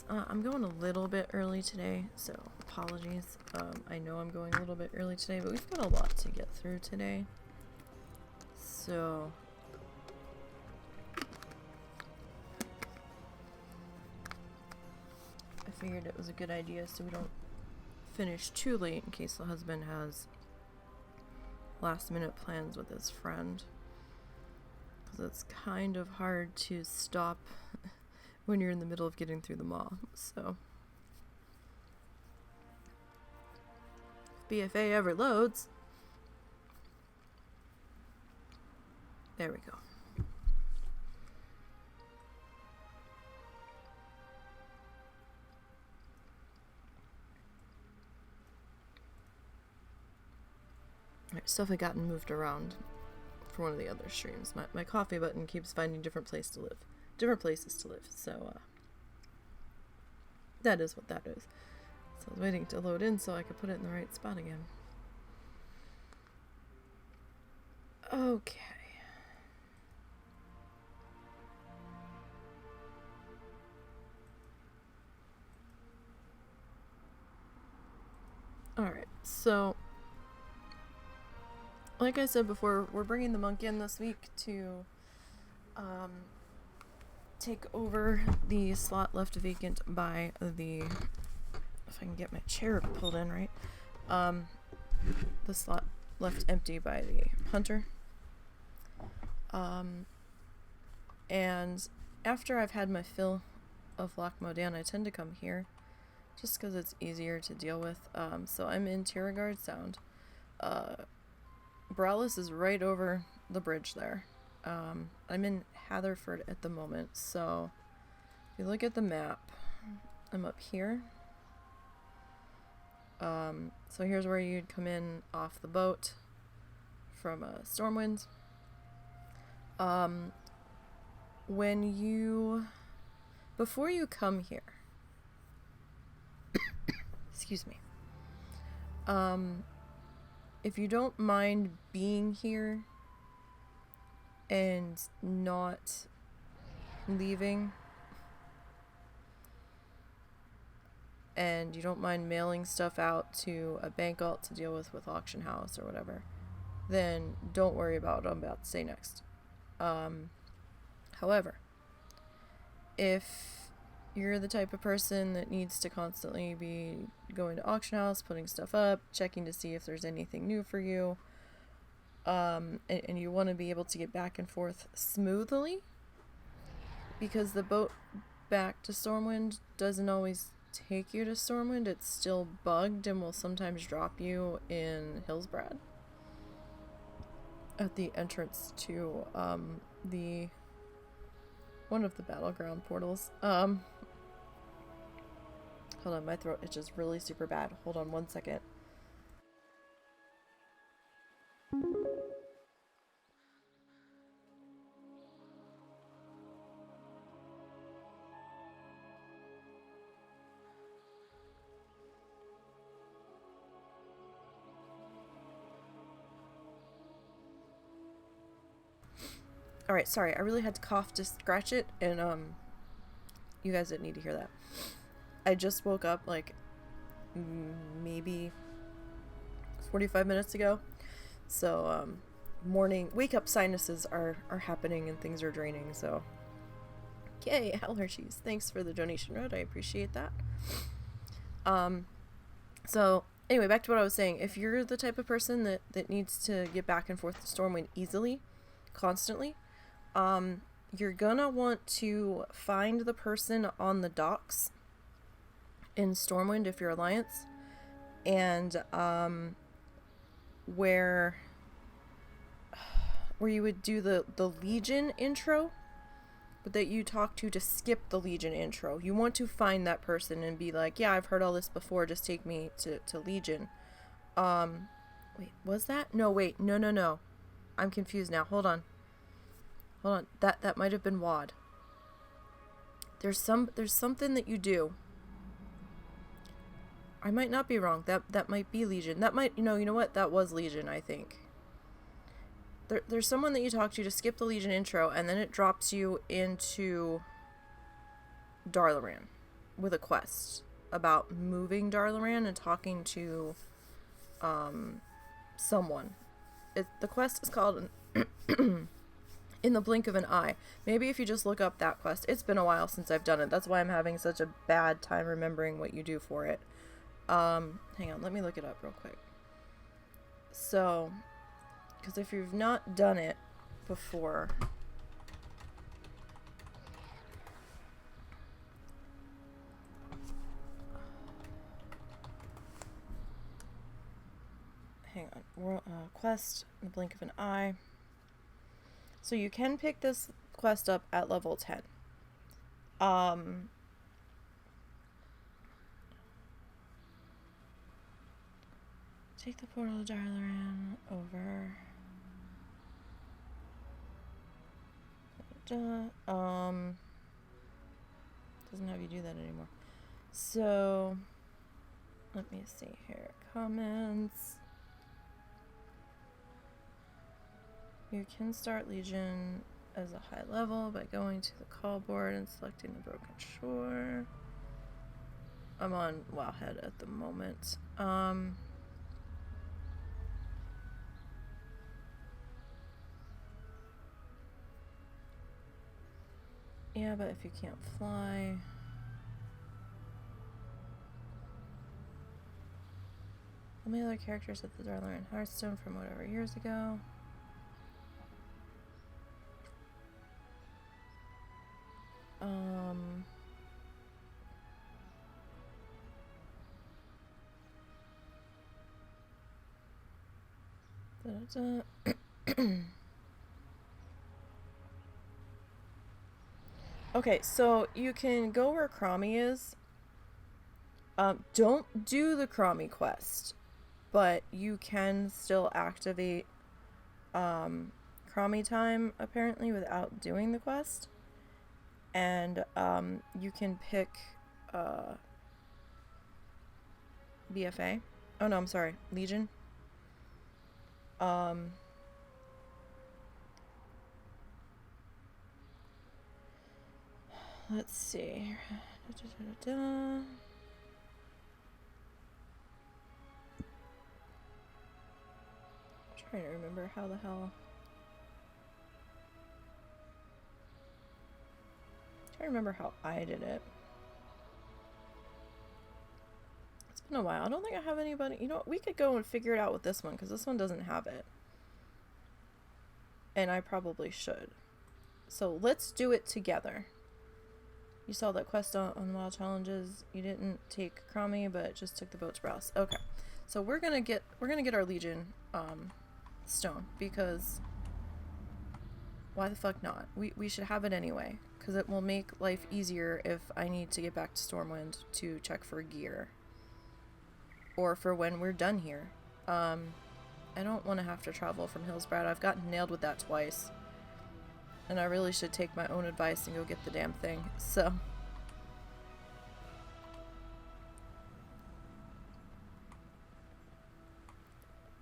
I'm going a little bit early today, so apologies. I know I'm going a little bit early today, but we've got a lot to get through today. So I figured it was a good idea so we don't finish too late in case the husband has last minute plans with his friend. Because it's kind of hard to stop when you're in the middle of getting through the mall, so. If BFA ever loads. There we go. Alright, stuff had gotten moved around for one of the other streams. My coffee button keeps finding different places to live, so that is what that is. So I was waiting to load in so I could put it in the right spot again. Okay. Alright, so like I said before, we're bringing the monk in this week to take over the slot left vacant by the, if I can get my chair pulled in right, the slot left empty by the hunter. And after I've had my fill of Loch Modan, I tend to come here just because it's easier to deal with. So I'm in Tiragarde Sound. Brawless is right over the bridge there. I'm in Hatherford at the moment, so if you look at the map, I'm up here. So here's where you'd come in off the boat from Stormwind. Before you come here, excuse me, if you don't mind being here and not leaving, and you don't mind mailing stuff out to a bank alt to deal with auction house or whatever, then don't worry about what I'm about to say next. However, if you're the type of person that needs to constantly be going to auction house, putting stuff up, checking to see if there's anything new for you, and you want to be able to get back and forth smoothly, because the boat back to Stormwind doesn't always take you to Stormwind, it's still bugged and will sometimes drop you in Hillsbrad at the entrance to one of the battleground portals. Hold on, my throat itches really super bad. Hold on one second. Alright, sorry, I really had to cough to scratch it, and you guys didn't need to hear that. I just woke up like maybe 45 minutes ago, so morning wake up sinuses are happening and things are draining, so yay, allergies. Thanks for the donation, Rod, I appreciate that. So anyway, back to what I was saying. If you're the type of person that needs to get back and forth to Stormwind easily, constantly, you're gonna want to find the person on the docks in Stormwind if you're Alliance, and where you would do the Legion intro, but that you talk to skip the Legion intro. You want to find that person and be like, yeah, I've heard all this before, just take me to Legion. Wait, was that? No, wait, no. I'm confused now. Hold on. That might have been WoD. There's something that you do. I might not be wrong. That might be Legion. That might, you know what? That was Legion, I think. There's someone that you talk to skip the Legion intro, and then it drops you into Dalaran. with a quest about moving Dalaran and talking to someone. The quest is called In the Blink of an Eye. Maybe if you just look up that quest. It's been a while since I've done it. That's why I'm having such a bad time remembering what you do for it. Hang on, let me look it up real quick. So, because if you've not done it before, hang on, quest in the Blink of an Eye. So you can pick this quest up at level 10. Take the portal to Dalaran over. Doesn't have you do that anymore. So let me see here. Comments. You can start Legion as a high level by going to the call board and selecting the Broken Shore. I'm on Wowhead at the moment. Yeah, but if you can't fly... How many other characters at the Dalaran Hearthstone from whatever years ago? Okay, so you can go where Crommy is. Don't do the Crommy quest, but you can still activate Crommy time apparently without doing the quest. And you can pick BFA. Oh no, I'm sorry, Legion. Let's see. Trying to remember how the hell. Trying to remember how I did it. It's been a while. I don't think I have anybody. You know what? We could go and figure it out with this one because this one doesn't have it. And I probably should. So let's do it together. You saw that quest on Wild Challenges. You didn't take Crommy, but just took the Boat's Browse. Okay. So we're gonna get our Legion stone because why the fuck not? We should have it anyway because it will make life easier if I need to get back to Stormwind to check for gear or for when we're done here. I don't want to have to travel from Hillsbrad. I've gotten nailed with that twice. And I really should take my own advice and go get the damn thing. So.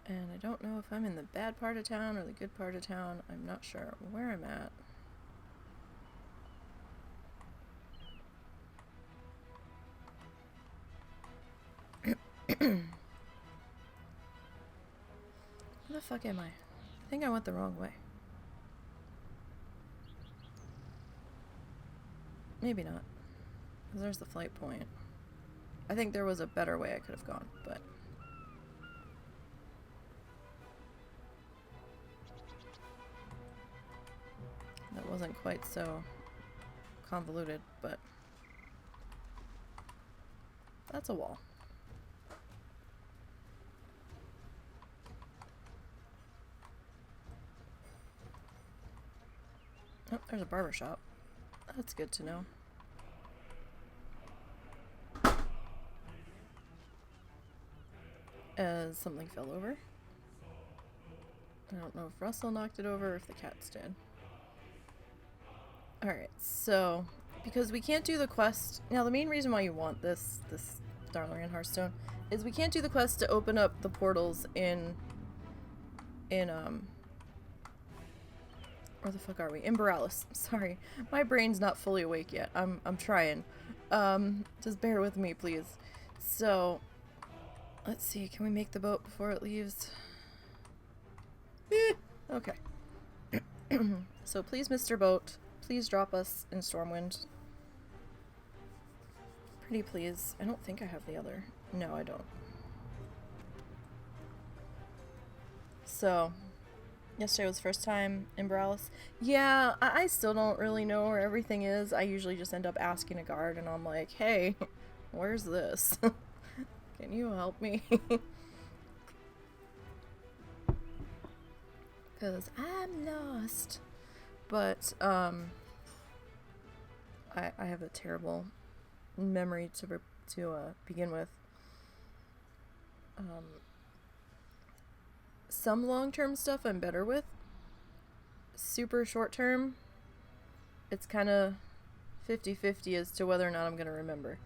And I don't know if I'm in the bad part of town or the good part of town. I'm not sure where I'm at. Where the fuck am I? I think I went the wrong way. Maybe not. Because there's the flight point. I think there was a better way I could have gone, but... that wasn't quite so convoluted, but... that's a wall. Oh, there's a barber shop. That's good to know. As something fell over. I don't know if Russell knocked it over or if the cats did. Alright, so because we can't do the quest now, the main reason why you want this Dalaran Hearthstone is we can't do the quest to open up the portals in where the fuck are we? In Borealis. Sorry. My brain's not fully awake yet. I'm trying. Just bear with me, please. So, let's see. Can we make the boat before it leaves? Okay. So please, Mr. Boat, please drop us in Stormwind. Pretty please. I don't think I have the other. No, I don't. So, yesterday was first time in Borealis. Yeah, I still don't really know where everything is. I usually just end up asking a guard and I'm like, hey, where's this? Can you help me? Because I'm lost. But, I have a terrible memory to begin with. Some long-term stuff I'm better with. Super short-term, it's kind of 50-50 as to whether or not I'm going to remember.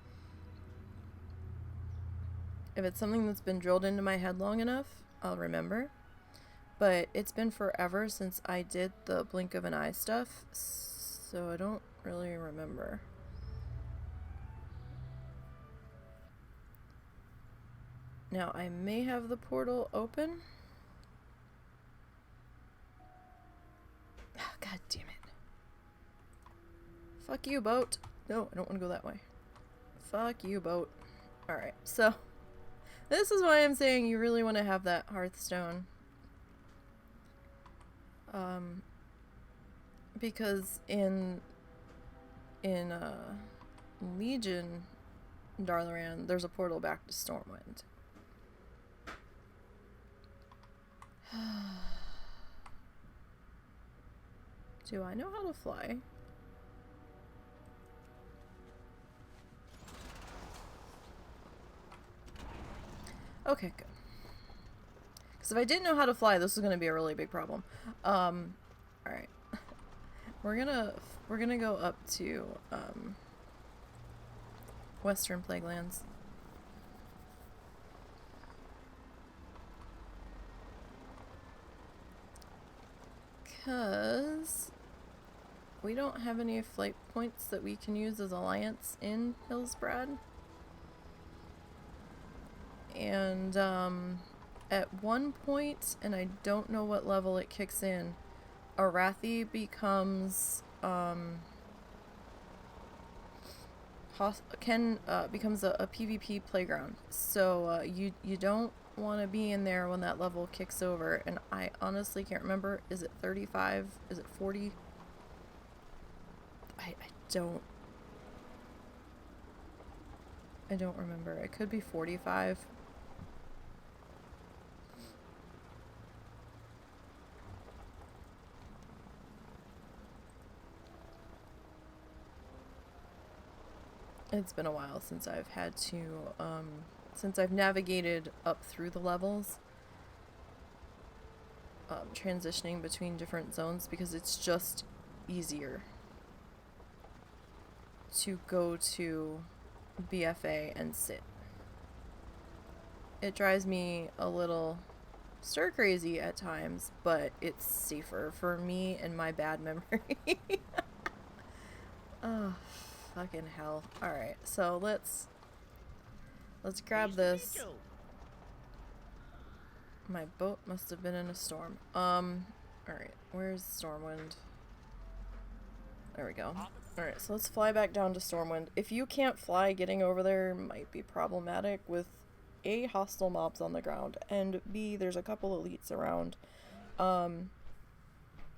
If it's something that's been drilled into my head long enough, I'll remember. But it's been forever since I did the blink of an eye stuff, so I don't really remember. Now, I may have the portal open. Oh, God damn it. Fuck you, boat. No, I don't want to go that way. Fuck you, boat. Alright, so this is why I'm saying you really want to have that hearthstone. Because in Legion Dalaran, there's a portal back to Stormwind. Do I know how to fly? Okay, good. Because if I didn't know how to fly, this was going to be a really big problem. Alright. We're gonna go up to, Western Plaguelands. Because we don't have any flight points that we can use as Alliance in Hillsbrad. And, at one point, and I don't know what level it kicks in, Arathi becomes, becomes a PvP playground. So, you don't want to be in there when that level kicks over, and I honestly can't remember. Is it 35? Is it 40? I don't remember. It could be 45. It's been a while since I've had to, since I've navigated up through the levels, transitioning between different zones, because it's just easier to go to BFA and sit. It drives me a little stir crazy at times, but it's safer for me and my bad memory. Oh, fucking hell. Alright, so let's grab this. My boat must have been in a storm. Alright, where's Stormwind? There we go. Alright, so let's fly back down to Stormwind. If you can't fly, getting over there might be problematic with A, hostile mobs on the ground, and B, there's a couple elites around.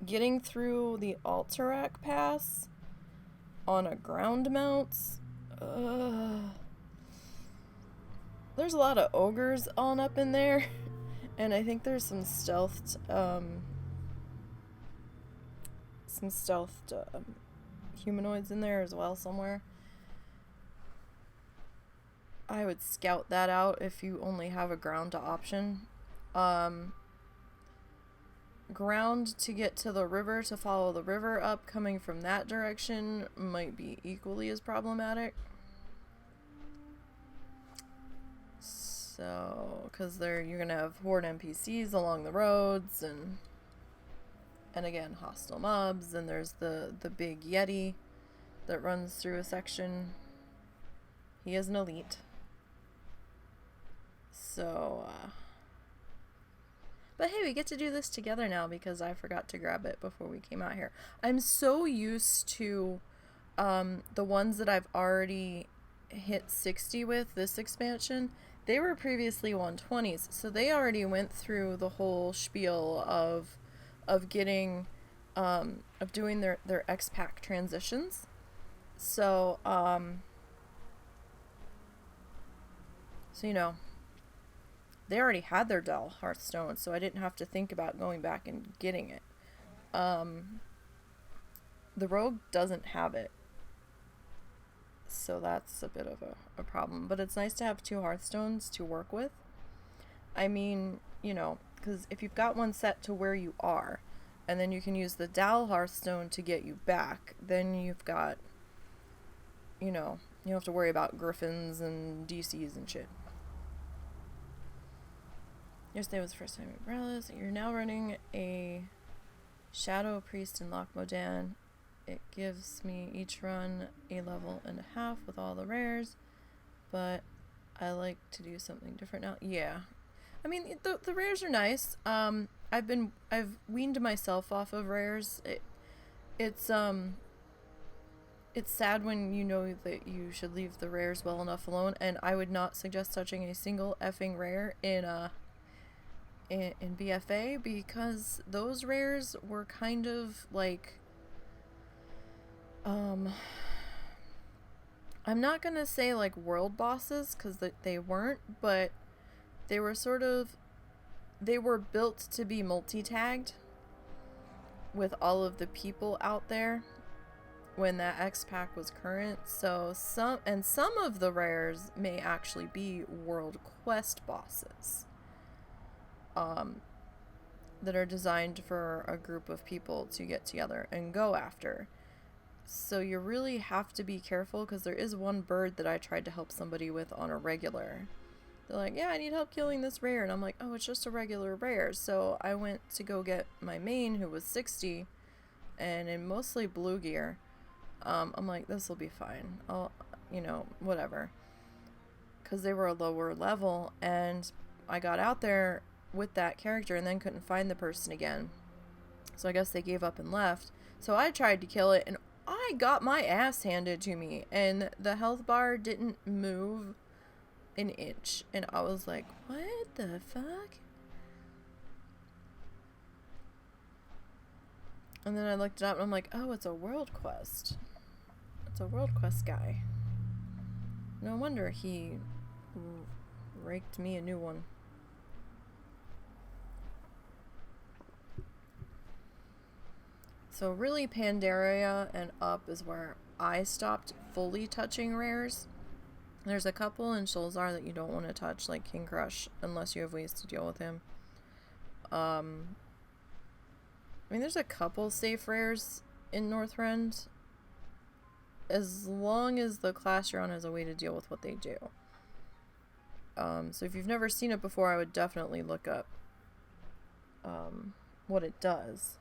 Getting through the Alterac Pass on a ground mounts, there's a lot of ogres on up in there, and I think there's some stealthed, humanoids in there as well somewhere. I would scout that out if you only have a ground to option. Ground to get to the river, to follow the river up coming from that direction might be equally as problematic. So, because you're gonna have horde NPCs along the roads, and again, hostile mobs, and there's the big Yeti that runs through a section. He is an elite. So, but hey, we get to do this together now because I forgot to grab it before we came out here. I'm so used to the ones that I've already hit 60 with this expansion. They were previously 120s, so they already went through the whole spiel of getting of doing their X-Pack transitions. So so you know, they already had their hearthstone, so I didn't have to think about going back and getting it. The rogue doesn't have it, so that's a bit of a problem. But it's nice to have 2 hearthstones to work with. I mean, you know, because if you've got one set to where you are, and then you can use the Dal hearthstone to get you back, then you've got, you know, you don't have to worry about griffins and DCs and shit. Yesterday was the first time at Umbrellas. You're now running a Shadow Priest in Loch Modan. It gives me each run a level and a half with all the rares, but I like to do something different now. Yeah, I mean the rares are nice. I've weaned myself off of rares. It's sad when you know that you should leave the rares well enough alone, and I would not suggest touching a single effing rare in BFA, because those rares were kind of like, I'm not gonna say like world bosses, because they weren't, but they were they were built to be multi-tagged with all of the people out there when that X-Pack was current. So some of the rares may actually be world quest bosses that are designed for a group of people to get together and go after. So you really have to be careful, because there is one bird that I tried to help somebody with on a regular. They're like, yeah, I need help killing this rare, and I'm like, oh, it's just a regular rare. So I went to go get my main, who was 60 and in mostly blue gear. I'm like, this will be fine, I'll, you know, whatever, because they were a lower level, and I got out there with that character and then couldn't find the person again. So I guess they gave up and left. So I tried to kill it, and I got my ass handed to me, and the health bar didn't move an inch, and I was like, what the fuck? And then I looked it up, and I'm like, oh, it's a world quest. It's a world quest guy. No wonder he raked me a new one. So really, Pandaria and up is where I stopped fully touching rares. There's a couple in Sholzar that you don't want to touch, like King Crush, unless you have ways to deal with him. I mean, there's a couple safe rares in Northrend, as long as the class you're on has a way to deal with what they do. So if you've never seen it before, I would definitely look up what it does.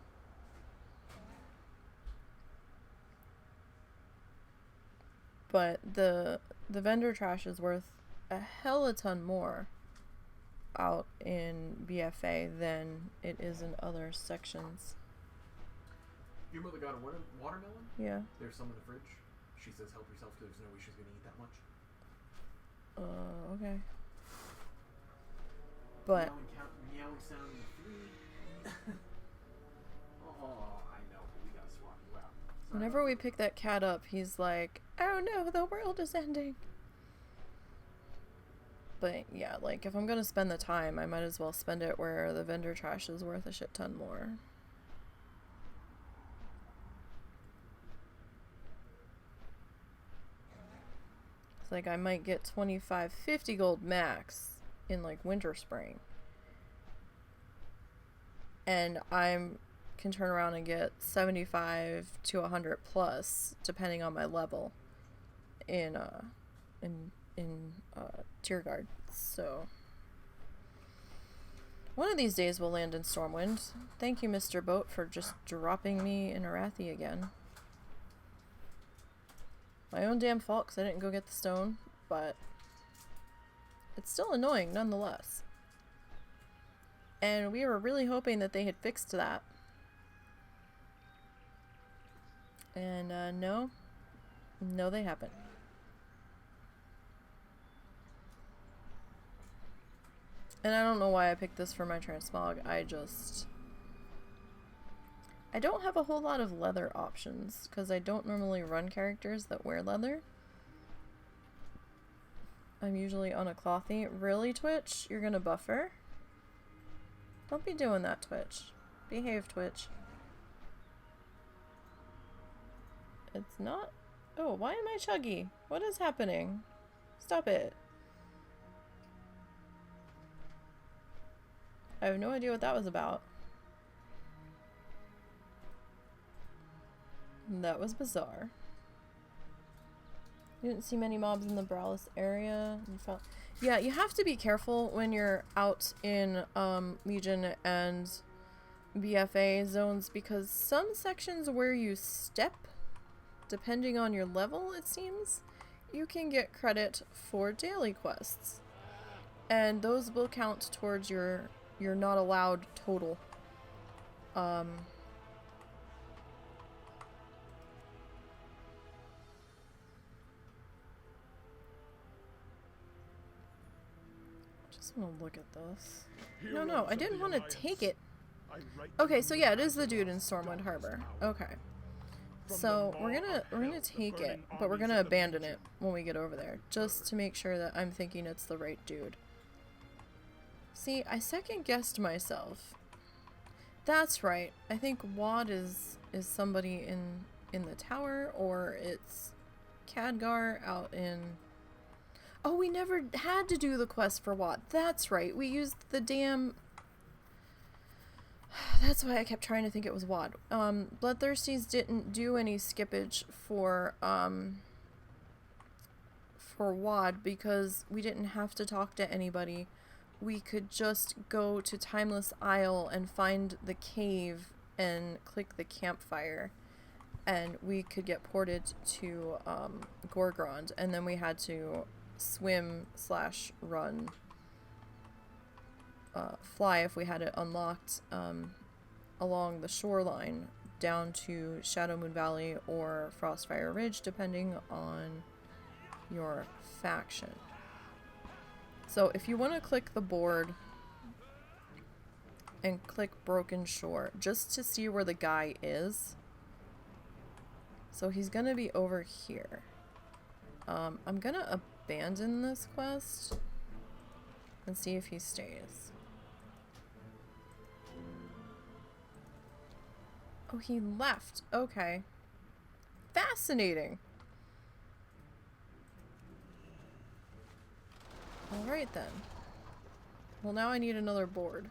But the vendor trash is worth a hella ton more out in BFA than it is in other sections. Your mother got a watermelon? Yeah. There's some in the fridge. She says help yourself, because there's no way she's going to eat that much. Okay. But meowing sound in 3. Oh, I know, but we got to swap you out. Whenever we pick that cat up, he's like, oh no, the world is ending. But yeah, like, if I'm gonna spend the time, I might as well spend it where the vendor trash is worth a shit ton more. It's like I might get 25, 50 gold max in like winter spring, and can turn around and get 75 to 100 plus depending on my level in Tiragarde. So one of these days we'll land in Stormwind. Thank you, Mr. Boat, for just dropping me in Arathi again. My own damn fault, because I didn't go get the stone, but it's still annoying nonetheless. And we were really hoping that they had fixed that. And no, they haven't. And I don't know why I picked this for my transmog. I don't have a whole lot of leather options because I don't normally run characters that wear leather. I'm usually on a clothy. Really, Twitch? You're gonna buffer? Don't be doing that, Twitch. Behave, Twitch. It's not... Oh, why am I chuggy? What is happening? Stop it. I have no idea what that was about. That was bizarre. You didn't see many mobs in the browless area. Yeah, you have to be careful when you're out in Legion and BFA zones because some sections where you step, depending on your level, it seems, you can get credit for daily quests. And those will count towards your not allowed total. Just want to look at this. No, I didn't want to take it. Okay, so yeah, it is the dude in Stormwind Harbor. Okay. So we're gonna take it, but we're gonna abandon it when we get over there, just to make sure that I'm thinking it's the right dude. See, I second guessed myself. That's right. I think Wad is somebody in the tower, or it's Khadgar out in... Oh, we never had to do the quest for Wad. That's right. We used the damn... That's why I kept trying to think it was Wad. Bloodthirsties didn't do any skippage for Wad because we didn't have to talk to anybody. We could just go to Timeless Isle and find the cave and click the campfire, and we could get ported to Gorgrond, and then we had to swim/run, fly if we had it unlocked, along the shoreline down to Shadowmoon Valley or Frostfire Ridge, depending on your faction. So if you want to click the board and click Broken Shore, just to see where the guy is. So he's going to be over here. I'm going to abandon this quest and see if he stays. Oh, he left. Okay. Fascinating. Alright then. Well, now I need another board.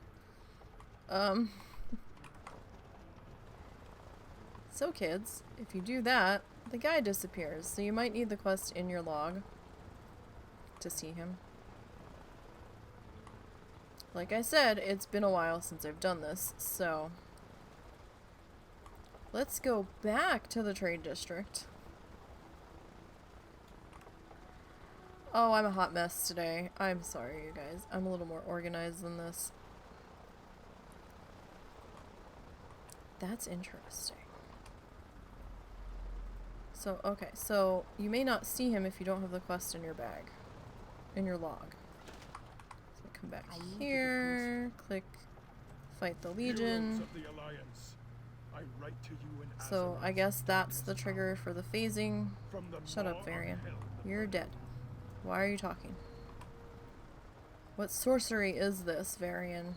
So kids, if you do that, the guy disappears, so you might need the quest in your log to see him. Like I said, it's been a while since I've done this, so let's go back to the trade district. Oh, I'm a hot mess today. I'm sorry, you guys. I'm a little more organized than this. That's interesting. So, okay, so you may not see him if you don't have the quest in your bag, in your log. So come back here, click Fight the Legion. So I guess that's the trigger for the phasing. Shut up, Varian. You're dead. Why are you talking? What sorcery is this, Varian?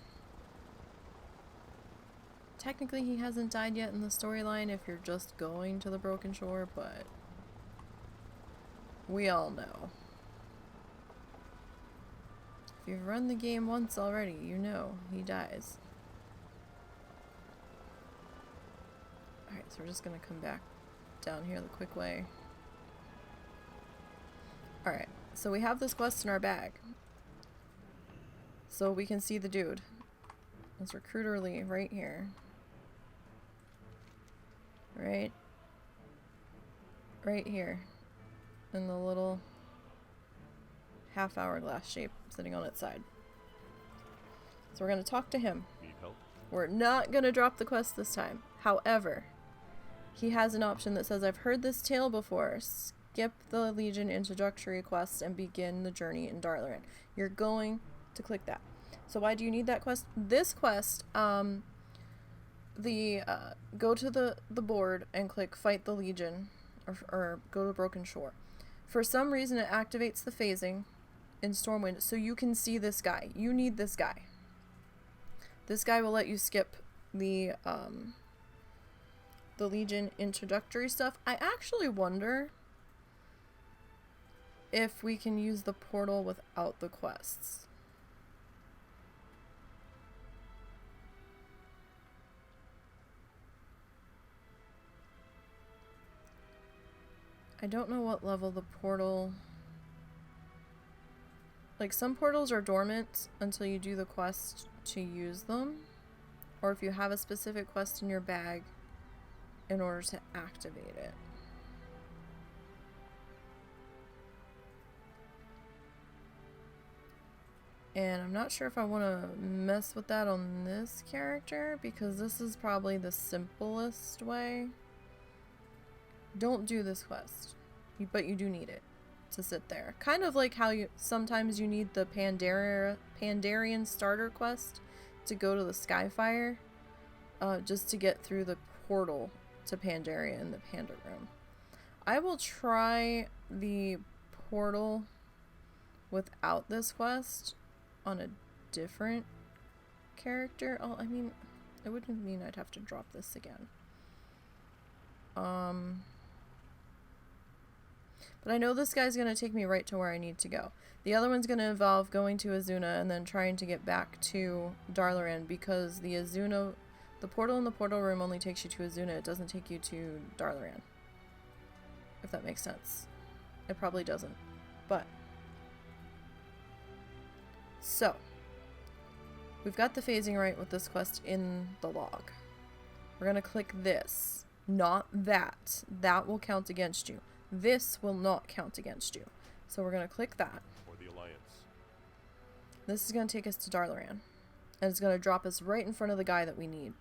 Technically, he hasn't died yet in the storyline if you're just going to the Broken Shore, but we all know. If you've run the game once already, you know he dies. Alright, so we're just gonna come back down here the quick way. Alright, so we have this quest in our bag. So we can see the dude. Let's recruit early right here. Right here. In the little half hourglass shape sitting on its side. So we're going to talk to him. Need help? We're not going to drop the quest this time. However, he has an option that says, I've heard this tale before. Skip the Legion introductory quest and begin the journey in Dalaran. You're going to click that. So why do you need that quest? This quest, go to the board and click Fight the Legion, or go to Broken Shore. For some reason, it activates the phasing in Stormwind, so you can see this guy. You need this guy. This guy will let you skip the Legion introductory stuff. I actually wonder if we can use the portal without the quests. I don't know what level the portal... Like, some portals are dormant until you do the quest to use them. Or if you have a specific quest in your bag in order to activate it. And I'm not sure if I want to mess with that on this character, because this is probably the simplest way. Don't do this quest, but you do need it to sit there. Kind of like how you sometimes you need the Pandarian starter quest to go to the Skyfire, just to get through the portal to Pandaria in the Panda Room. I will try the portal without this quest on a different character. Oh, I mean, it wouldn't mean I'd have to drop this again. But I know this guy's going to take me right to where I need to go. The other one's going to involve going to Azuna and then trying to get back to Dalaran, because the portal in the portal room only takes you to Azuna. It doesn't take you to Dalaran. If that makes sense. It probably doesn't. But. So. We've got the phasing right with this quest in the log. We're going to click this. Not that. That will count against you. This will not count against you. So we're going to click that. Or the Alliance. This is going to take us to Dalaran. And it's going to drop us right in front of the guy that we need.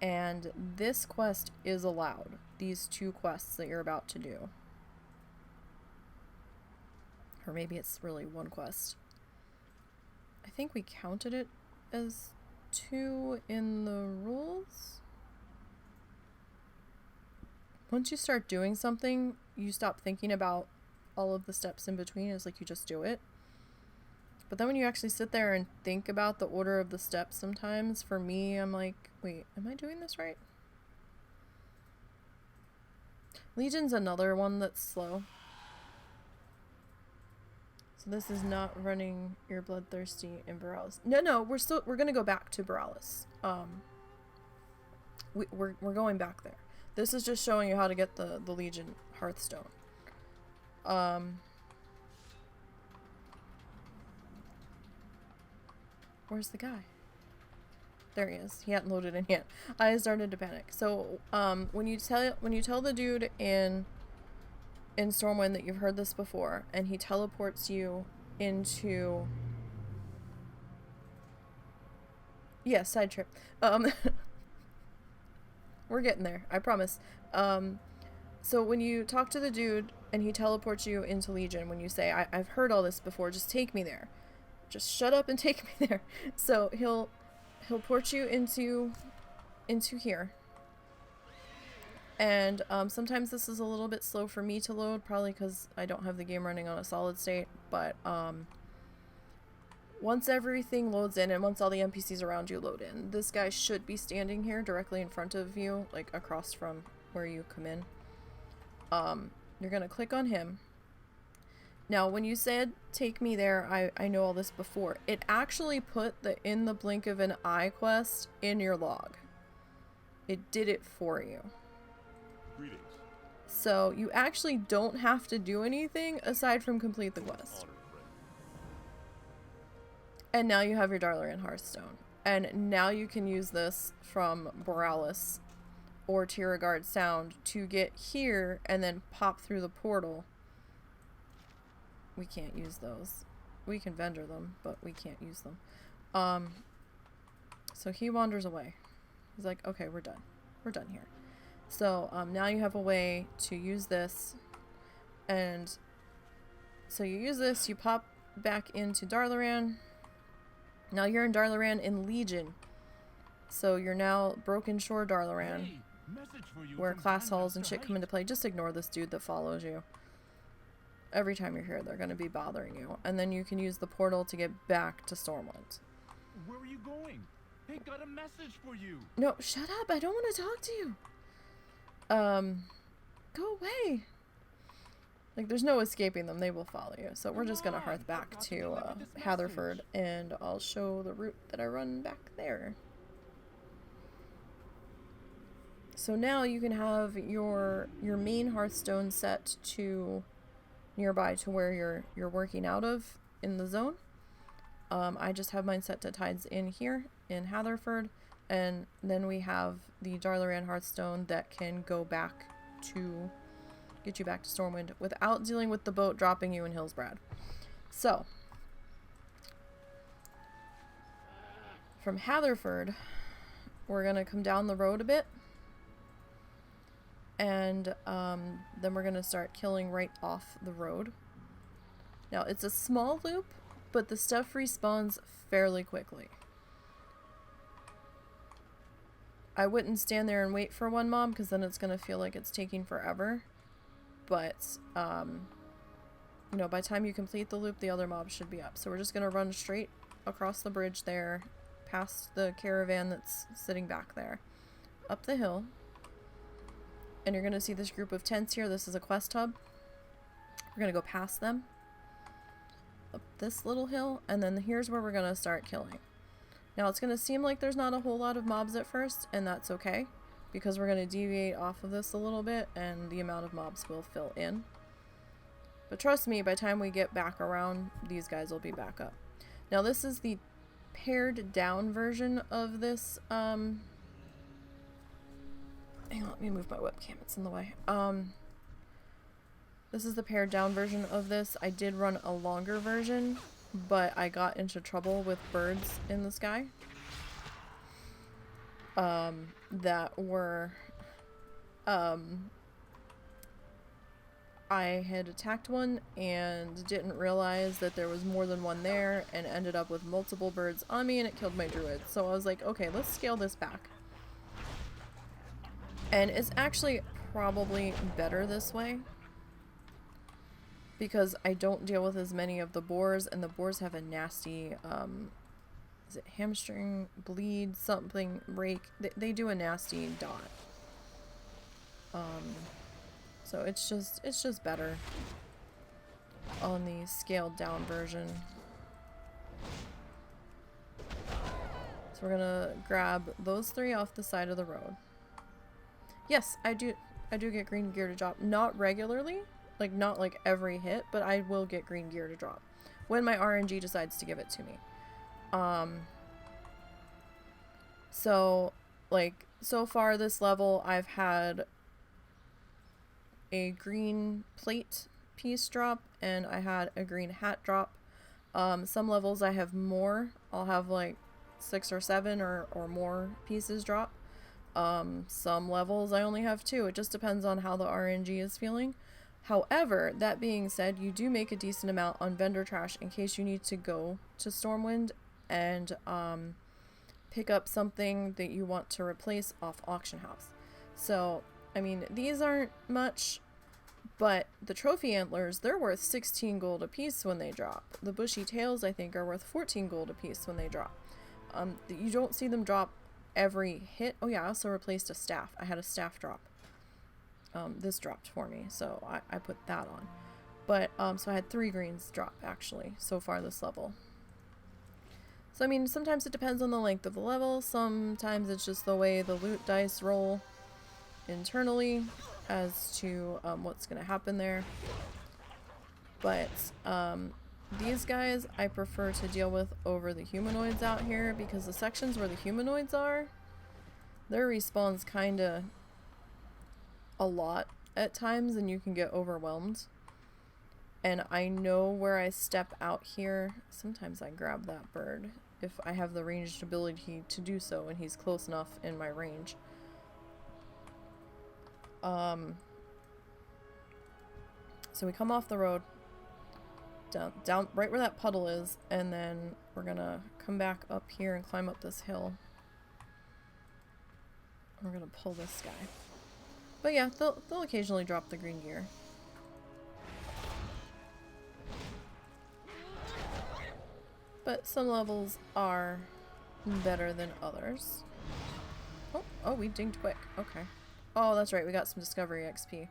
And this quest is allowed. These two quests that you're about to do. Or maybe it's really one quest. I think we counted it as 2 in the rules. Once you start doing something, you stop thinking about all of the steps in between. It's like you just do it. But then when you actually sit there and think about the order of the steps sometimes, for me, I'm like, wait, am I doing this right? Legion's another one that's slow. So this is not running your bloodthirsty in Borealis. No, we're gonna go back to Borealis. We're going back there. This is just showing you how to get the Legion Hearthstone. Where's the guy? There he is. He hadn't loaded in yet. I started to panic. So, when you tell the dude in Stormwind that you've heard this before, and he teleports you into... Yeah, side trip. We're getting there, I promise. So when you talk to the dude and he teleports you into Legion, when you say, I've heard all this before, just take me there. Just shut up and take me there. So he'll port you into here. And sometimes this is a little bit slow for me to load, probably because I don't have the game running on a solid state, but once everything loads in and once all the NPCs around you load in, this guy should be standing here directly in front of you, like across from where you come in. You're going to click on him. Now, when you said, take me there, I know all this before. It actually put the in the blink of an eye quest in your log. It did it for you. Greetings. So, you actually don't have to do anything aside from complete the quest. Honor, friend. And now you have your Dalaran Hearthstone. And now you can use this from Borealis or Tiragarde Sound to get here and then pop through the portal. We can't use those. We can vendor them, but we can't use them. So he wanders away. He's like, okay, we're done. We're done here. So now you have a way to use this. And so you use this, you pop back into Dalaran. Now you're in Dalaran in Legion. So you're now Broken Shore Dalaran, Hey, message for you where from class halls and Grandmaster shit come into Height. play. Just ignore this dude that follows you. Every time you're here, they're going to be bothering you. And then you can use the portal to get back to Stormwind. Where are you going? He got a message for you. No, shut up. I don't want to talk to you. Go away. Like, there's no escaping them. They will follow you. So we're just going to hearth back to Hatherford, and I'll show the route that I run back there. So now you can have your main Hearthstone set to nearby to where you're working out of in the zone. I just have mine set to Tides in here in Hatherford, and then we have the Dalaran Hearthstone that can go back to get you back to Stormwind without dealing with the boat dropping you in Hillsbrad. So from Hatherford, we're gonna come down the road a bit, and then we're gonna start killing right off the road. Now it's a small loop, but the stuff respawns fairly quickly. I wouldn't stand there and wait for one mob because then it's gonna feel like it's taking forever. But you know, by the time you complete the loop, the other mobs should be up. So we're just gonna run straight across the bridge there, past the caravan that's sitting back there, up the hill. And you're going to see this group of tents here. This is a quest hub. We're going to go past them, up this little hill, and then here's where we're going to start killing. Now it's going to seem like there's not a whole lot of mobs at first, and that's okay, because we're going to deviate off of this a little bit, and the amount of mobs will fill in. But trust me, by the time we get back around, these guys will be back up. Now this is the pared down version of this, hang on, let me move my webcam, it's in the way. This is the pared down version of this. I did run a longer version, but I got into trouble with birds in the sky. That were, I had attacked one and didn't realize that there was more than one there, and ended up with multiple birds on me, and it killed my druid. So I was like, okay, let's scale this back. And it's actually probably better this way, because I don't deal with as many of the boars, and the boars have a nasty, is it hamstring, bleed, something, rake? They do a nasty dot. So it's just better on the scaled down version. So we're gonna grab those three off the side of the road. Yes, I do get green gear to drop. Not regularly, like not like every hit, but I will get green gear to drop when my RNG decides to give it to me. So like so far this level I've had a green plate piece drop, and I had a green hat drop. Some levels I have more. I'll have like 6 or 7 or more pieces drop. Some levels I only have 2. It just depends on how the RNG is feeling. However, that being said, you do make a decent amount on vendor trash in case you need to go to Stormwind and pick up something that you want to replace off auction house. So, I mean, these aren't much, but the trophy antlers, they're worth 16 gold a piece when they drop. The bushy tails, I think, are worth 14 gold a piece when they drop. You don't see them drop every hit. Oh yeah, I also replaced a staff. I had a staff drop. This dropped for me, so I put that on. But, so I had 3 greens drop, actually, so far this level. So, I mean, sometimes it depends on the length of the level. Sometimes it's just the way the loot dice roll internally as to what's going to happen there. But, these guys I prefer to deal with over the humanoids out here, because the sections where the humanoids are, their respawn's kinda a lot at times and you can get overwhelmed. And I know where I step out here. Sometimes I grab that bird if I have the ranged ability to do so and he's close enough in my range. So we come off the road, down right where that puddle is, and then we're gonna come back up here and climb up this hill. We're gonna pull this guy. But yeah, they'll occasionally drop the green gear. But some levels are better than others. Oh, we dinged quick. Okay. Oh, that's right. We got some discovery XP.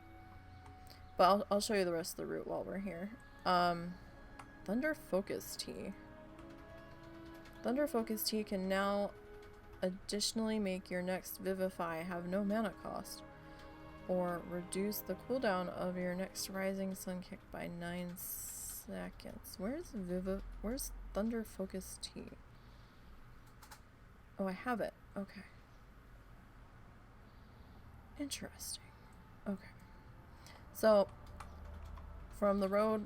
But I'll show you the rest of the route while we're here. Thunder Focus Tea. Thunder Focus Tea can now additionally make your next Vivify have no mana cost, or reduce the cooldown of your next Rising Sun kick by 9 seconds. Where's Thunder Focus Tea? Oh, I have it. Okay. Interesting. Okay. So, from the road,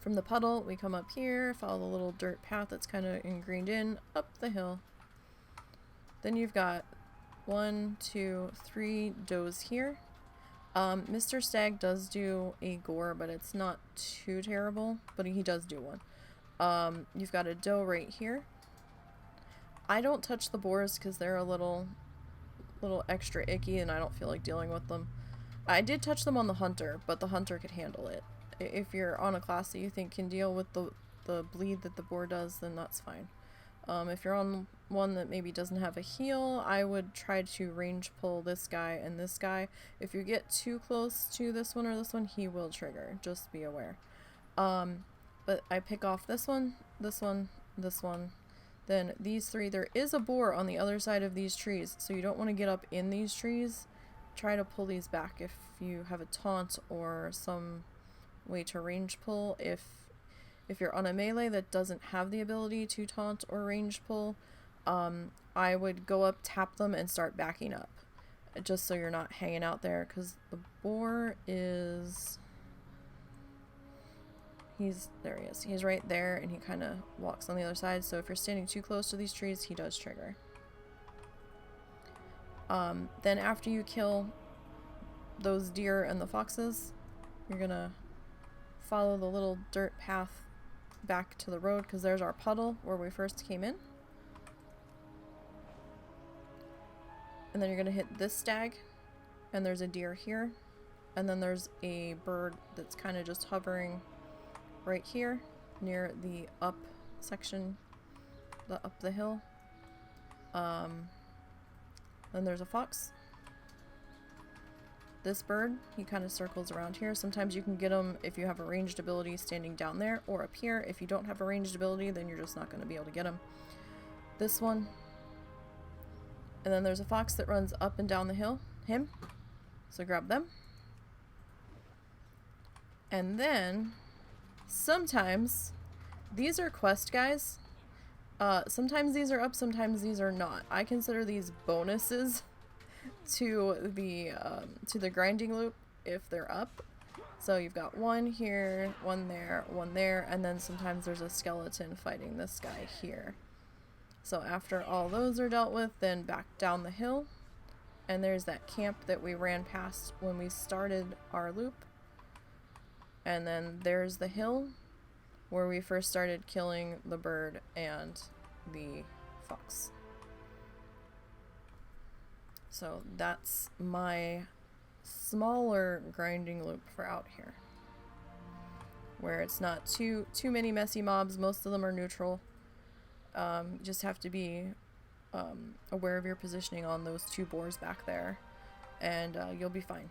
from the puddle, we come up here, follow the little dirt path that's kind of ingrained in, up the hill. Then you've got 1, 2, 3 does here. Mr. Stag does do a gore, but it's not too terrible, but he does do one. You've got a doe right here. I don't touch the boars because they're a little extra icky and I don't feel like dealing with them. I did touch them on the hunter, but the hunter could handle it. If you're on a class that you think can deal with the bleed that the boar does, then that's fine. If you're on one that maybe doesn't have a heal, I would try to range pull this guy and this guy. If you get too close to this one or this one, he will trigger. Just be aware. But I pick off this one, this one, this one, then these 3. There is a boar on the other side of these trees, so you don't want to get up in these trees. Try to pull these back if you have a taunt or some way to range pull. If you're on a melee that doesn't have the ability to taunt or range pull, I would go up, tap them, and start backing up. Just so you're not hanging out there, because the boar is... there he is. He's right there, and he kind of walks on the other side, so if you're standing too close to these trees, he does trigger. Then after you kill those deer and the foxes, you're gonna follow the little dirt path back to the road, because there's our puddle where we first came in. And then you're gonna hit this stag, and there's a deer here, and then there's a bird that's kind of just hovering right here near the up section, up the hill. Then there's a fox. This bird, he kind of circles around here. Sometimes you can get him if you have a ranged ability standing down there or up here. If you don't have a ranged ability, then you're just not going to be able to get him. This one. And then there's a fox that runs up and down the hill. Him. So grab them. And then sometimes these are quest guys. Sometimes these are up, sometimes these are not. I consider these bonuses to the grinding loop if they're up. So you've got one here, one there, and then sometimes there's a skeleton fighting this guy here. So after all those are dealt with, then back down the hill, and there's that camp that we ran past when we started our loop. And then there's the hill where we first started killing the bird and the fox. So that's my smaller grinding loop for out here, where it's not too many messy mobs. Most of them are neutral. You just have to be aware of your positioning on those 2 boars back there, and you'll be fine.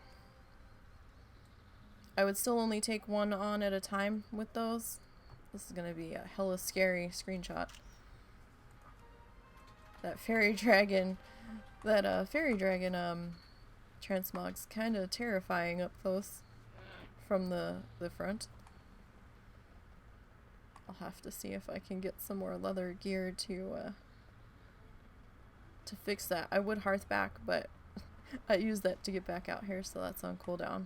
I would still only take one on at a time with those. This is gonna be a hella scary screenshot. That fairy dragon transmog's kind of terrifying up close from the front. I'll have to see if I can get some more leather gear to fix that. I would hearth back, but I used that to get back out here, so that's on cooldown.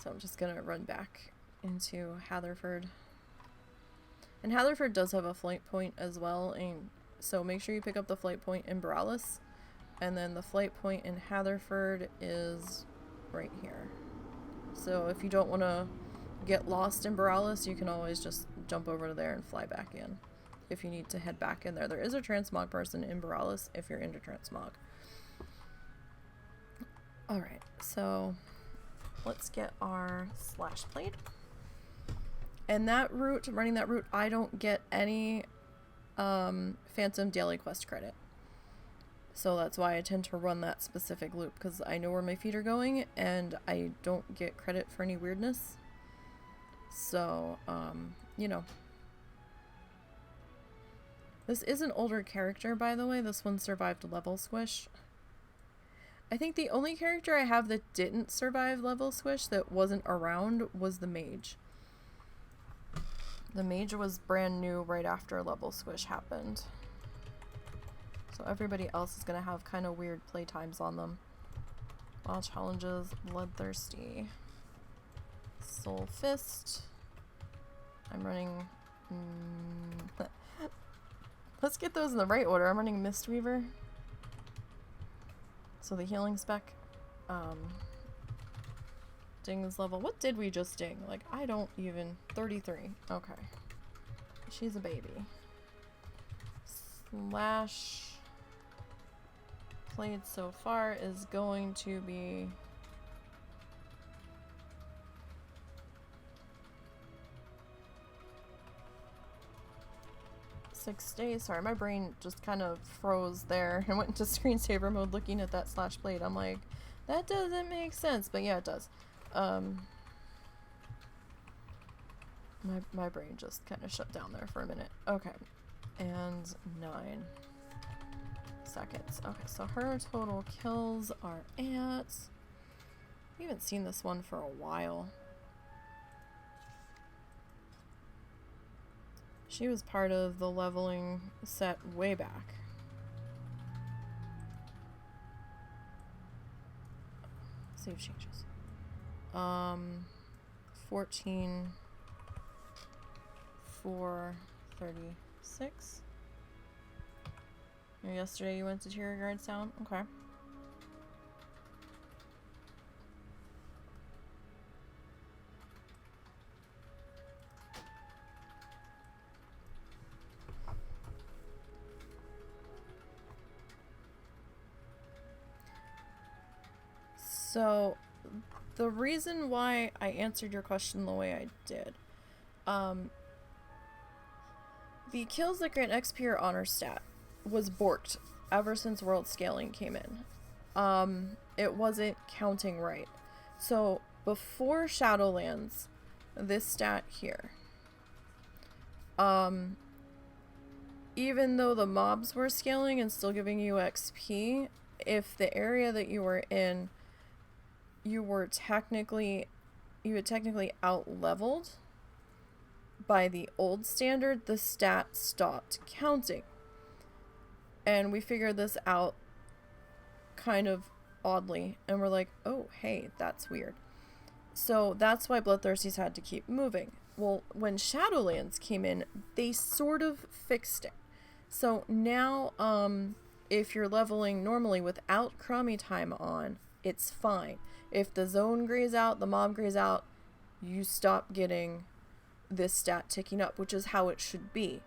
So I'm just gonna run back into Hatherford. And Hatherford does have a flight point as well, and so make sure you pick up the flight point in Borealis. And then the flight point in Hatherford is right here. So if you don't want to get lost in Borealis, you can always just jump over to there and fly back in. If you need to head back in there. There is a transmog person in Borealis if you're into transmog. Alright, so let's get our slash blade. And that route, running that route, I don't get any Phantom Daily Quest credit. So that's why I tend to run that specific loop, because I know where my feet are going and I don't get credit for any weirdness. So, you know. This is an older character, by the way. This one survived level squish. I think the only character I have that didn't survive level squish that wasn't around was the Mage. The Mage was brand new right after level squish happened. So everybody else is going to have kind of weird playtimes on them. All challenges, Bloodthirsty. Soul Fist. I'm running... Let's get those in the right order. I'm running Mistweaver. So the healing spec. Ding's level. What did we just ding? Like, I don't even... 33. Okay. She's a baby. Slash... played so far is going to be... 6 days. Sorry, my brain just kind of froze there and went into screensaver mode looking at that slash blade. I'm like, that doesn't make sense, but yeah, it does. My brain just kind of shut down there for a minute. Okay, and 9 seconds. Okay, so her total kills are at... We haven't seen this one for a while. She was part of the leveling set way back. Save changes. 14 4 36. And yesterday you went to Tiragarde Sound? Okay. So, the reason why I answered your question the way I did, the kills that grant XP or honor stat was borked ever since world scaling came in. It wasn't counting right. So, before Shadowlands, this stat here, even though the mobs were scaling and still giving you XP, if the area that you were in you had technically out-leveled by the old standard, the stat stopped counting. And we figured this out kind of oddly, and we're like, oh, hey, that's weird. So that's why Bloodthirsty's had to keep moving. Well, when Shadowlands came in, they sort of fixed it. So now, if you're leveling normally without Crummy Time on, it's fine. If the zone grays out, the mob grays out, you stop getting this stat ticking up, which is how it should be.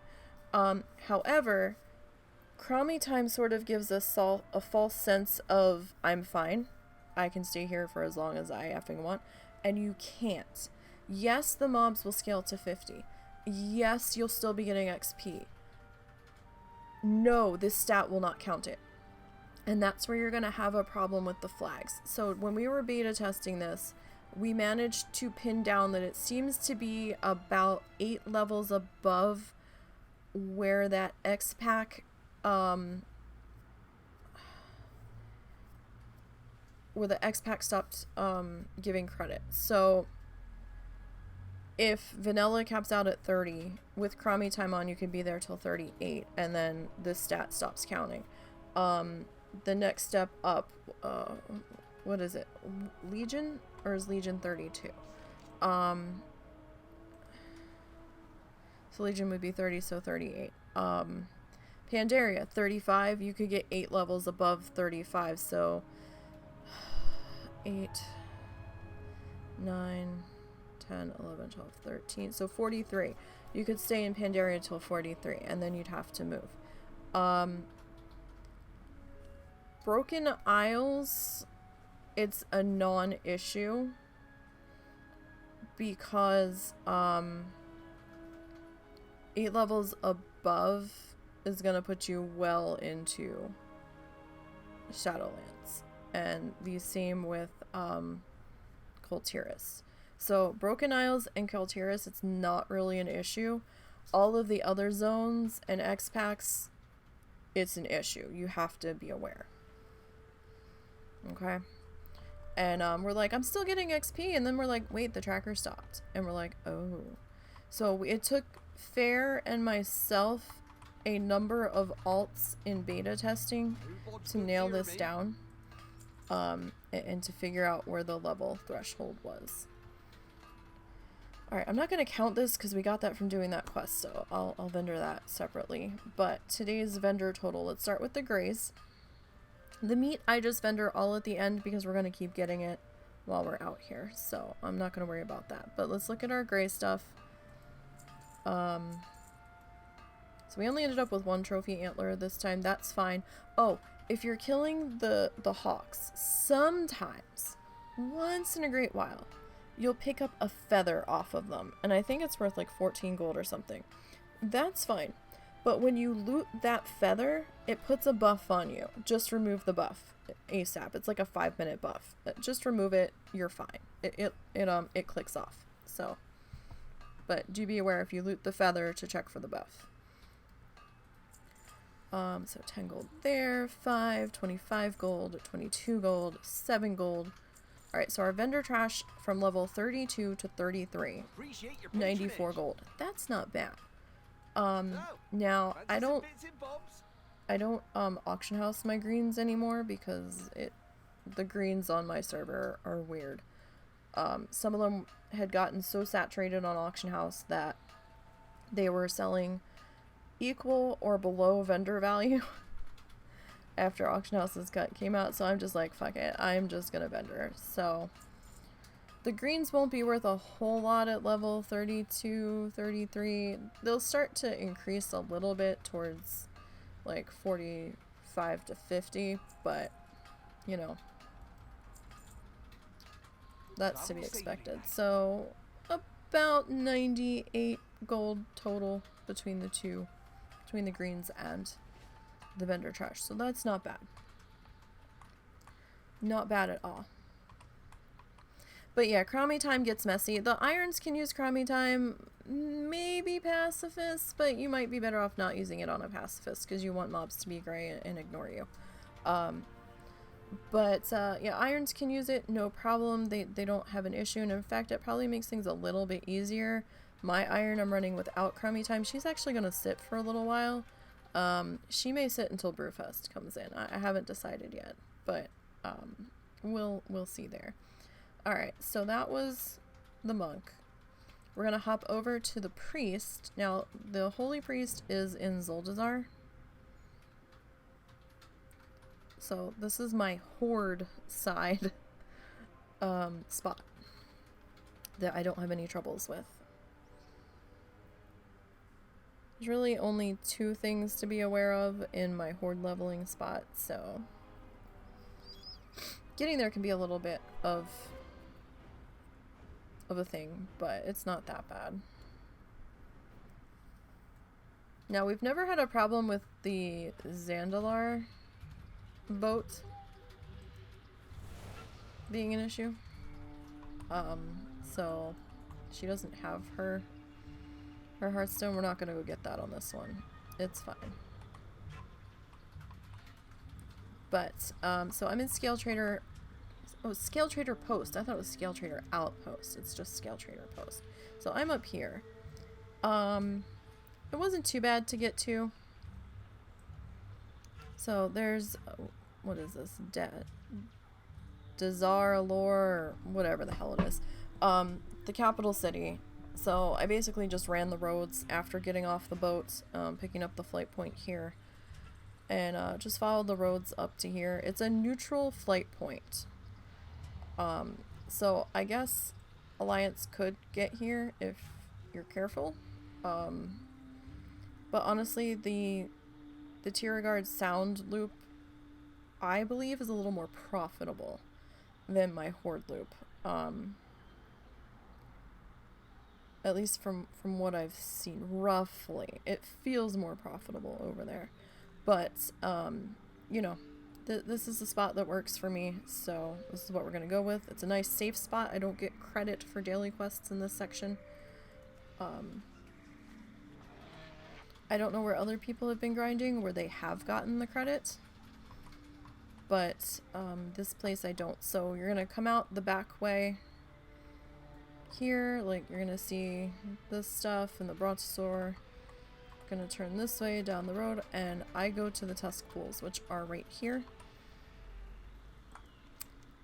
However, Crummy Time sort of gives us a false sense of, I'm fine. I can stay here for as long as I effing want. And you can't. Yes, the mobs will scale to 50. Yes, you'll still be getting XP. No, this stat will not count it. And that's where you're going to have a problem with the flags. So when we were beta testing this, we managed to pin down that it seems to be about 8 levels above where that X-Pack, where the X-Pack stopped giving credit. So if vanilla caps out at 30, with Crummy Time on, you can be there till 38, and then the stat stops counting. the next step up, what is it? Legion? Or is Legion 32? So Legion would be 30, so 38. Pandaria, 35. You could get 8 levels above 35, so 8, 9, 10, 11, 12, 13. So 43. You could stay in Pandaria till 43, and then you'd have to move. Broken Isles, it's a non-issue because 8 levels above is gonna put you well into Shadowlands, and the same with Kultiris. So Broken Isles and Kultiris, it's not really an issue. All of the other zones and X-Packs, it's an issue. You have to be aware. Okay? And we're like, I'm still getting XP, and then we're like, wait, the tracker stopped. And we're like, oh. So it took Fair and myself a number of alts in beta testing to nail this down. And to figure out where the level threshold was. Alright, I'm not going to count this because we got that from doing that quest, so I'll vendor that separately. But today's vendor total, let's start with the grays. The meat I just vendor all at the end because we're going to keep getting it while we're out here, so I'm not going to worry about that. But let's look at our gray stuff. So we only ended up with 1 trophy antler this time, that's fine. Oh, if you're killing the hawks, sometimes, once in a great while, you'll pick up a feather off of them. And I think it's worth like 14 gold or something. That's fine. But when you loot that feather, it puts a buff on you. Just remove the buff ASAP. It's like a 5-minute buff. Just remove it, you're fine. It clicks off. So, but do be aware if you loot the feather to check for the buff. So 10 gold there, 5, 25 gold, 22 gold, 7 gold. Alright, so our vendor trash from level 32 to 33, 94 gold. That's not bad. Now, I don't auction house my greens anymore because the greens on my server are weird. Some of them had gotten so saturated on auction house that they were selling equal or below vendor value after auction houses came out, so I'm just like, fuck it, I'm just gonna vendor. So the greens won't be worth a whole lot at level 32, 33. They'll start to increase a little bit towards like 45 to 50, but you know, that's to be expected. So about 98 gold total between the two, between the greens and the vendor trash. So that's not bad. Not bad at all. But yeah, crummy time gets messy. The irons can use crummy time, maybe pacifist, but you might be better off not using it on a pacifist because you want mobs to be gray and ignore you. Yeah, irons can use it, no problem. They don't have an issue, and in fact, it probably makes things a little bit easier. My iron I'm running without crummy time. She's actually going to sit for a little while. She may sit until Brewfest comes in. I haven't decided yet, but we'll see there. Alright, so that was the monk. We're going to hop over to the priest. Now, the holy priest is in Zuldazar. So this is my horde side spot that I don't have any troubles with. There's really only 2 things to be aware of in my horde leveling spot, so getting there can be a little bit of a thing, but it's not that bad. Now, we've never had a problem with the Zandalar boat being an issue. So she doesn't have her hearthstone. We're not gonna go get that on this one. It's fine. But so I'm in Scale Trader. Oh, Scale Trader Post. I thought it was Scale Trader Outpost. It's just Scale Trader Post. So I'm up here. It wasn't too bad to get to. So there's what is this? Dalaran, or whatever the hell it is. The capital city. So I basically just ran the roads after getting off the boat, picking up the flight point here, and just followed the roads up to here. It's a neutral flight point. So I guess Alliance could get here if you're careful. But honestly, the Tiragarde Sound loop, I believe, is a little more profitable than my Horde loop. At least from what I've seen, roughly. It feels more profitable over there. But, you know, this is the spot that works for me, so this is what we're going to go with. It's a nice safe spot. I don't get credit for daily quests in this section. I don't know where other people have been grinding, where they have gotten the credit. But this place I don't. So you're going to come out the back way here. Like, you're going to see this stuff and the brontosaur. Going to turn this way down the road, and I go to the tusk pools, which are right here.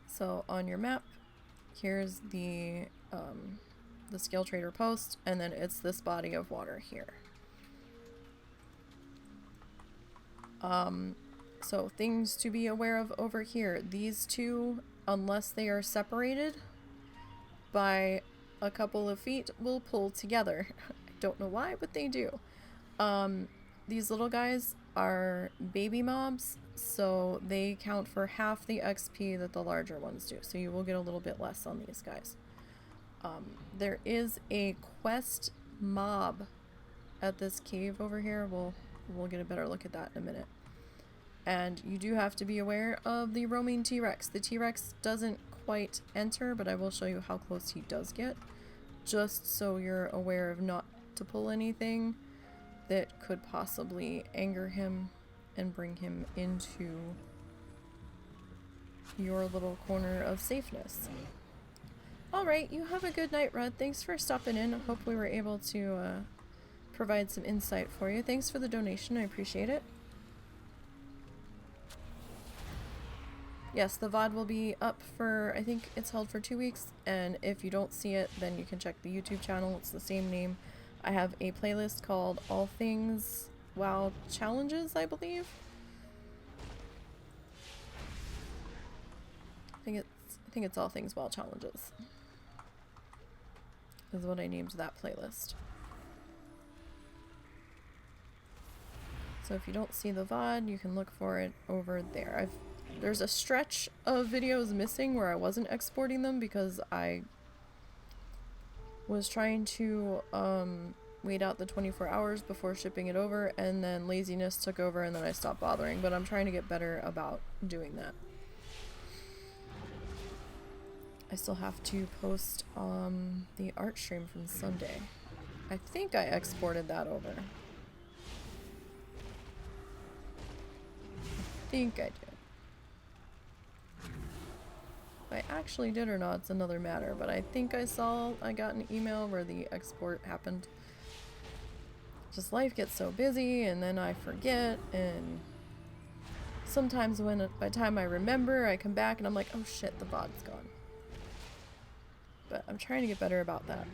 So on your map, here's the scale trader post, and then it's this body of water here. So things to be aware of over here. These two, unless they are separated by a couple of feet, will pull together. I don't know why, but they do. These little guys are baby mobs, so they count for half the XP that the larger ones do. So you will get a little bit less on these guys. There is a quest mob at this cave over here. We'll get a better look at that in a minute. And you do have to be aware of the roaming T-Rex. The T-Rex doesn't quite enter, but I will show you how close he does get, just so you're aware of not to pull anything that could possibly anger him and bring him into your little corner of safeness. Alright, you have a good night, Rudd. Thanks for stopping in. Hope we were able to provide some insight for you. Thanks for the donation. I appreciate it. Yes, the VOD will be up for, I think it's held for 2 weeks, and if you don't see it, then you can check the YouTube channel. It's the same name. I have a playlist called All Things WoW Challenges, I believe. I think it's All Things WoW Challenges is what I named that playlist. So if you don't see the VOD, you can look for it over there. There's a stretch of videos missing where I wasn't exporting them because I was trying to wait out the 24 hours before shipping it over, and then laziness took over and then I stopped bothering, but I'm trying to get better about doing that. I still have to post the art stream from Sunday. I think I exported that over. I think I did. If I actually did or not, it's another matter, but I think I got an email where the export happened. Just life gets so busy, and then I forget, and sometimes by the time I remember, I come back and I'm like, oh shit, the VOD's gone. But I'm trying to get better about that.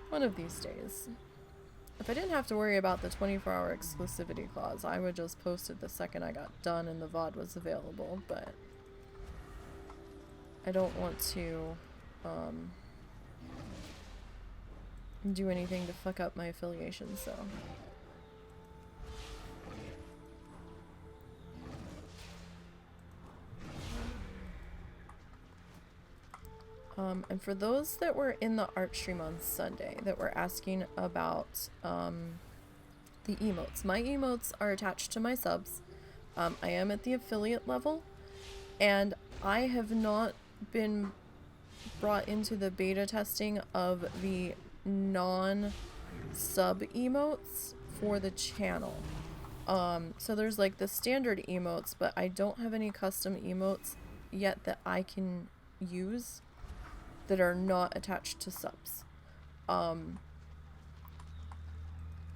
One of these days. If I didn't have to worry about the 24-hour exclusivity clause, I would just post it the second I got done and the VOD was available, but I don't want to do anything to fuck up my affiliation, so. And for those that were in the art stream on Sunday that were asking about the emotes, my emotes are attached to my subs. I am at the affiliate level, and I have not been brought into the beta testing of the non-sub emotes for the channel. So there's like the standard emotes, but I don't have any custom emotes yet that I can use that are not attached to subs.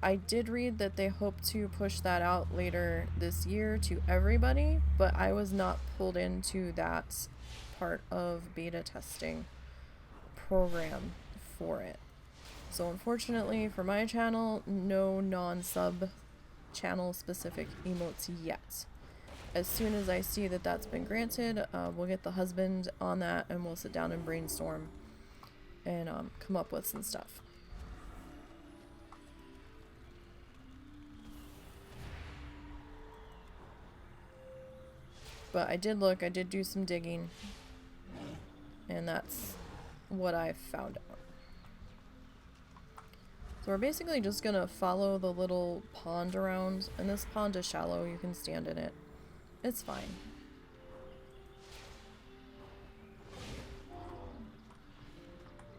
I did read that they hope to push that out later this year to everybody, but I was not pulled into that part of beta testing program for it. So unfortunately for my channel, no non-sub channel specific emotes yet. As soon as I see that that's been granted, we'll get the husband on that and we'll sit down and brainstorm and come up with some stuff. But I did look, I did do some digging, and that's what I found out. So we're basically just gonna follow the little pond around, and this pond is shallow, you can stand in it. It's fine.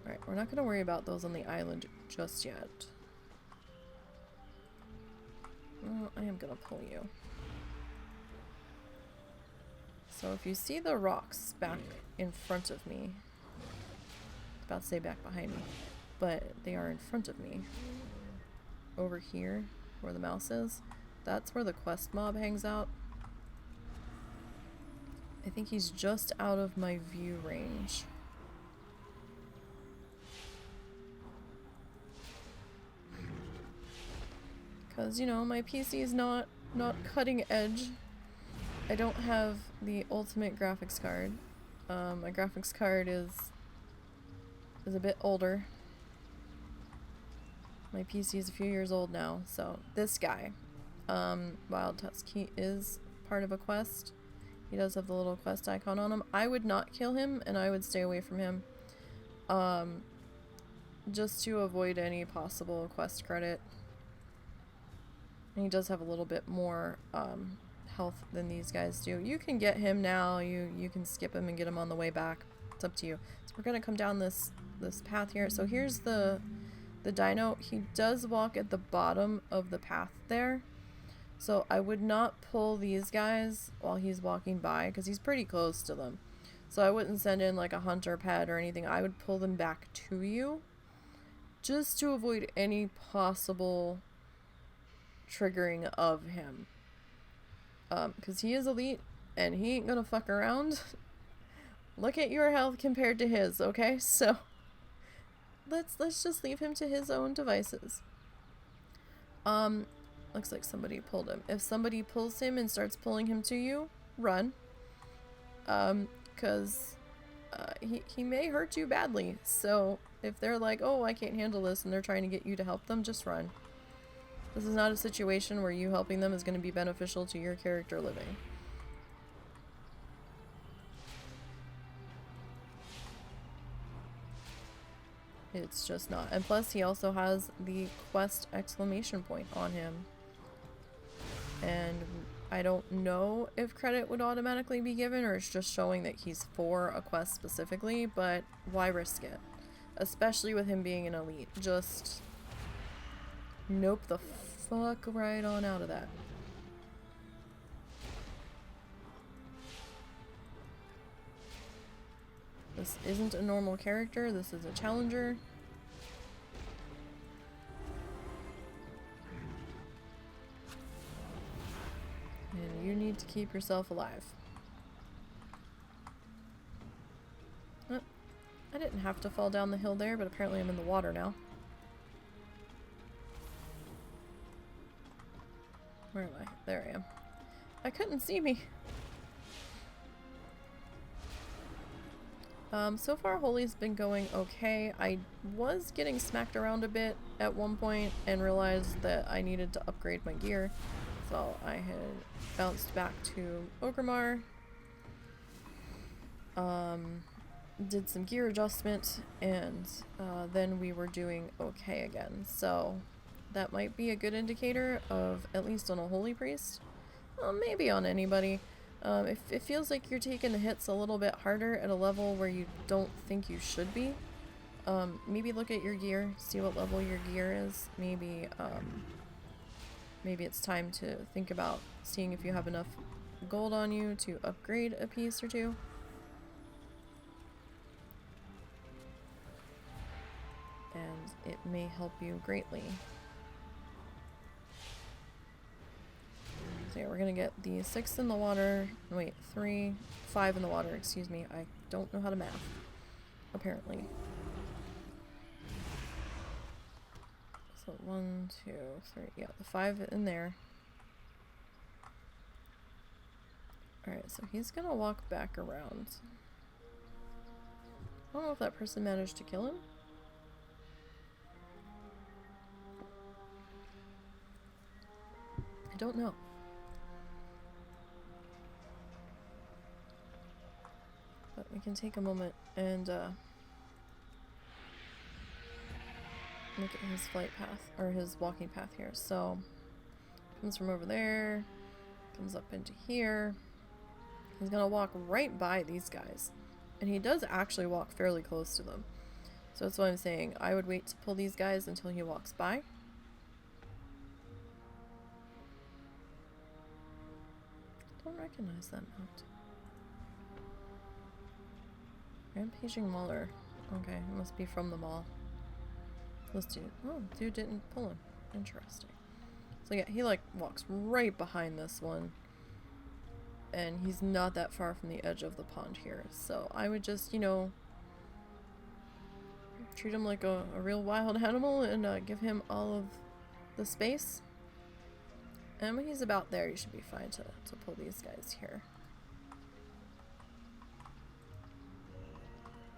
Alright, we're not gonna worry about those on the island just yet. Well, I am gonna pull you. So if you see the rocks back in front of me, I was about to say back behind me, but they are in front of me. Over here, where the mouse is, that's where the quest mob hangs out. I think he's just out of my view range. Because, you know, my PC is not cutting edge. I don't have the ultimate graphics card. My graphics card is a bit older. My PC is a few years old now, so this guy, Wild Tusk, he is part of a quest. He does have the little quest icon on him. I would not kill him, and I would stay away from him. Just to avoid any possible quest credit. And he does have a little bit more, health than these guys do. You can get him now, you can skip him and get him on the way back. It's up to you. So we're gonna come down this path here. So here's the dino. He does walk at the bottom of the path there. So I would not pull these guys while he's walking by because he's pretty close to them. So I wouldn't send in like a hunter pet or anything. I would pull them back to you just to avoid any possible triggering of him. Because he is elite, and he ain't gonna fuck around. Look at your health compared to his, okay? So, let's just leave him to his own devices. Looks like somebody pulled him. If somebody pulls him and starts pulling him to you, run. Because, he may hurt you badly. So, if they're like, oh, I can't handle this, and they're trying to get you to help them, just run. This is not a situation where you helping them is going to be beneficial to your character living. It's just not. And plus, he also has the quest exclamation point on him. And I don't know if credit would automatically be given or it's just showing that he's for a quest specifically, but why risk it? Especially with him being an elite. Just nope the fuck right on out of that. This isn't a normal character, this is a challenger. And you need to keep yourself alive. I didn't have to fall down the hill there, but apparently I'm in the water now. Where am I? There I am. I couldn't see me. So far Holy's been going okay. I was getting smacked around a bit at one point and realized that I needed to upgrade my gear. So I had bounced back to Orgrimmar. Did some gear adjustment and then we were doing okay again. So that might be a good indicator of, at least on a Holy Priest, well, maybe on anybody. If it feels like you're taking the hits a little bit harder at a level where you don't think you should be, maybe look at your gear, see what level your gear is. Maybe it's time to think about seeing if you have enough gold on you to upgrade a piece or two. And it may help you greatly. So yeah, we're gonna get the 6 in the water. Wait, 3, 5 in the water, excuse me. I don't know how to math, apparently. So 1, 2, 3, yeah, the 5 in there. Alright, so he's gonna walk back around. I don't know if that person managed to kill him. I don't know. But we can take a moment and look at his flight path, or his walking path here. So, comes from over there, comes up into here. He's gonna walk right by these guys. And he does actually walk fairly close to them. So that's what I'm saying. I would wait to pull these guys until he walks by. Don't recognize that note. Rampaging Mauler. Okay, it must be from the mall. This dude. Oh, dude didn't pull him. Interesting. So yeah, he like walks right behind this one. And he's not that far from the edge of the pond here. So I would just, you know, treat him like a real wild animal and give him all of the space. And when he's about there, you should be fine to pull these guys here.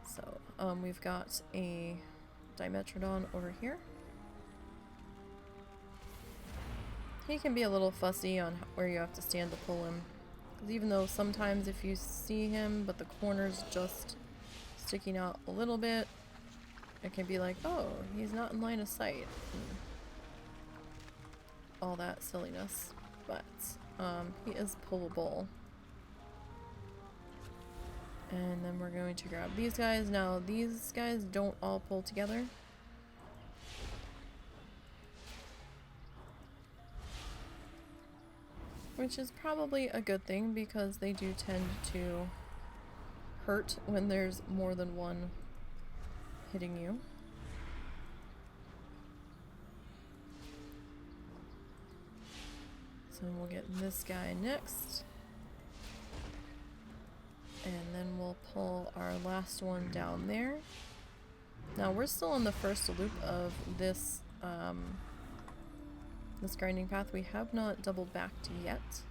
So, we've got a Dimetrodon over here. He can be a little fussy on where you have to stand to pull him. Because even though sometimes if you see him, but the corner's just sticking out a little bit, it can be like, oh, he's not in line of sight. And all that silliness. But, he is pullable. And then we're going to grab these guys. Now, these guys don't all pull together. Which is probably a good thing because they do tend to hurt when there's more than one hitting you. So we'll get this guy next. And then we'll pull our last one down there. Now we're still on the first loop of this this grinding path. We have not doubled backed yet.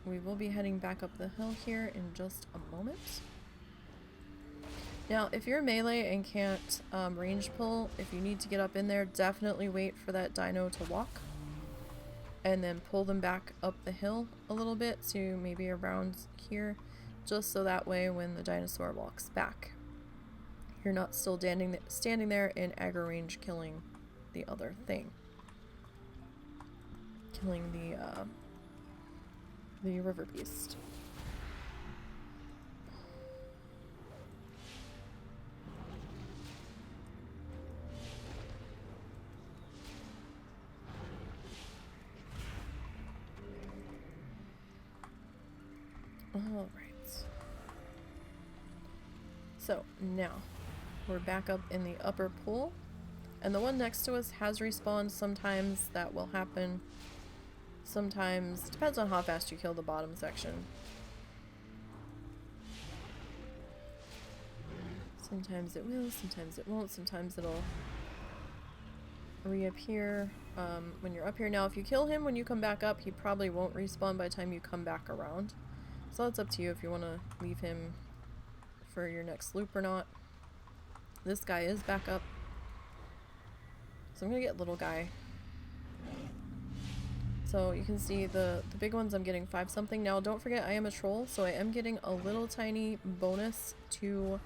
We will be heading back up the hill here in just a moment. Now, if you're melee and can't range pull, if you need to get up in there, definitely wait for that dino to walk. And then pull them back up the hill a little bit to maybe around here. Just so that way when the dinosaur walks back, you're not still standing there in aggro range killing the other thing. Killing the river beast. Alright. So, now, we're back up in the upper pool. And the one next to us has respawned. Sometimes that will happen. Sometimes, depends on how fast you kill the bottom section. Sometimes it will, sometimes it won't, sometimes it'll reappear when you're up here. Now, if you kill him when you come back up, he probably won't respawn by the time you come back around. So it's up to you if you want to leave him for your next loop or not. This guy is back up. So I'm going to get little guy. So you can see the big ones I'm getting 5 something. Now don't forget I am a troll, so I am getting a little tiny bonus to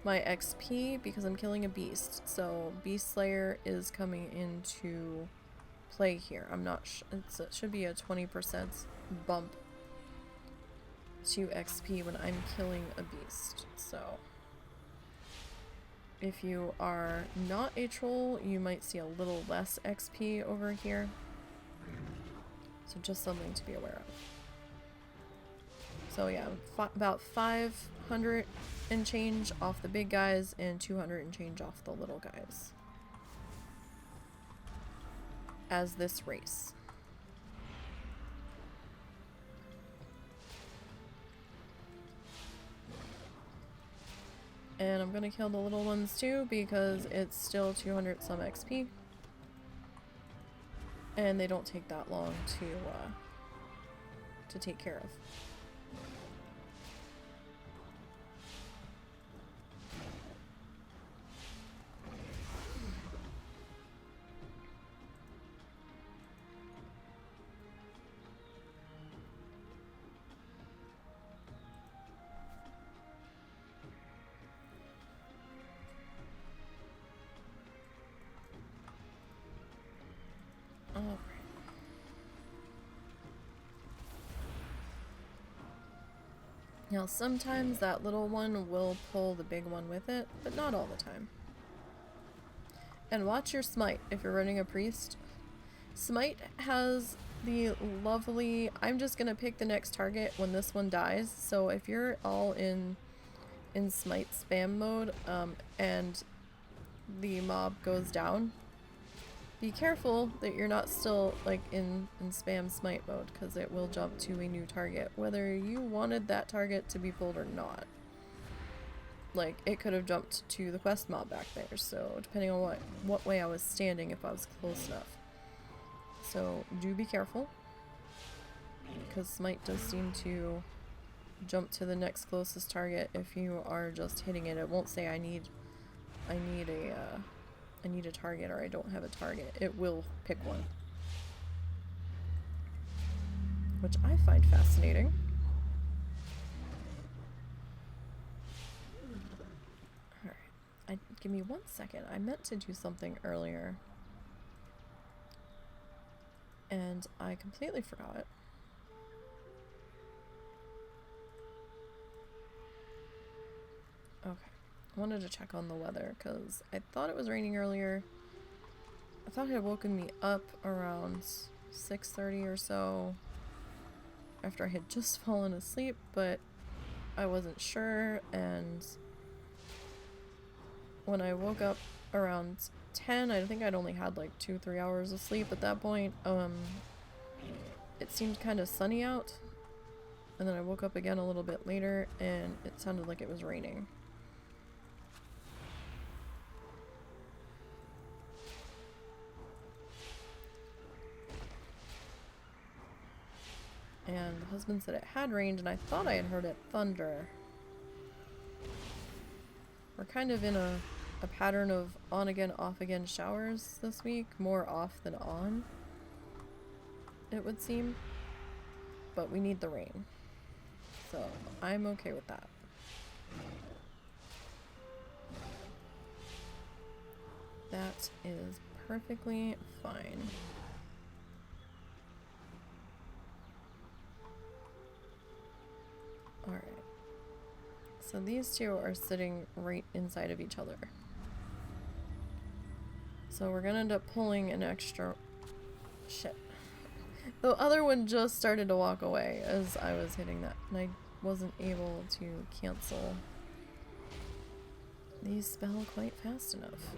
my XP because I'm killing a beast. So Beast Slayer is coming into play here. I'm not it should be a 20% bump to XP when I'm killing a beast. So if you are not a troll, you might see a little less XP over here. So just something to be aware of. So yeah, about 500 and change off the big guys and 200 and change off the little guys as this race. And I'm gonna kill the little ones too because it's still 200 some XP. And they don't take that long to take care of. Alright. Now sometimes that little one will pull the big one with it, but not all the time. And watch your smite if you're running a priest. Smite has the lovely, I'm just gonna pick the next target when this one dies, so if you're all in smite spam mode and the mob goes down, be careful that you're not still like in spam smite mode, because it will jump to a new target whether you wanted that target to be pulled or not. Like, it could have jumped to the quest mob back there, so depending on what way I was standing, if I was close enough. So do be careful, because smite does seem to jump to the next closest target if you are just hitting it. It won't say I need a target or I don't have a target. It will pick one, which I find fascinating. Alright, give me 1 second. I meant to do something earlier and I completely forgot. Okay, I wanted to check on the weather because I thought it was raining earlier. I thought it had woken me up around 6:30 or so after I had just fallen asleep, but I wasn't sure, and when I woke up around 10, I think I'd only had like 2-3 hours of sleep at that point. It seemed kind of sunny out, and then I woke up again a little bit later and it sounded like it was raining. And the husband said it had rained, and I thought I had heard it thunder. We're kind of in a pattern of on again, off again showers this week. More off than on, it would seem. But we need the rain. So I'm okay with that. That is perfectly fine. Alright. So these two are sitting right inside of each other. So we're gonna end up pulling an extra... Shit. The other one just started to walk away as I was hitting that, and I wasn't able to cancel these spell quite fast enough.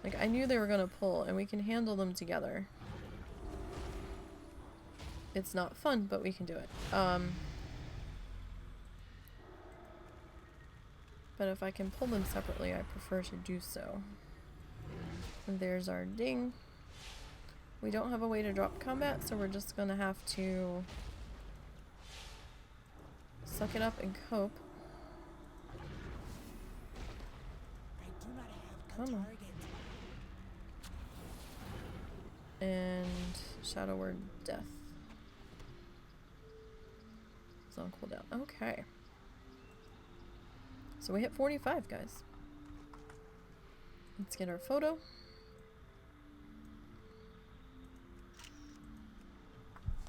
Like, I knew they were gonna pull, and we can handle them together. It's not fun, but we can do it. But if I can pull them separately, I prefer to do so. And there's our ding. We don't have a way to drop combat, so we're just gonna have to suck it up and cope. I do not have a Come on. target. And Shadow Word Death. It's on cooldown. Okay. So we hit 45, guys. Let's get our photo.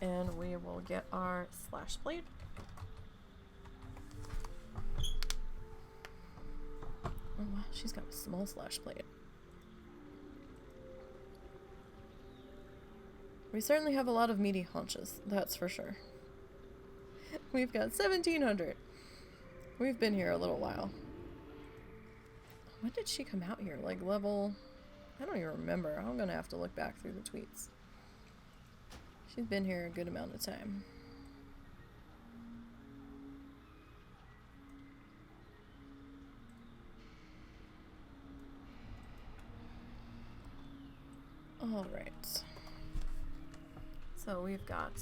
And we will get our slash blade. Oh wow, she's got a small slash blade. We certainly have a lot of meaty haunches, that's for sure. We've got 1700. We've been here a little while. When did she come out here? Like level... I don't even remember. I'm gonna have to look back through the tweets. She's been here a good amount of time. Alright. So we've got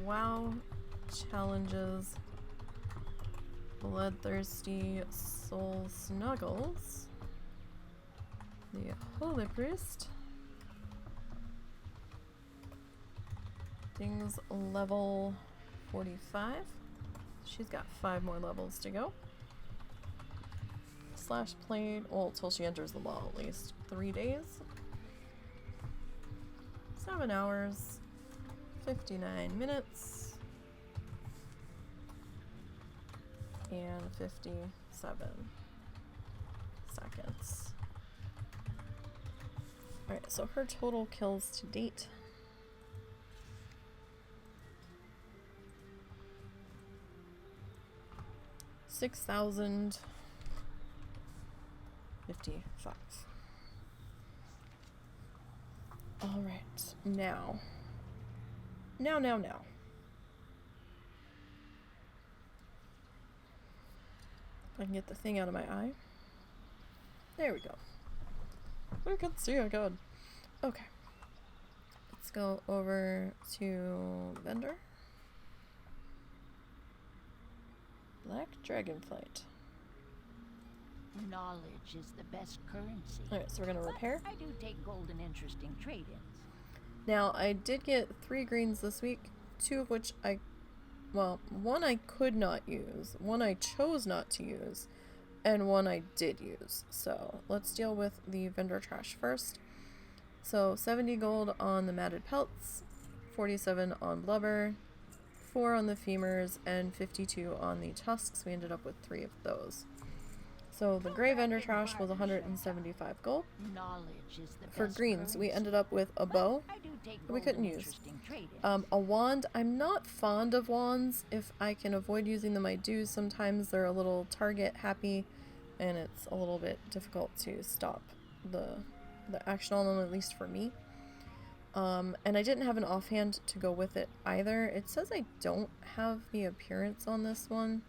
WoW challenges, Bloodthirsty Soul Snuggles, the Holy Priest, Ding's level 45. She's got 5 more levels to go. Slash played, well, till she enters the law at least. 3 days. 7 hours. 59 minutes. And 57 seconds. Alright, so her total kills to date. $6,055. Alright, now. Now. If I can get the thing out of my eye. There we go. I can see, oh god. Okay. Let's go over to vendor. Black Dragonflight. Knowledge is the best currency. Alright, so we're gonna repair. I do take gold in interesting trade-ins. Now, I did get 3 greens this week, 2 of which well, 1 I could not use, 1 I chose not to use, and 1 I did use. So, let's deal with the vendor trash first. So, 70 gold on the matted pelts, 47 on blubber, 4 on the femurs, and 52 on the tusks. We ended up with 3 of those. So the gray vendor trash was 175 gold. For greens, we ended up with a bow that we couldn't use. A wand. I'm not fond of wands. If I can avoid using them, I do. Sometimes they're a little target happy, and it's a little bit difficult to stop the action on them, at least for me. And I didn't have an offhand to go with it either. It says I don't have the appearance on this one.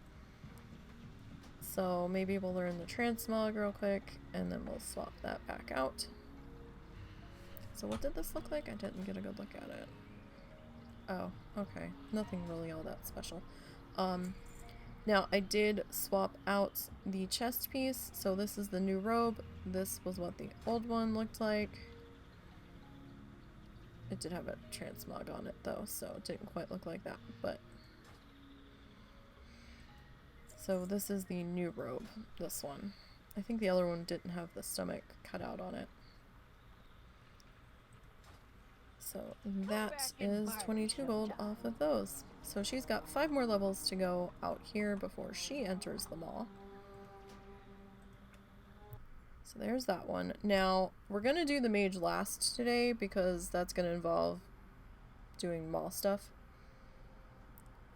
So maybe we'll learn the transmog real quick, and then we'll swap that back out. So what did this look like? I didn't get a good look at it. Oh, okay. Nothing really all that special. Now I did swap out the chest piece. So this is the new robe. This was what the old one looked like. It did have a transmog on it though, so it didn't quite look like that, but... So this is the new robe, this one. I think the other one didn't have the stomach cut out on it. So that is 22 gold off of those. So she's got 5 more levels to go out here before she enters the mall. So there's that one. Now, we're going to do the mage last today because that's going to involve doing mall stuff.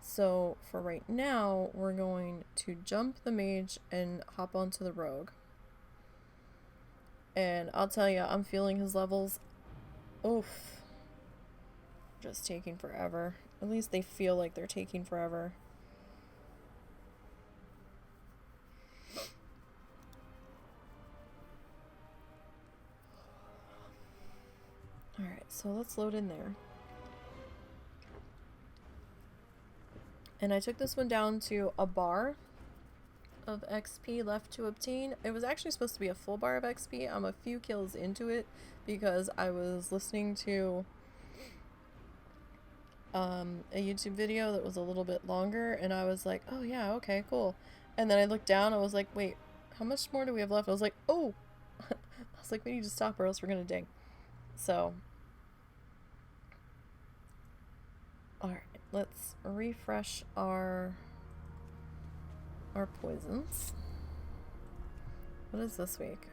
So for right now, we're going to jump the mage and hop onto the rogue. And I'll tell you, I'm feeling his levels. Oof. Just taking forever. At least they feel like they're taking forever. Alright, so let's load in there. And I took this one down to a bar of XP left to obtain. It was actually supposed to be a full bar of XP. I'm a few kills into it because I was listening to a YouTube video that was a little bit longer, and I was like, oh yeah, okay, cool. And then I looked down, I was like, wait, how much more do we have left? I was like, oh! I was like, we need to stop or else we're gonna ding. So... Alright. Let's refresh our poisons. What is this week?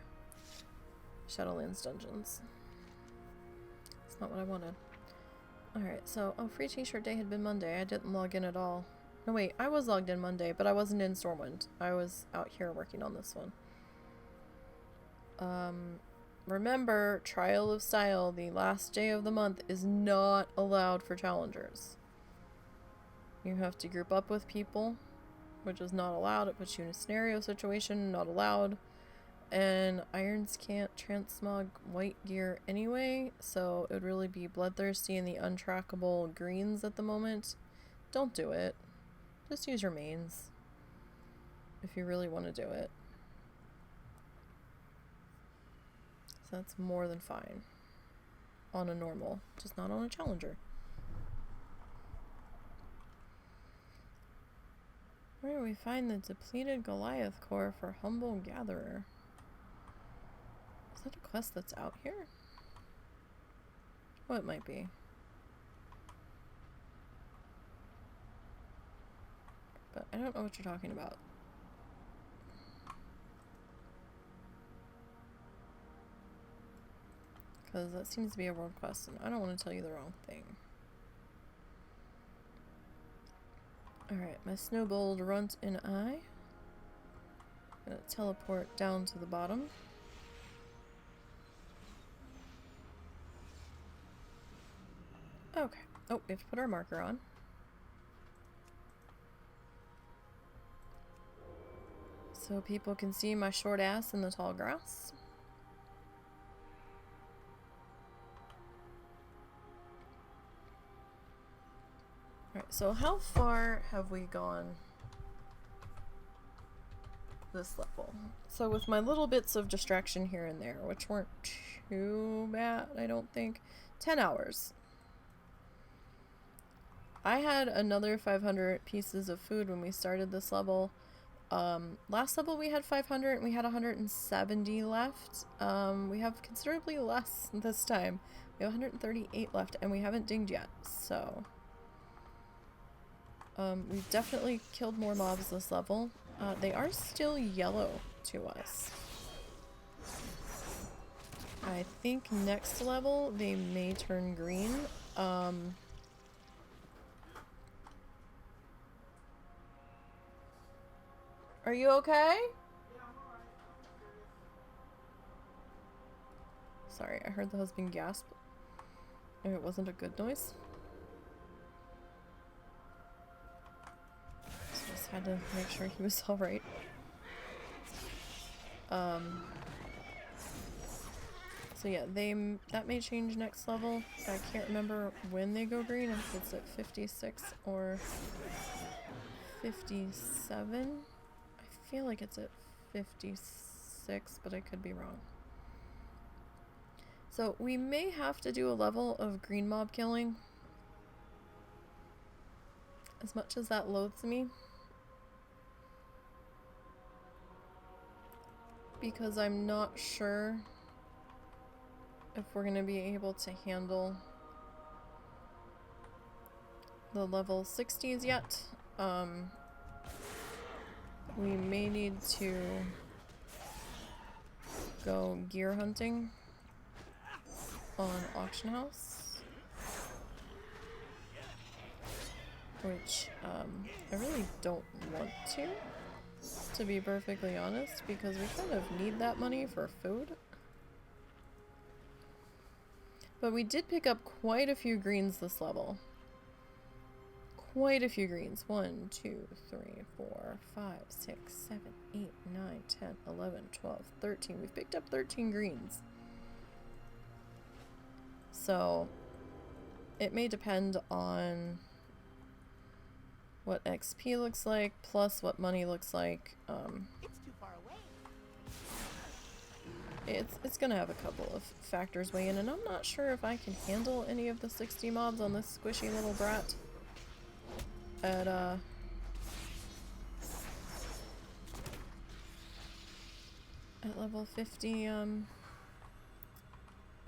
Shadowlands Dungeons. It's not what I wanted. Alright, so, free t-shirt day had been Monday. I didn't log in at all. No wait, I was logged in Monday, but I wasn't in Stormwind. I was out here working on this one. Remember, Trial of Style, the last day of the month, is not allowed for challengers. You have to group up with people, which is not allowed. It puts you in a scenario situation, not allowed. And irons can't transmog white gear anyway, so it would really be bloodthirsty and the untrackable greens at the moment. Don't do it. Just use your mains if you really want to do it. So that's more than fine on a normal, just not on a challenger. Where do we find the depleted Goliath core for Humble Gatherer? Is that a quest that's out here? Well, it might be. But I don't know what you're talking about. Because that seems to be a world quest, and I don't want to tell you the wrong thing. Alright, my snowballed runt and I. Gonna teleport down to the bottom. Okay. Oh, we have to put our marker on. So people can see my short ass in the tall grass. Alright, so how far have we gone this level? So with my little bits of distraction here and there, which weren't too bad, I don't think. 10 hours. I had another 500 pieces of food when we started this level. Last level we had 500 and we had 170 left. We have considerably less this time. We have 138 left and we haven't dinged yet, so... we've definitely killed more mobs this level. They are still yellow to us. I think next level they may turn green. Are you okay? Sorry, I heard the husband gasp. And it wasn't a good noise. So I just had to make sure he was alright. So yeah, that may change next level. I can't remember when they go green, if it's at 56 or 57. I feel like it's at 56, but I could be wrong. So we may have to do a level of green mob killing. As much as that loathes me. Because I'm not sure if we're going to be able to handle the level 60s yet. We may need to go gear hunting on Auction House, which I really don't want to be perfectly honest, because we kind of need that money for food. But we did pick up quite a few greens this level. Quite a few greens. 1, 2, 3, 4, 5, 6, 7, 8, 9, 10, 11, 12, 13. We've picked up 13 greens. So it may depend on what XP looks like, plus what money looks like. It's too far away. It's gonna have a couple of factors weigh in, and I'm not sure if I can handle any of the 60 mobs on this squishy little brat at level 50,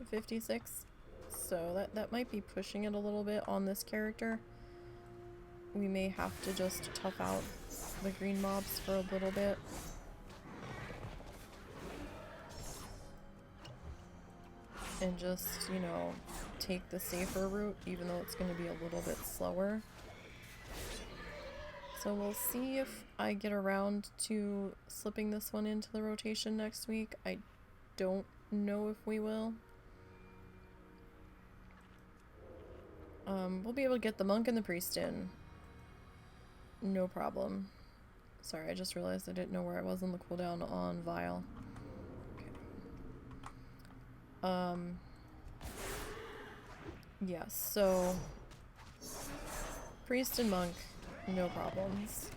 56. So that might be pushing it a little bit on this character. We may have to just tough out the green mobs for a little bit. And just, you know, take the safer route, even though it's going to be a little bit slower. So we'll see if I get around to slipping this one into the rotation next week. I don't know if we will. We'll be able to get the monk and the priest in. No problem. Sorry, I just realized I didn't know where I was on the cooldown on Vile. Yeah, so priest and monk, no problems.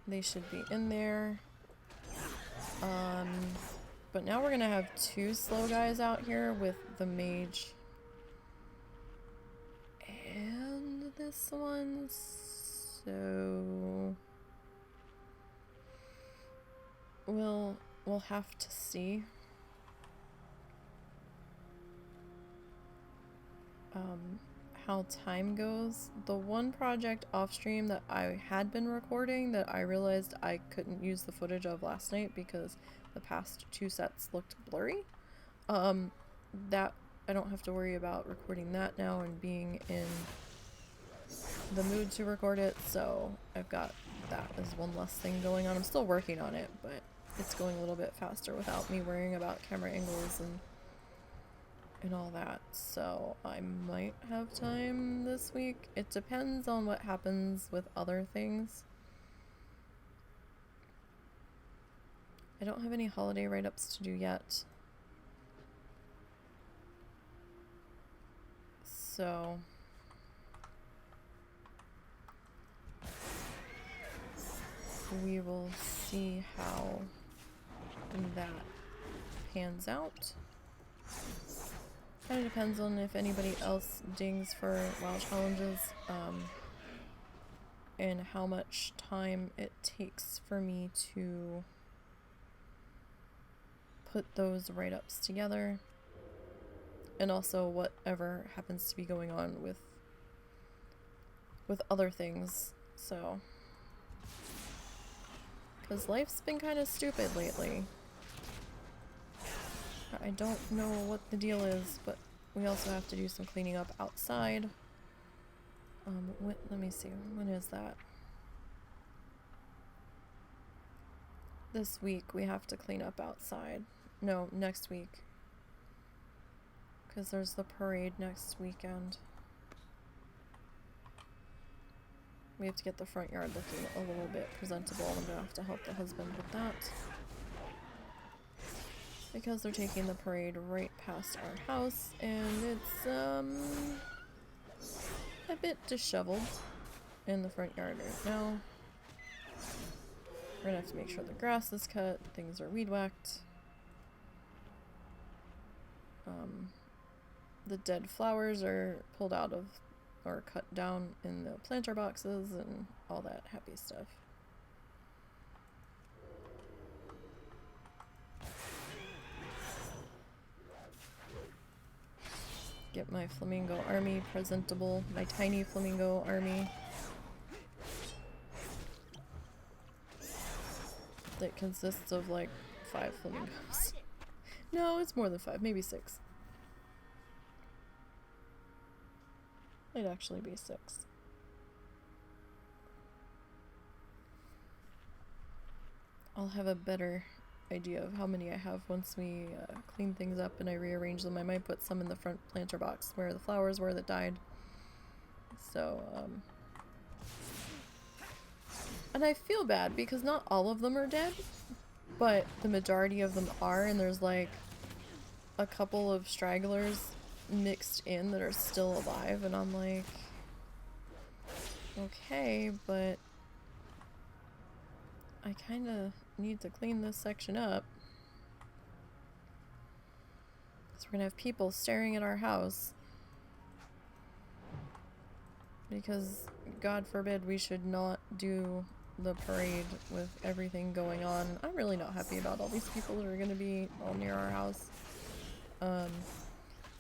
They should be in there. But now we're gonna have two slow guys out here with the mage and this one, so we'll have to see. How time goes. The one project off stream that I had been recording that I realized I couldn't use the footage of last night because the past two sets looked blurry. That I don't have to worry about recording that now and being in the mood to record it, so I've got that as one less thing going on. I'm still working on it, but it's going a little bit faster without me worrying about camera angles and all that, so I might have time this week. It depends on what happens with other things. I don't have any holiday write-ups to do yet. So we will see how that pans out. Kind of depends on if anybody else dings for WoW challenges, and how much time it takes for me to put those write-ups together, and also whatever happens to be going on with other things, so. Because life's been kind of stupid lately. I don't know what the deal is, but we also have to do some cleaning up outside. Let me see, when is that? This week we have to clean up outside. No, next week. Because there's the parade next weekend. We have to get the front yard looking a little bit presentable. I'm gonna have to help the husband with that. Because they're taking the parade right past our house, and it's a bit disheveled in the front yard right now. We're gonna have to make sure the grass is cut, things are weed whacked. The dead flowers are pulled out of or cut down in the planter boxes and all that happy stuff. Get my flamingo army presentable, my tiny flamingo army that consists of like 5 flamingos. No, it's more than 5, maybe 6. Might actually be 6. I'll have a better idea of how many I have once we clean things up and I rearrange them. I might put some in the front planter box where the flowers were that died. So, and I feel bad because not all of them are dead, but the majority of them are, and there's like a couple of stragglers mixed in that are still alive, and I'm like, okay, but I kind of need to clean this section up. So we're gonna have people staring at our house. Because, God forbid, we should not do the parade with everything going on. I'm really not happy about all these people that are gonna be all near our house.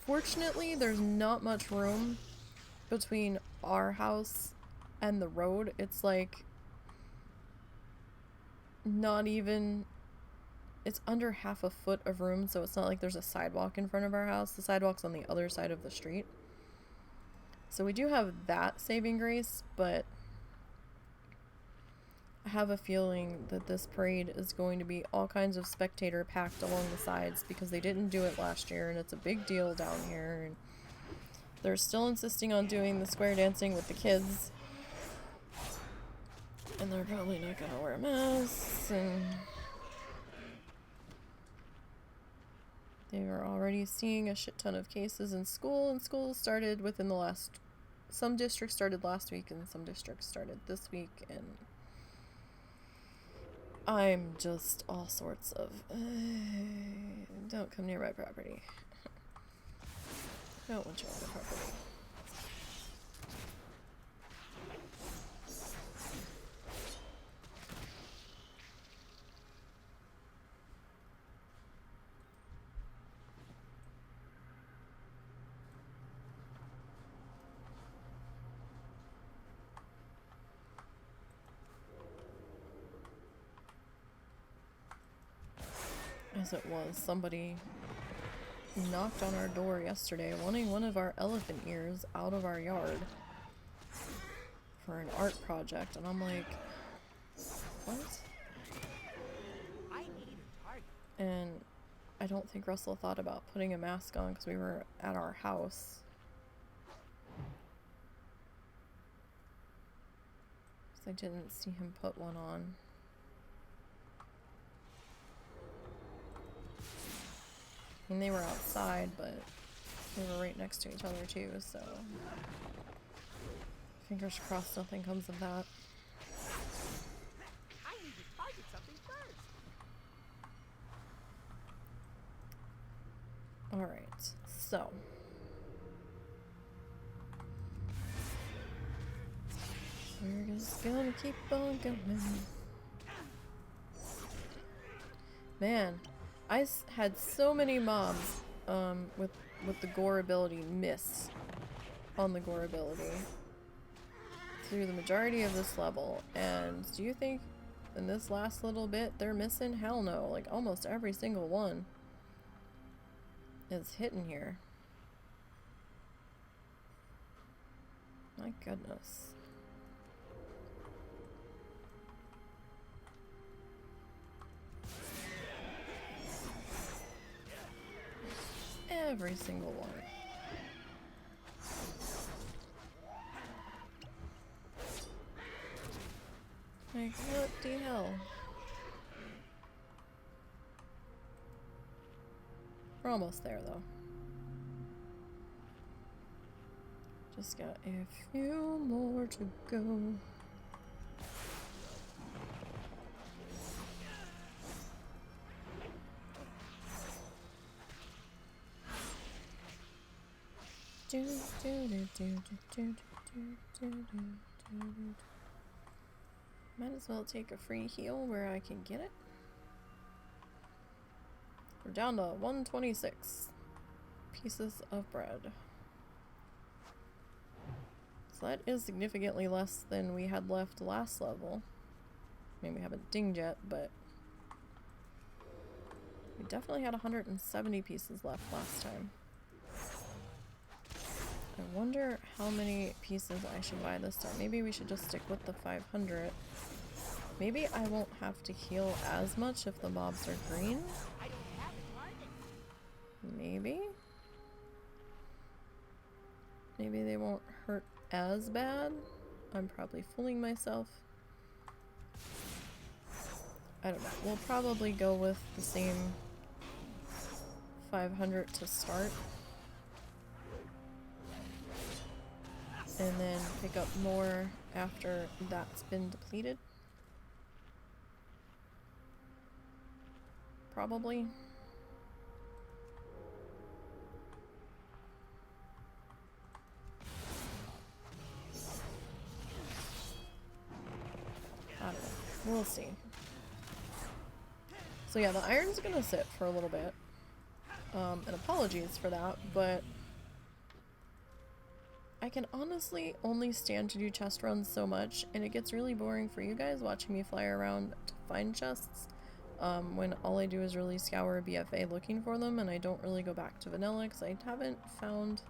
Fortunately, there's not much room between our house and the road. It's like not even, it's under half a foot of room, so it's not like there's a sidewalk in front of our house. The sidewalk's on the other side of the street. So we do have that saving grace, but I have a feeling that this parade is going to be all kinds of spectator packed along the sides because they didn't do it last year, and it's a big deal down here, and they're still insisting on doing the square dancing with the kids. And they're probably not gonna wear masks, and They were already seeing a shit ton of cases in school, and school started within the last... Some districts started last week, and some districts started this week, and... I'm just all sorts of... don't come near my property. I don't want you on my property. As it was, somebody knocked on our door yesterday wanting one of our elephant ears out of our yard for an art project, and I'm like, what? I need a target. And I don't think Russell thought about putting a mask on because we were at our house. So I didn't see him put one on. I mean, they were outside, but they were right next to each other too, so fingers crossed nothing comes of that. I need to target something first. Alright, so we're just gonna keep on going. Man, I had so many mobs with the gore ability miss on the gore ability through the majority of this level, and do you think in this last little bit they're missing? Hell no, like almost every single one is hitting here. My goodness. Every single one. Like, what the hell? We're almost there, though. Just got a few more to go. Might as well take a free heal where I can get it. We're down to 126 pieces of bread. So that is significantly less than we had left last level. I mean, we haven't dinged yet, but we definitely had 170 pieces left last time. I wonder how many pieces I should buy this time. Maybe we should just stick with the 500. Maybe I won't have to heal as much if the mobs are green. I don't have a target. Maybe? Maybe they won't hurt as bad. I'm probably fooling myself. I don't know. We'll probably go with the same 500 to start. And then pick up more after that's been depleted. Probably. I don't know. We'll see. So yeah, the iron's gonna sit for a little bit. And apologies for that, but I can honestly only stand to do chest runs so much, and it gets really boring for you guys watching me fly around to find chests when all I do is really scour BFA looking for them, and I don't really go back to vanilla because I haven't found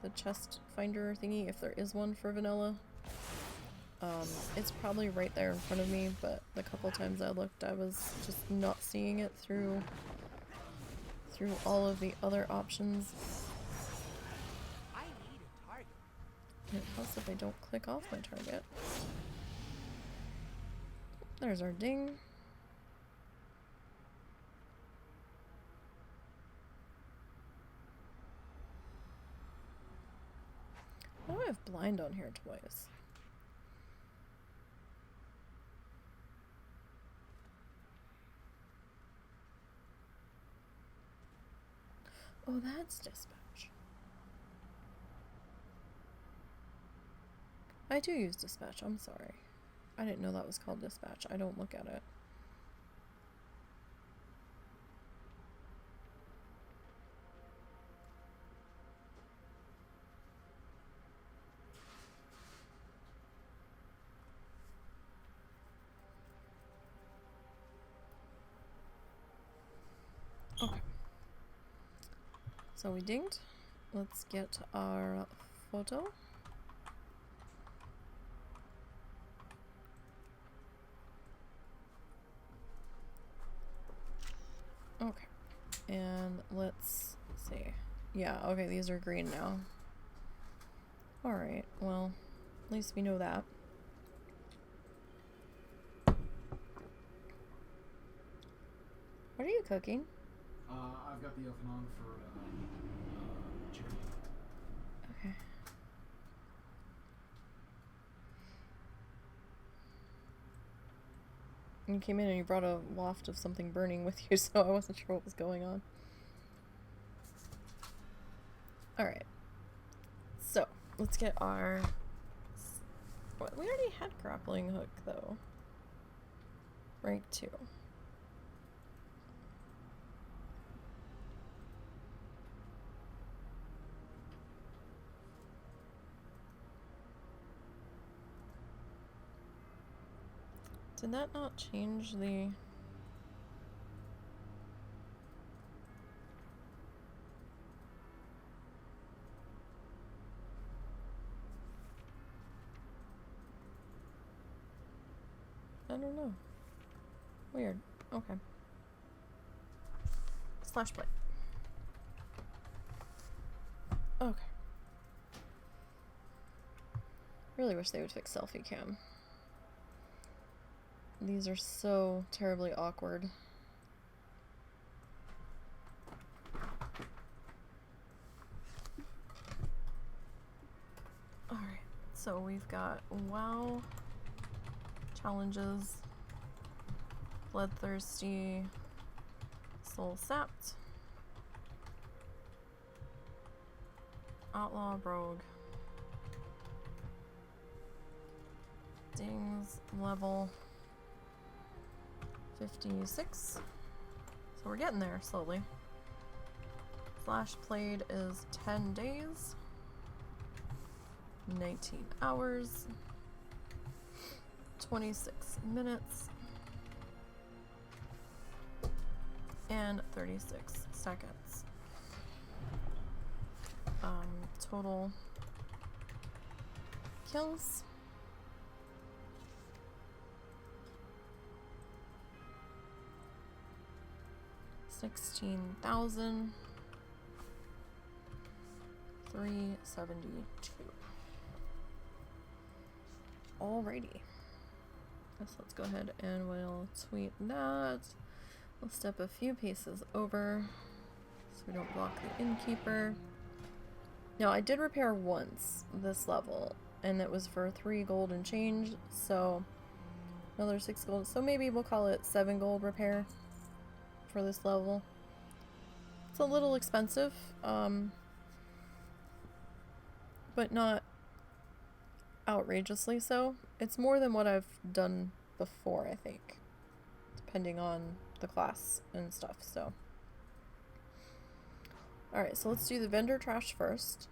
the chest finder thingy, if there is one for vanilla. It's probably right there in front of me, but the couple times I looked I was just not seeing it through all of the other options. It helps if I don't click off my target. There's our ding. I have blind on here twice? Oh, that's dispatch. I do use dispatch, I'm sorry. I didn't know that was called dispatch. I don't look at it. Okay. So we dinged. Let's get our photo. Okay. And let's see. Yeah, okay, these are green now. Alright, well, at least we know that. What are you cooking? I've got the oven on for chicken. Okay. You came in and you brought a waft of something burning with you, so I wasn't sure what was going on. Alright. So, let's get our... What? We already had grappling hook, though. Rank 2. Did that not change the... I don't know. Weird. Okay. Slash play. Okay. Really wish they would fix selfie cam. These are so terribly awkward. Alright, so we've got WoW challenges, Bloodthirsty, Soul Sapped, Outlaw, Rogue, Dings, level 56. So we're getting there slowly. Slash played is 10 days, 19 hours, 26 minutes, and 36 seconds. Total kills. $16,372. Alrighty. Guess let's go ahead and we'll tweet that. We'll step a few paces over so we don't block the innkeeper. Now I did repair once this level, and it was for 3 gold and change, so another 6 gold. So maybe we'll call it 7 gold repair for this level. It's a little expensive, but not outrageously so. It's more than what I've done before, I think, depending on the class and stuff. So alright, so let's do the vendor trash first.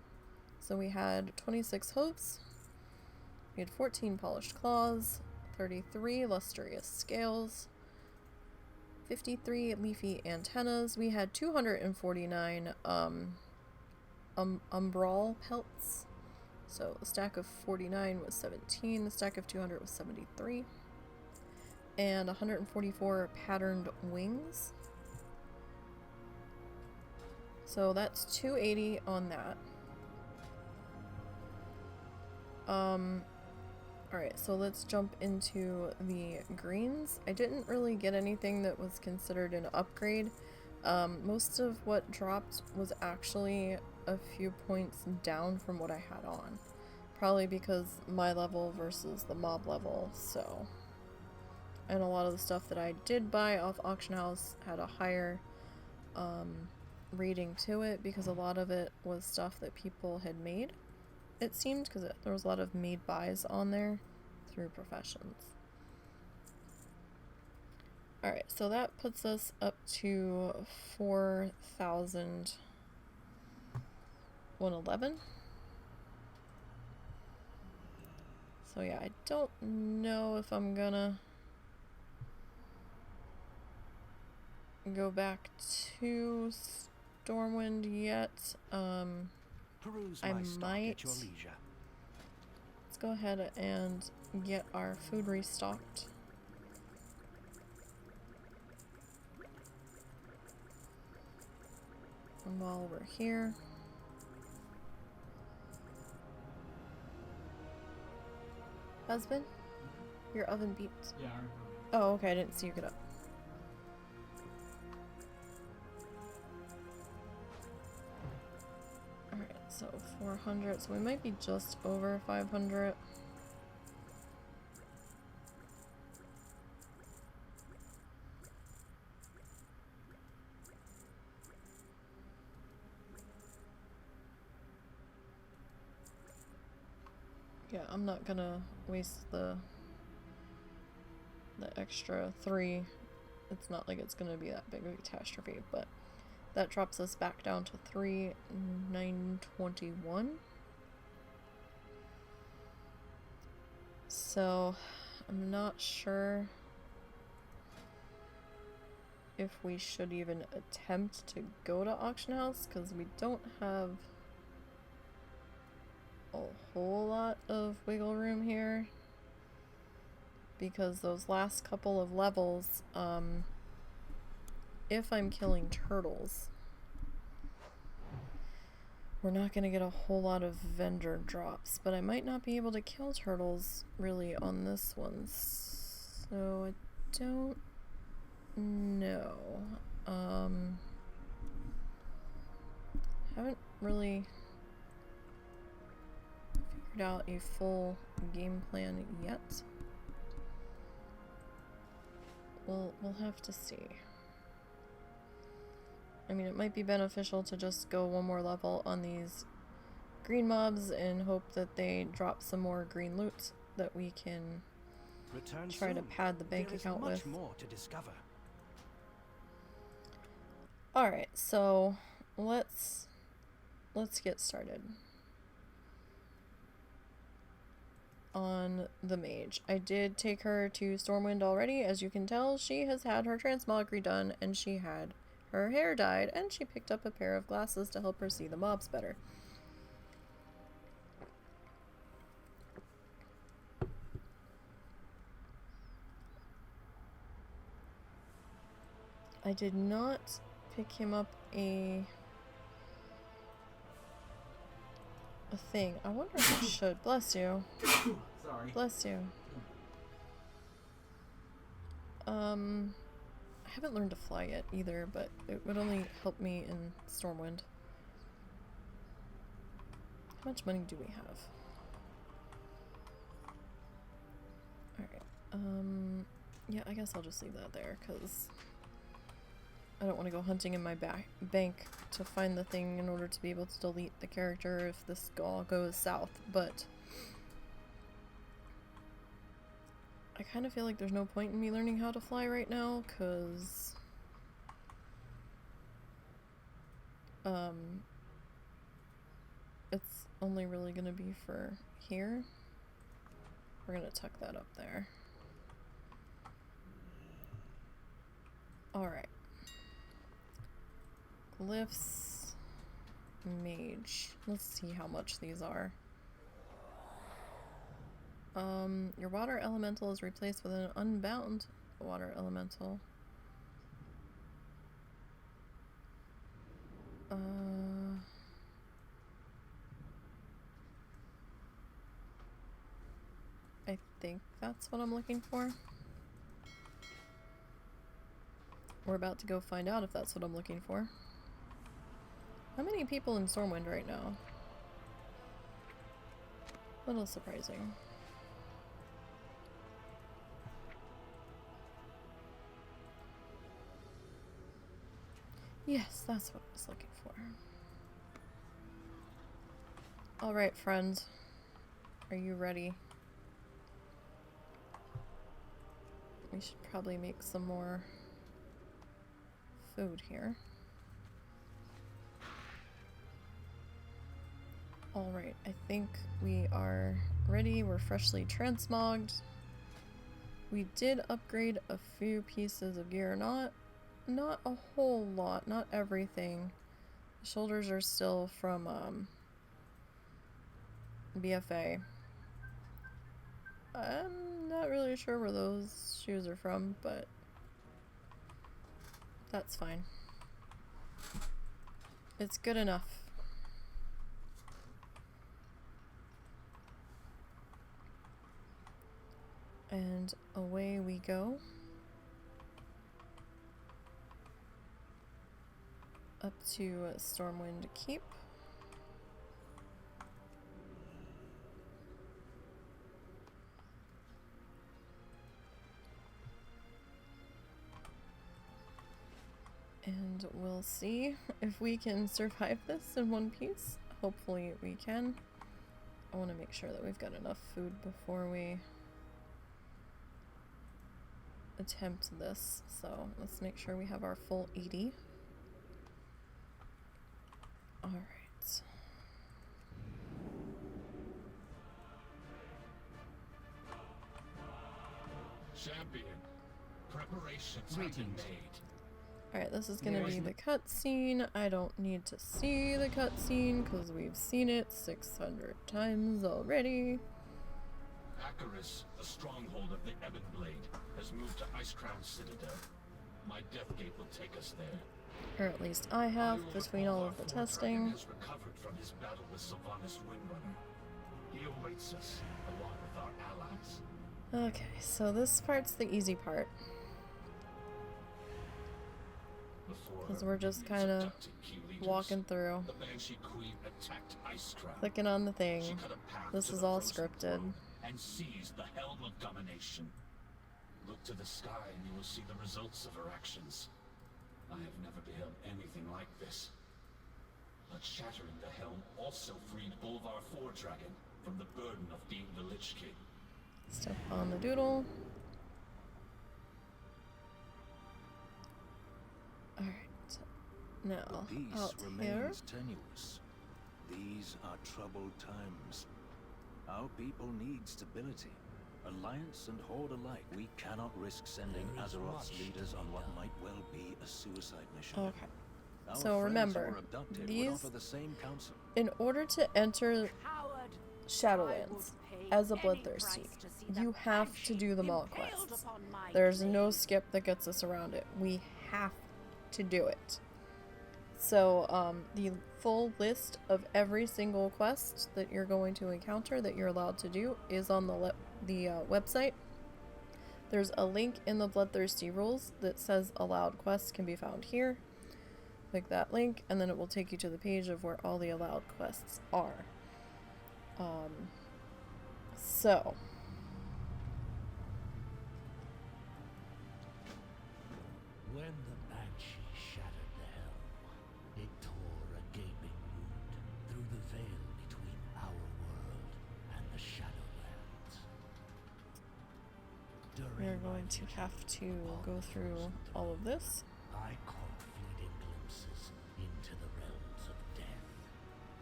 So we had 26 hooves, we had 14 polished claws, 33 lustrous scales, 53 leafy antennas. We had 249 umbral pelts. So the stack of 49 was 17, the stack of 200 was 73, and 144 patterned wings. So that's 280 on that. Alright, so let's jump into the greens. I didn't really get anything that was considered an upgrade. Most of what dropped was actually a few points down from what I had on. probably because my level versus the mob level, so. And a lot of the stuff that I did buy off Auction House had a higher rating to it because a lot of it was stuff that people had made, it seemed, because there was a lot of made buys on there through professions. Alright, so that puts us up to 4,111. So yeah, I don't know if I'm gonna go back to Stormwind yet. Peruse I my stock might. at your leisure. Let's go ahead and get our food restocked. And while we're here, husband, your oven beeps. Yeah, I remember. Oh, okay, I didn't see you get up. Alright, so 400, so we might be just over 500. Yeah, I'm not gonna waste the extra 3. It's not like it's gonna be that big of a catastrophe, but that drops us back down to 3,921. So I'm not sure if we should even attempt to go to Auction House, because we don't have a whole lot of wiggle room here, because those last couple of levels, if I'm killing turtles, we're not gonna get a whole lot of vendor drops, but I might not be able to kill turtles really on this one, so I don't know. Haven't really figured out a full game plan yet. We'll have to see. I mean, it might be beneficial to just go one more level on these green mobs and hope that they drop some more green loot that we can Return try to soon. pad the bank There is account much with. more to discover. Alright, so let's get started on the mage. I did take her to Stormwind already. As you can tell, she has had her transmog redone, and she had her hair dyed, and she picked up a pair of glasses to help her see the mobs better. I did not pick him up a thing. I wonder if I should. Bless you. Sorry. Bless you. I haven't learned to fly yet either, but it would only help me in Stormwind. How much money do we have? Alright, yeah, I guess I'll just leave that there, because I don't want to go hunting in my bank to find the thing in order to be able to delete the character if this all goes south, but I kind of feel like there's no point in me learning how to fly right now, because it's only really going to be for here. We're going to tuck that up there. Alright. Glyphs. Mage. Let's see how much these are. Your water elemental is replaced with an unbound water elemental. I think that's what I'm looking for. We're about to go find out if that's what I'm looking for. How many people in Stormwind right now? Little surprising. Yes, that's what I was looking for. Alright, friend. Are you ready? We should probably make some more food here. Alright, I think we are ready. We're freshly transmogged. We did upgrade a few pieces of gear. Not a whole lot, not everything. The shoulders are still from BFA. I'm not really sure where those shoes are from, but that's fine. It's good enough. And away we go. Up to Stormwind Keep. And we'll see if we can survive this in one piece. Hopefully we can. I want to make sure that we've got enough food before we attempt this. So let's make sure we have our full 80. Alright. Champion, preparations have been made. Alright, this is gonna be the cutscene. I don't need to see the cutscene because we've seen it 600 times already. Acaris, the stronghold of the Ebon Blade, has moved to Icecrown Citadel. My death gate will take us there. Or at least I have, between all of the testing. Has recovered from his battle with Sylvanas Windrunner. He awaits us, along with our allies. Okay, so this part's the easy part. Because we're just kind of walking through. The Banshee Queen attacked Icecrown. Clicking on the thing. She cut a path This to is the all frozen scripted. throne and seized the helm of domination. Look to the sky and you will see the results of her actions. I have never beheld anything like this. But shattering the helm also freed Bolvar Foredragon from the burden of being the Lich King. Step on the doodle. Alright. Now, The peace out here. remains tenuous. These are troubled times. Our people need stability. Alliance and Horde alike. We cannot risk sending Azeroth's leaders on what might well be a suicide mission. Okay. Our So friends who remember, were abducted would these, offer the same counsel. in order to enter Coward. Shadowlands as a bloodthirsty, you have to do them all quests. There's no skip that gets us around it. We have to do it. So, the full list of every single quest that you're going to encounter that you're allowed to do is on the website. There's a link in the Bloodthirsty rules that says allowed quests can be found here. Click that link, and then it will take you to the page of where all the allowed quests are. So When the Banshee shattered the helm, it tore a gaping wound through the veil between our world and the Shadowlands. we're going to have to go through all of this. I caught fleeting glimpses into the realms of death.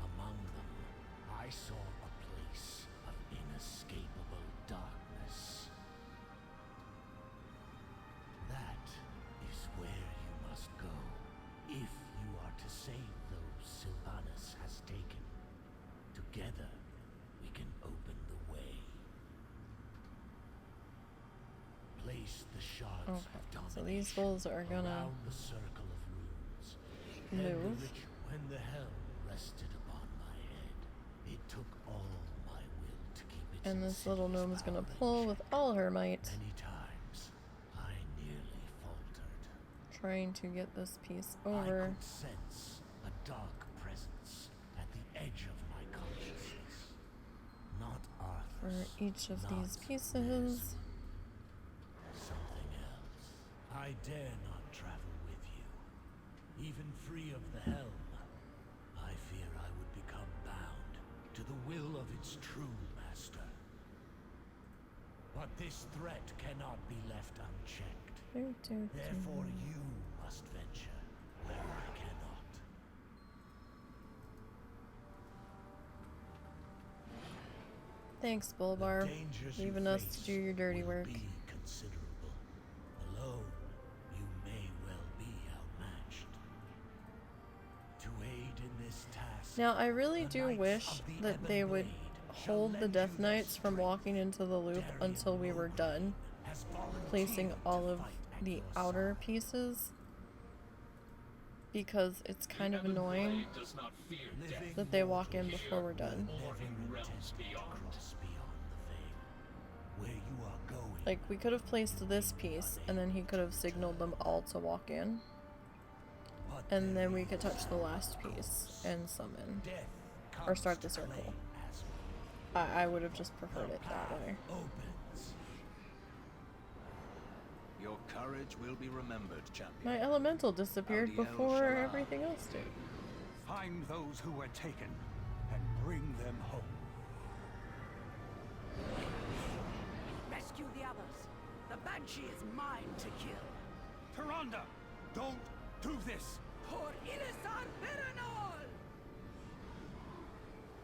Among them, I saw a place of inescapable darkness. That is where you must go if you are to save those Sylvanas has taken. Together, we can open the way. Place the shards of Okay, so domination these fools are gonna around the circle of runes. move. When the helm rested upon my head, it took all my will to keep its And this little insidious gnome's gonna power in pull check. with all her might, Many times, I nearly faltered. trying to get this piece I over. could sense a dark presence at the edge of my consciousness. Not for each of these pieces. Something else. I dare not travel with you. Even free of the helm, I fear I would become bound to the will of its true master. But this threat cannot be left unchecked. Therefore you must venture where I cannot. Thanks, Bulbar, leaving us to do your dirty work. Be considerable. Alone, you may well be outmatched. To aid in this task, Now, I really the do Knights wish of the that they Ebon would Blade shall hold the lend Death you their Knights from strength. walking into the loop until we were done Has placing volunteered all to of fight at the your outer side. pieces, because it's kind of The Ebon annoying Blade does not fear death. that they walk in before we're done. Or in realms beyond. Cross beyond the veil. Where you are going. Like, we could have placed this piece, and then he could have signaled them all to walk in, But and there then we could is touch the no last piece course. and summon. Death Or comes start the to circle. claim as well. I would have just preferred it that way. Opens. Your courage will be remembered, champion. My elemental disappeared Audiel before Shala. everything else did. Find those who were taken and bring them home. Rescue the others. The Banshee is mine to kill. Tiragarde, don't do this. Por Ilisar Perenol!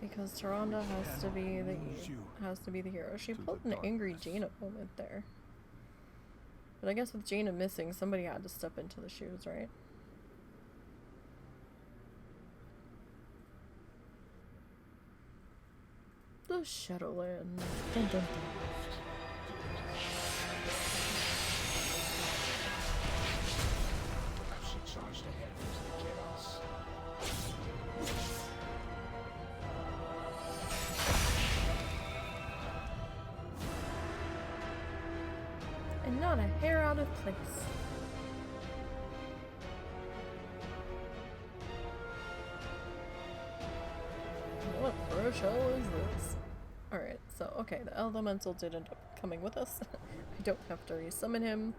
Because Tiragarde has to be the hero. She to pulled the an angry darkness. Jaina moment there. But I guess with Jaina missing, somebody had to step into the shoes, right? The Shadowlands. Dun, dun, dun. Perhaps she charged ahead into the chaos. And not a hair out of place. What fresh hell is this? Alright, so, okay, the elemental did end up coming with us. I don't have to resummon him.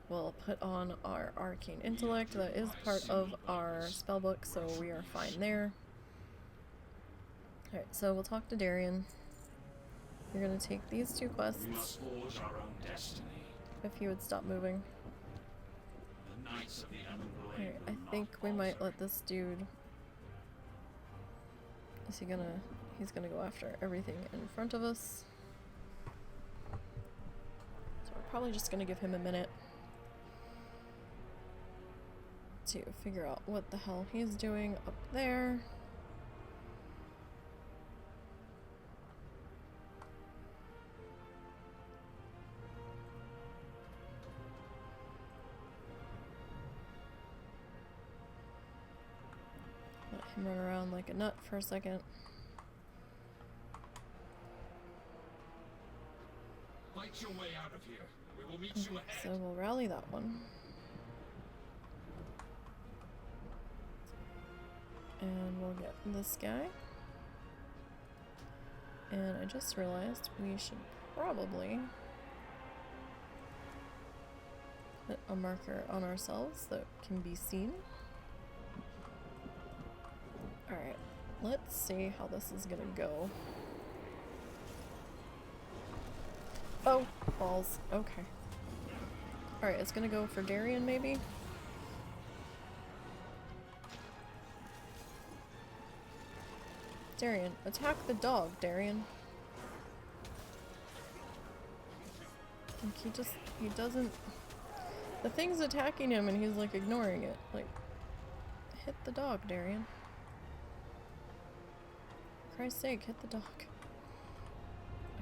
We'll put on our arcane intellect. That is part of our spellbook, so we are fine there. Alright, so we'll talk to Darian. We're gonna take these two We quests. must forge our own destiny. If he would stop moving. The Knights of the Ebon Blade Alright, will I not think we might falter. let this dude... Is he gonna... He's gonna go after everything in front of us. So we're probably just gonna give him a minute to figure out what the hell he's doing up there. Let him run around like a nut for a second. Fight your way out of here. We will meet you So ahead. we'll rally that one. And we'll get this guy. And I just realized we should probably put a marker on ourselves that can be seen. Alright, let's see how this is gonna go. Oh, balls. Okay. Alright, it's gonna go for Darian, maybe? Darian, attack the dog, Darian. Like, he doesn't... The thing's attacking him and he's, like, ignoring it. Like, hit the dog, Darian. For Christ's sake, hit the dog.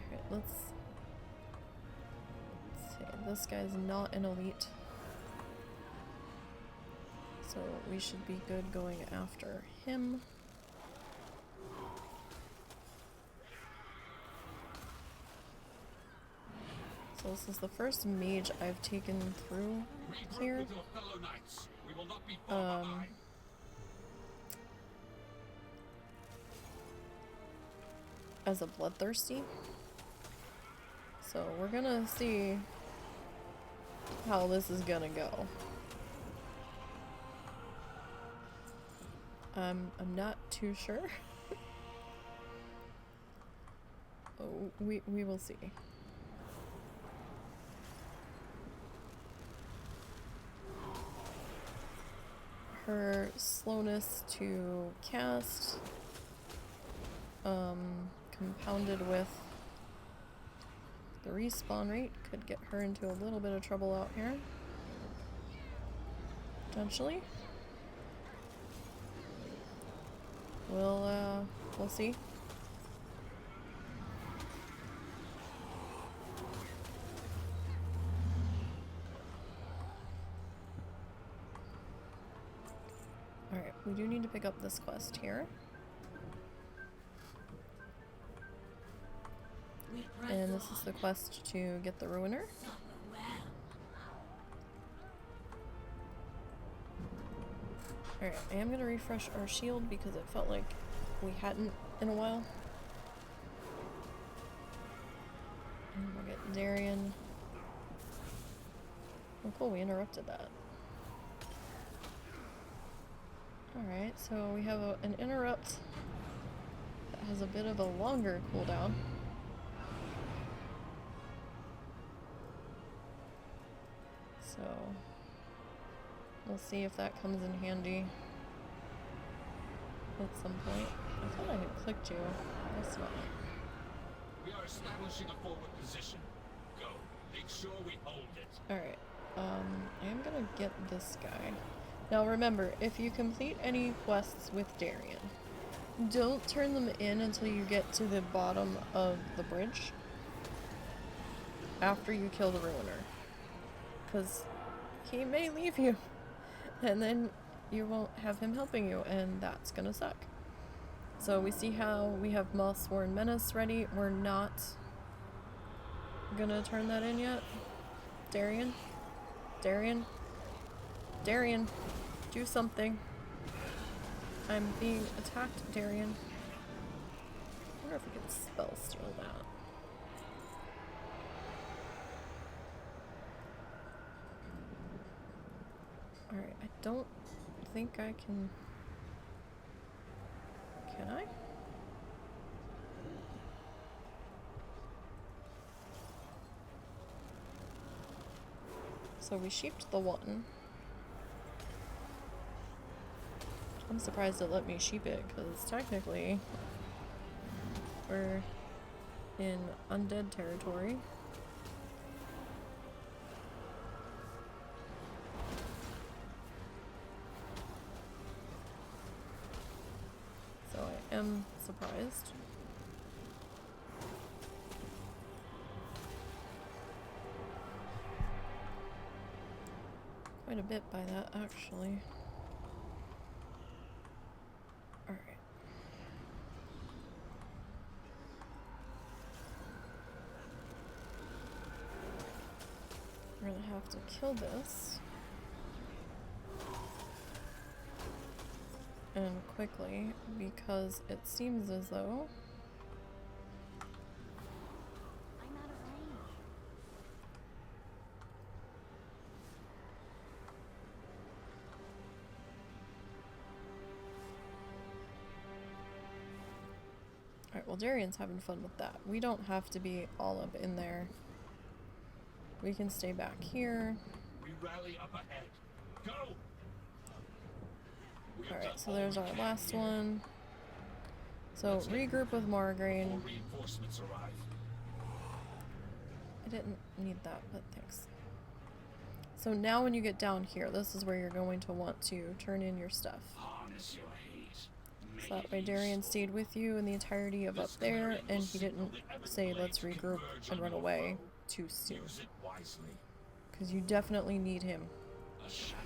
Alright, let's see. This guy's not an elite. So we should be good going after him. So this is the first mage I've taken through Regroup here. with your fellow knights. We will not be far behind. as a bloodthirsty. So we're gonna see how this is gonna go. I'm not too sure. Oh, we will see. Her slowness to cast, compounded with the respawn rate, could get her into a little bit of trouble out here. Potentially. We'll see. Alright, we do need to pick up this quest here. And this is the quest to get the Ruiner. Alright, I am going to refresh our shield because it felt like we hadn't in a while. And we'll get Darian. Oh cool, we interrupted that. Alright, so we have an interrupt that has a bit of a longer cooldown. So we'll see if that comes in handy at some point. I thought I had clicked you. Guess not. We are establishing a forward position. Go. Make sure we hold it. Alright. I am gonna get this guy. Now remember, if you complete any quests with Darian, don't turn them in until you get to the bottom of the bridge after you kill the Ruiner. Because he may leave you, and then you won't have him helping you, and that's gonna suck. So we see how we have Mothsworn Menace ready. We're not gonna turn that in yet. Darian? Darian? Darian, do something. I'm being attacked, Darian. I wonder if we can spell steal that. Alright, I don't think I can... Can I? So we sheeped the one. I'm surprised it let me sheep it, because technically we're in undead territory. So I am surprised. Quite a bit by that, actually. Alright. We're gonna have to kill this. And quickly, because it seems as though I'm out of range. Alright, well Darian's having fun with that. We don't have to be all up in there. We can stay back here. We rally up ahead. Go! Alright, so there's our last one. So regroup with Margraine. Reinforcements arrive. I didn't need that, but thanks. So now when you get down here, this is where you're going to want to turn in your stuff. Harness your hate. So that way Darian stayed with you in the entirety of up there, and he didn't say let's regroup and run away too soon. Use it wisely. Because you definitely need him. A shadow.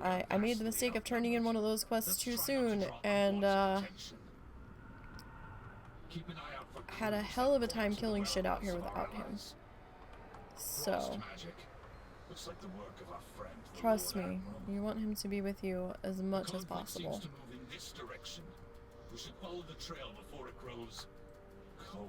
I made the mistake of turning in one of those quests too soon, and Keep an eye out for had a hell of a time killing shit out here without him. So, magic. Looks like the work of our friend. trust me, you want him to be with you as much as Conflict possible. seems to move in this direction. We should follow the trail before it grows cold.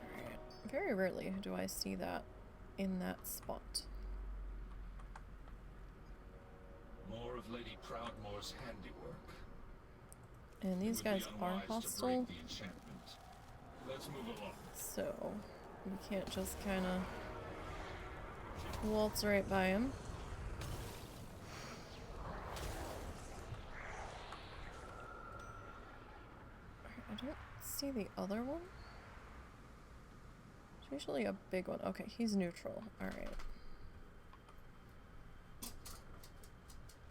Alright. Very rarely do I see that in that spot. More of Lady Proudmoore's handiwork. And these It would be guys are unwise to hostile, break the enchantment. Let's move along. so we can't just kind of waltz right by him. I don't see the other one. It's usually a big one. Okay, he's neutral. Alright.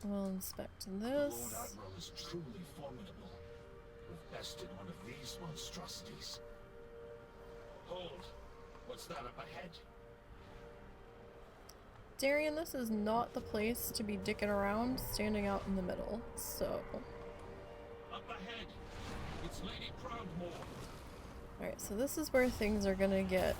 We'll inspect The Lord this. Admiral is truly formidable. We've bested one of these monstrosities. Hold. What's that up ahead? Darian, this is not the place to be dicking around standing out in the middle, so... Up ahead. It's Lady Proudmoore. Alright, so this is where things are gonna get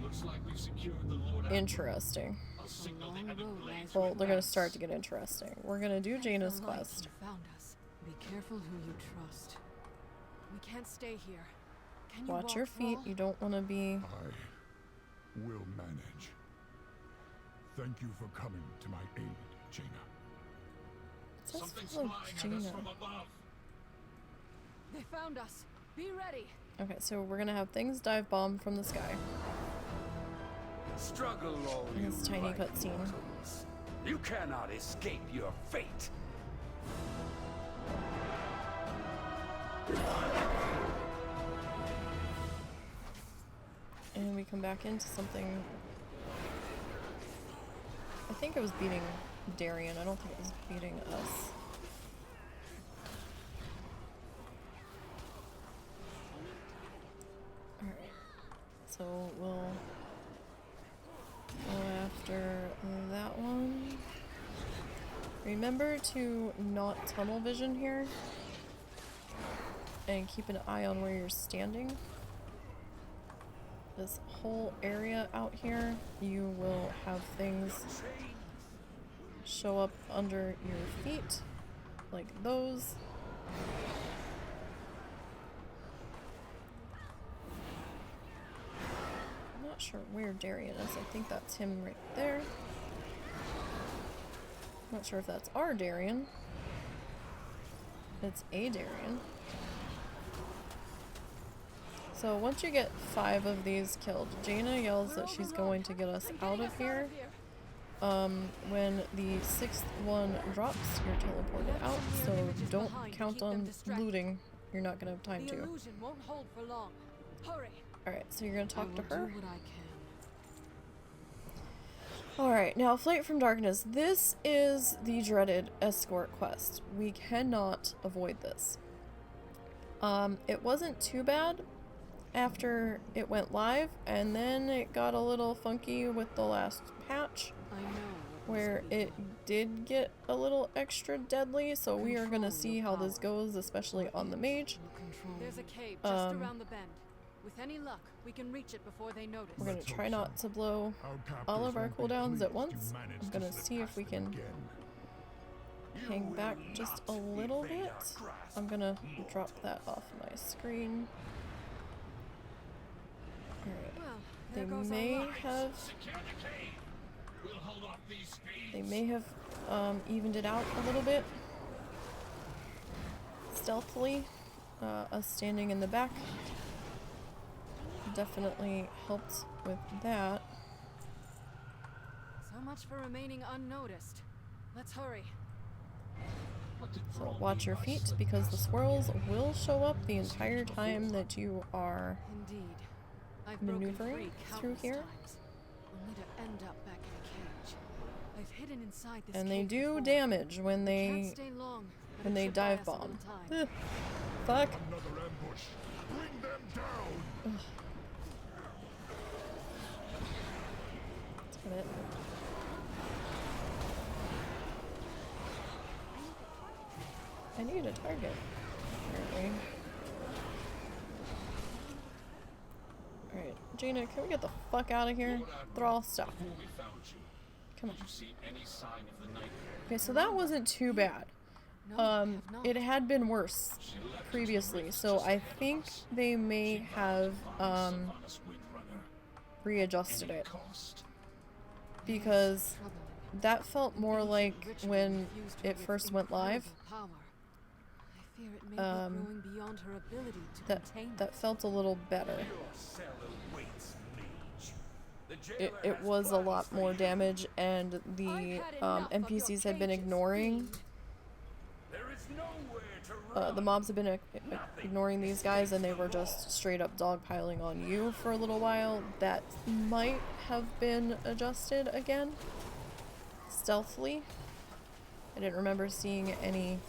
Looks like we've secured the Lord Admiral. interesting. I'll signal the Ebon Blades. Well, with they're gonna maps. start to get interesting. We're gonna do Jaina's quest. Found us. Be careful who you trust. We can't stay here. Can you Watch your walk, feet, Thrall? you don't wanna be... I will manage. Thank you for coming to my aid, Jaina. It sounds Something's like flying at us Jaina. from above. They found us. Be ready. Okay, so we're gonna have things dive bomb from the sky. Struggle all In this you tiny like, cutscene. mortals. You cannot escape your fate. And we come back into something... I think it was beating Darian, I don't think it was beating us. Alright, so we'll go after that one. Remember to not tunnel vision here, and keep an eye on where you're standing. This whole area out here, you will have things show up under your feet, like those. I'm not sure where Darian is. I think that's him right there. Not sure if that's our Darian. It's a Darian. So once you get 5 of these killed, Jaina yells that she's going to get us out of here. When the 6th one drops, you're teleported out, so don't count on looting. You're not gonna have time The to. illusion won't hold for long. Hurry. Alright, so you're gonna talk to I will her. do what I can. Alright, now Flight from Darkness. This is the dreaded escort quest. We cannot avoid this. It wasn't too bad after it went live, and then it got a little funky with the last patch, I know where it did get a little extra deadly, so we are gonna see how this goes, especially on the mage. There's a cave just around the bend. With any luck, we can reach it before they notice. We're gonna try not to blow all of our cooldowns at once. I'm gonna see if we can hang back just a little bit. I'm gonna drop that off my screen. Alright. Well, They there goes our may luck. have Secure the cave. We'll hold off these speeds. They may have evened it out a little bit stealthily. Us standing in the back definitely helped with that. So much for remaining unnoticed. Let's hurry. What did So Thrall watch mean your by feet, slipping because the past swirls will show up the entire time that you are Indeed. I've maneuvering broken free through countless here. times, only to end up back in a cage. I've hidden inside this And they cave do before. damage when Can't they stay long, but when it they should buy dive us a little bomb. time. Fuck. Another ambush. Bring them down. Damn it. I need a target, apparently. Alright, Jaina, can we get the fuck out of here? Thrall, stop. Come on. Okay, so that wasn't too bad. It had been worse previously, so I think they may have, readjusted it. Because that felt more like when it first went live. That felt a little better. It was a lot more damage, and the NPCs had been ignoring. The mobs have been ignoring these guys, and they were just straight up dogpiling on you for a little while. That might have been adjusted again, stealthily. I didn't remember seeing any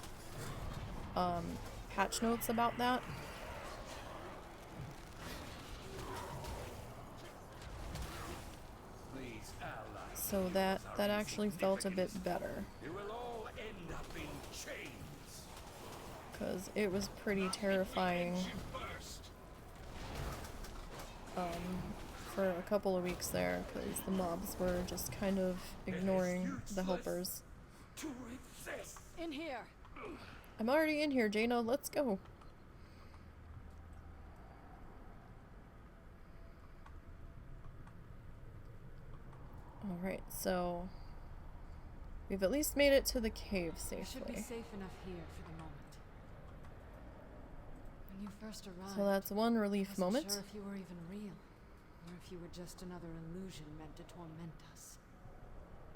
patch notes about that. So that actually felt a bit better. Because it was pretty terrifying for a couple of weeks there, because the mobs were just kind of ignoring the helpers. In here. I'm already in here, Jaina. Let's go. Alright, so we've at least made it to the cave safely. Should be safe enough here for the moment. When you first arrived, so that's one relief moment. I wasn't sure if you were even real, or if you were just another illusion meant to torment us.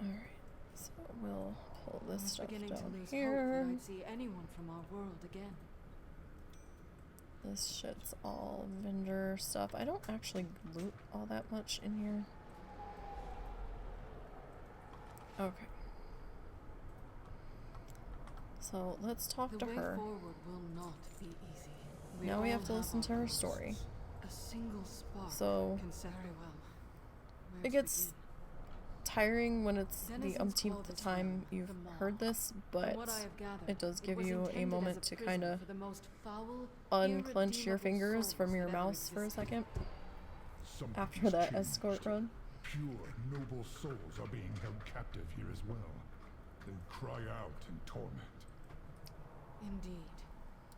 Alright, so we'll pull this stuff down to lose here. Hope that I'd see anyone from our world again. This shit's all vendor stuff. I don't actually loot all that much in here. Okay. So let's talk to her. The way forward will not be easy. Now we have to listen to her story. A single spark So can say very well. it gets tiring when it's the umpteenth time you've heard this, but it does give you a moment to kind of unclench your fingers from your mouse for a second after that escort run. Pure, noble souls are being held captive here as well. They cry out in torment. Indeed.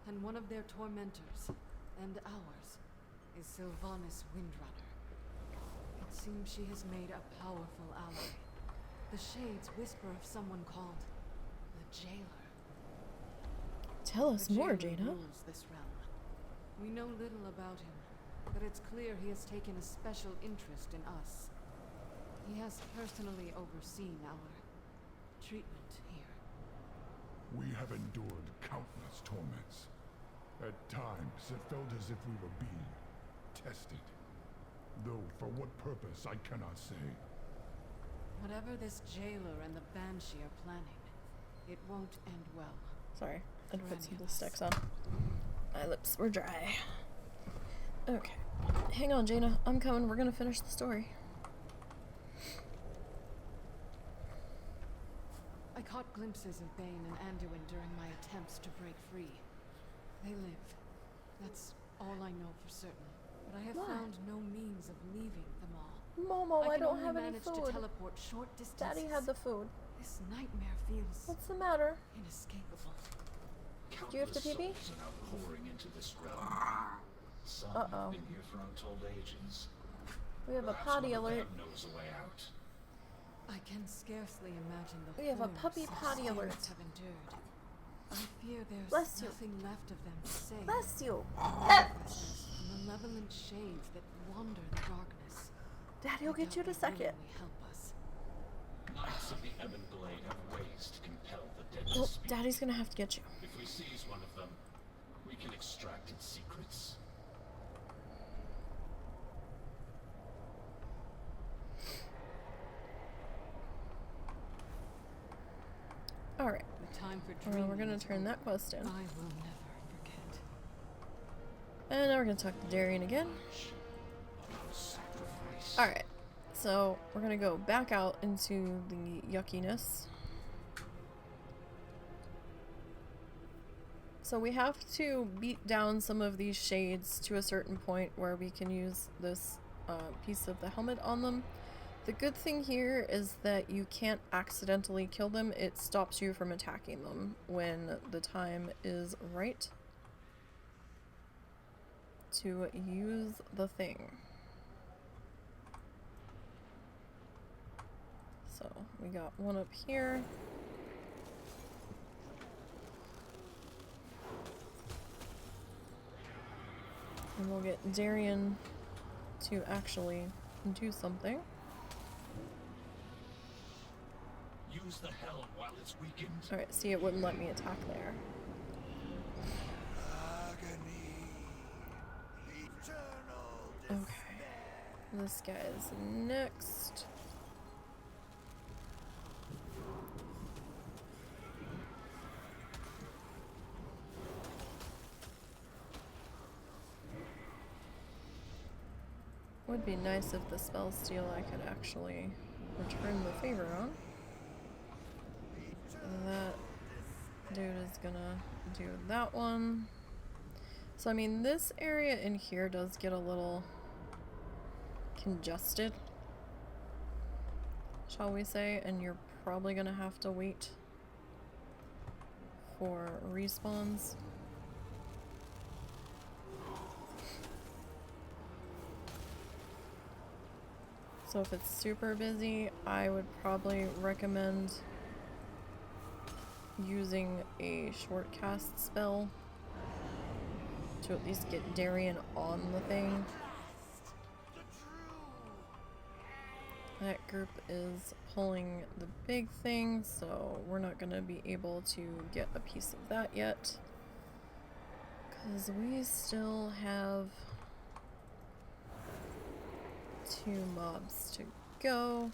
And one of their tormentors, and ours, is Sylvanas Windrunner. It seems she has made a powerful ally. The Shades whisper of someone called the Jailer. Tell us more, Jaina. Rules this realm. We know little about him, but it's clear he has taken a special interest in us. He has personally overseen our treatment here. We have endured countless torments. At times, it felt as if we were being tested. Though for what purpose, I cannot say. Whatever this Jailer and the Banshee are planning, it won't end well. Sorry, I had to put some blue sticks on. My lips were dry. Okay. Hang on, Jaina. I'm coming. We're gonna finish the story. I caught glimpses of Bane and Anduin during my attempts to break free. They live. That's all I know for certain. But I have found no means of leaving them all. Momo, I don't have any manage to food. teleport short distances. Daddy had the food. This nightmare feels What's the matter? inescapable. Do you have to pee-pee? Uh-oh. We have a potty alert. I can scarcely imagine the We have a horrors puppy these potty alert. spirits have endured. I fear there's Bless you. nothing left of them to save. Bless you. The malevolent shades that wander the darkness. Daddy will get you in a second. Help us. Knights of the Ebon Blade have ways to compel the dead to Oh, speak. Daddy's gonna have to get you. If we seize one of them, we can extract its secrets. Alright. The time for We're dreaming gonna is turn over. that quest in. I will never forget. And now we're gonna talk to Darian again. Alright. So, we're gonna go back out into the yuckiness. So we have to beat down some of these shades to a certain point where we can use this piece of the helmet on them. The good thing here is that you can't accidentally kill them. It stops you from attacking them when the time is right to use the thing. So we got one up here. And we'll get Darian to actually do something. Use the helm while it's weakened. Alright, see, it wouldn't let me attack there. Okay. This guy's next. Would be nice if the spell steal I could actually return the favor on. That dude is gonna do that one. So I mean, this area in here does get a little congested, shall we say, and you're probably gonna have to wait for respawns. So if it's super busy, I would probably recommend using a short cast spell to at least get Darian on the thing. That group is pulling the big thing, so we're not going to be able to get a piece of that yet, because we still have 2 mobs to go.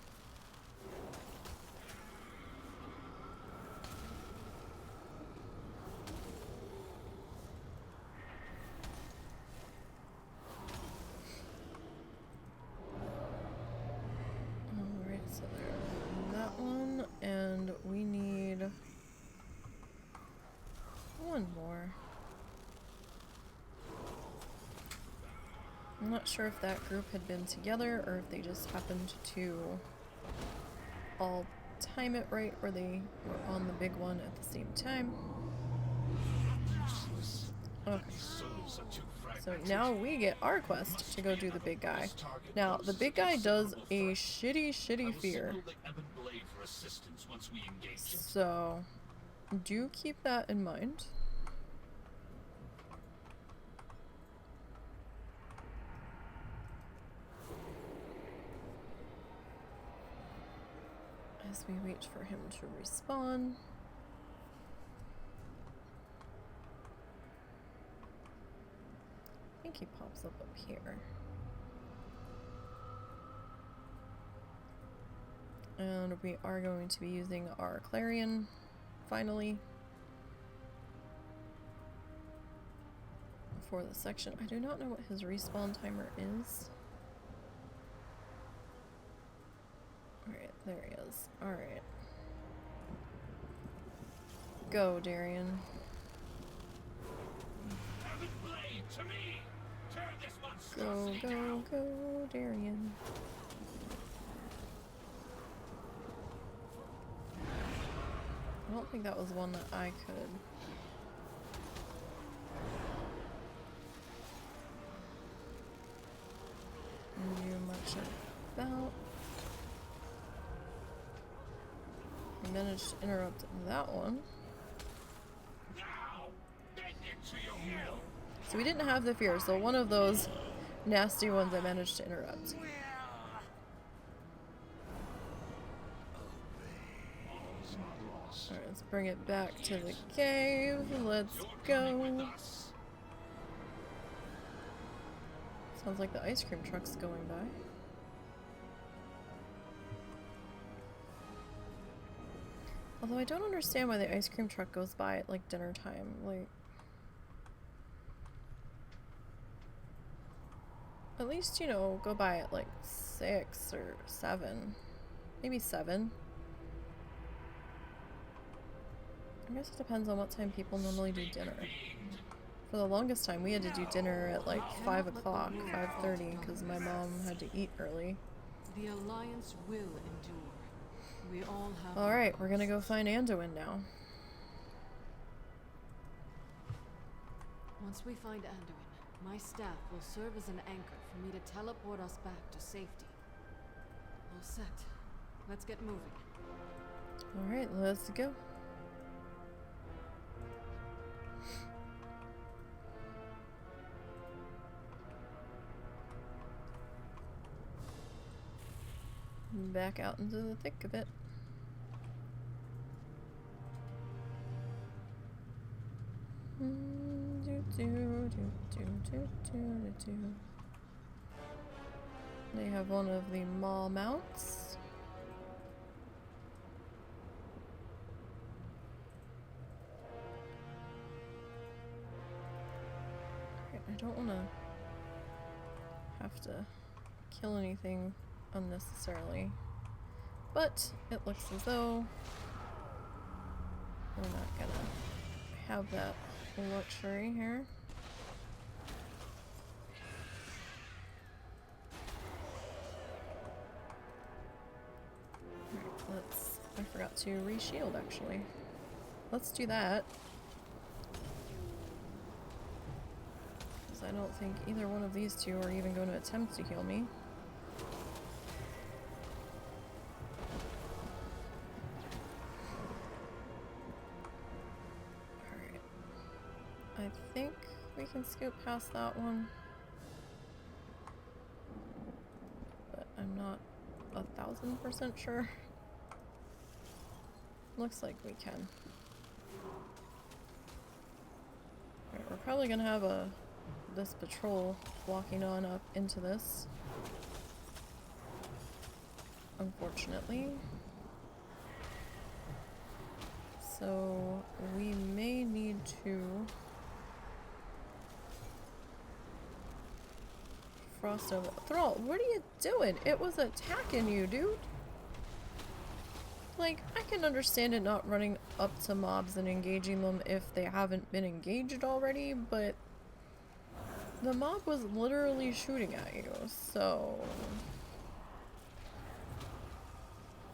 Alright, so there's that one, and we need one more. I'm not sure if that group had been together or if they just happened to all time it right where they were on the big one at the same time. Okay. So now we get our quest to go do the big guy. Now, the big guy does a shitty fear. So, do keep that in mind. As we wait for him to respawn. I think he pops up here. And we are going to be using our Clarion, finally, for the section. I do not know what his respawn timer is. Alright, there he is. Alright. Go, Darian. Go, go, go, Darian. I don't think that was one that I could. Do much about. I managed to interrupt that one. So we didn't have the fear, so one of those nasty ones I managed to interrupt. Alright, let's bring it back to the cave. Let's go. Sounds like the ice cream truck's going by. Although I don't understand why the ice cream truck goes by at like dinner time. Like, at least, you know, go by at like 6 or 7. Maybe 7. I guess it depends on what time people normally do dinner. For the longest time, we had to do dinner at like 5 o'clock, 5:30, because my mom had to eat early. The Alliance will endure. We all have... Alright, we're gonna go find Anduin now. Once we find Anduin, my staff will serve as an anchor for me to teleport us back to safety. All set. Let's get moving. Alright, let's go. Back out into the thick of it. They have one of the mall mounts. I don't want to have to kill anything unnecessarily, but it looks as though we're not gonna have that luxury here. Alright, I forgot to re-shield actually. Let's do that. Because I don't think either one of these two are even going to attempt to heal me. I think we can scoop past that one, but I'm not 1000% sure. Looks like we can. Alright, we're probably gonna have this patrol walking on up into this, unfortunately. So we may need to frost over. Thrall, what are you doing? It was attacking you, dude. Like, I can understand it not running up to mobs and engaging them if they haven't been engaged already, but the mob was literally shooting at you, so...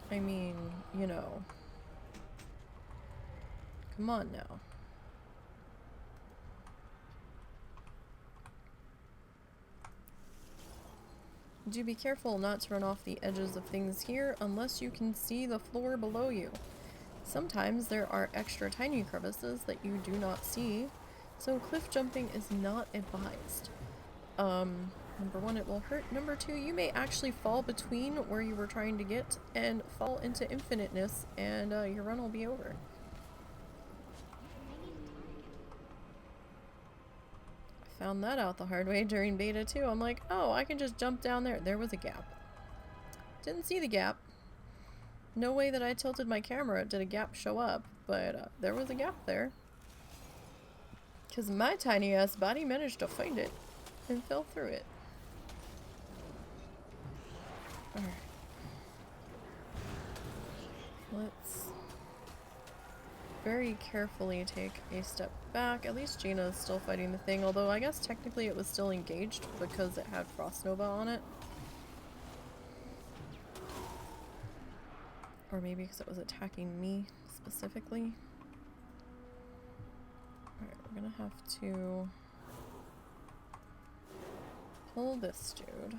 I mean, you know. Come on now. Do be careful not to run off the edges of things here unless you can see the floor below you. Sometimes there are extra tiny crevices that you do not see, so cliff jumping is not advised. Number one, it will hurt. Number two, you may actually fall between where you were trying to get and fall into infiniteness, and your run will be over. Found that out the hard way during beta too. I'm like, oh, I can just jump down there. There was a gap. Didn't see the gap. No way that I tilted my camera did a gap show up, but there was a gap there. Because my tiny ass body managed to find it and fell through it. Alright. Let's very carefully take a step back. At least Jaina is still fighting the thing, although I guess technically it was still engaged because it had Frost Nova on it. Or maybe because it was attacking me specifically. Alright, we're gonna have to pull this dude.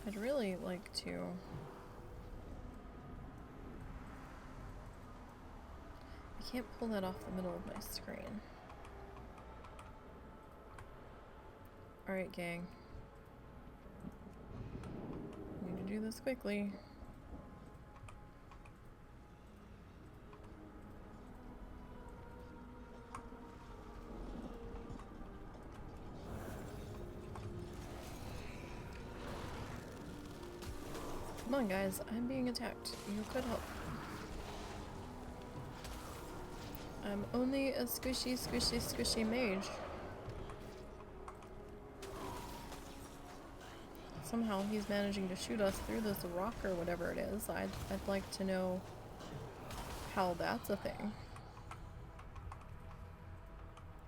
I'd really like to... I can't pull that off the middle of my screen. Alright, gang. I need to do this quickly. Come on, guys. I'm being attacked. You could help. I'm only a squishy, squishy, squishy mage. somehow he's managing to shoot us through this rock or whatever it is. I'd like to know how that's a thing.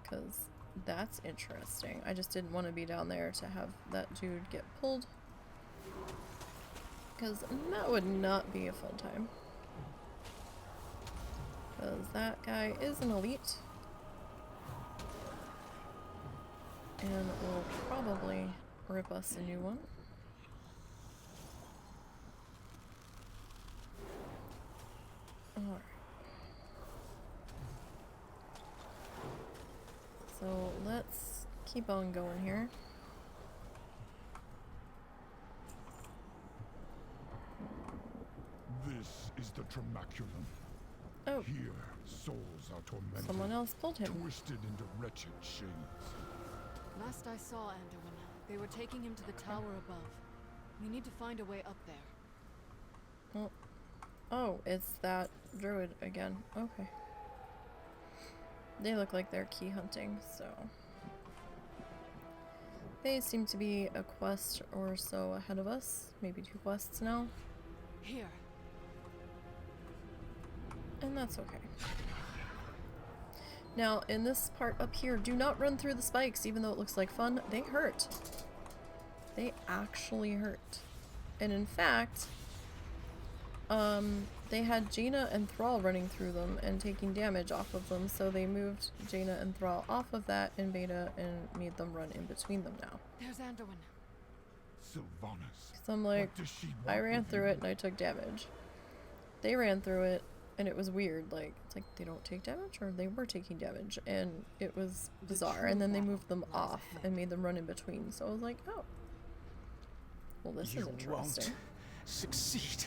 Because that's interesting. I just didn't want to be down there to have that dude get pulled. Because that would not be a fun time. Because that guy is an elite. And will probably rip us a new one. Alright. So let's keep on going here. This is the Tremaculum. Oh. Here, souls are tormented. Someone else pulled him. Twisted into wretched shades. Last I saw Anduin, they were taking him to the tower above. We need to find a way up there. Well, oh, it's that druid again. Okay. They look like they're key hunting, so... They seem to be a quest or so ahead of us. Maybe 2 quests now. Here. And that's okay. Now, in this part up here, do not run through the spikes, even though it looks like fun. They hurt. They actually hurt. And in fact, they had Jaina and Thrall running through them and taking damage off of them, so they moved Jaina and Thrall off of that in beta and made them run in between them now. There's Anduin. Sylvanas. So I'm like, I ran through it and I took damage. They ran through it and it was weird. Like, it's like they don't take damage, or they were taking damage, and it was bizarre. And then they moved them off and made them run in between. So I was like, oh, well, this is interesting. Succeed.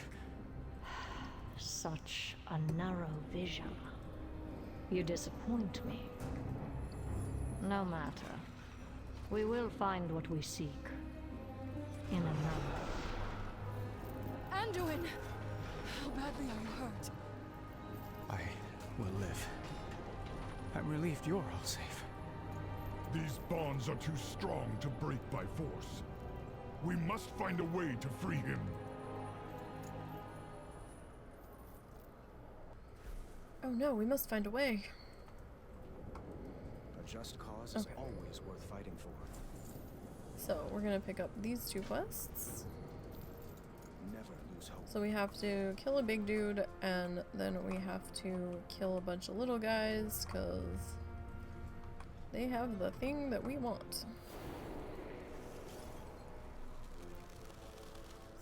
Such a narrow vision. You disappoint me. No matter. We will find what we seek. In another. Anduin! How badly are you hurt? I will live. I'm relieved you're all safe. These bonds are too strong to break by force. We must find a way to free him. Oh no, we must find a way. A just cause is always worth fighting for. So we're gonna pick up these 2 quests. Never lose hope. So we have to kill a big dude, and then we have to kill a bunch of little guys, because they have the thing that we want.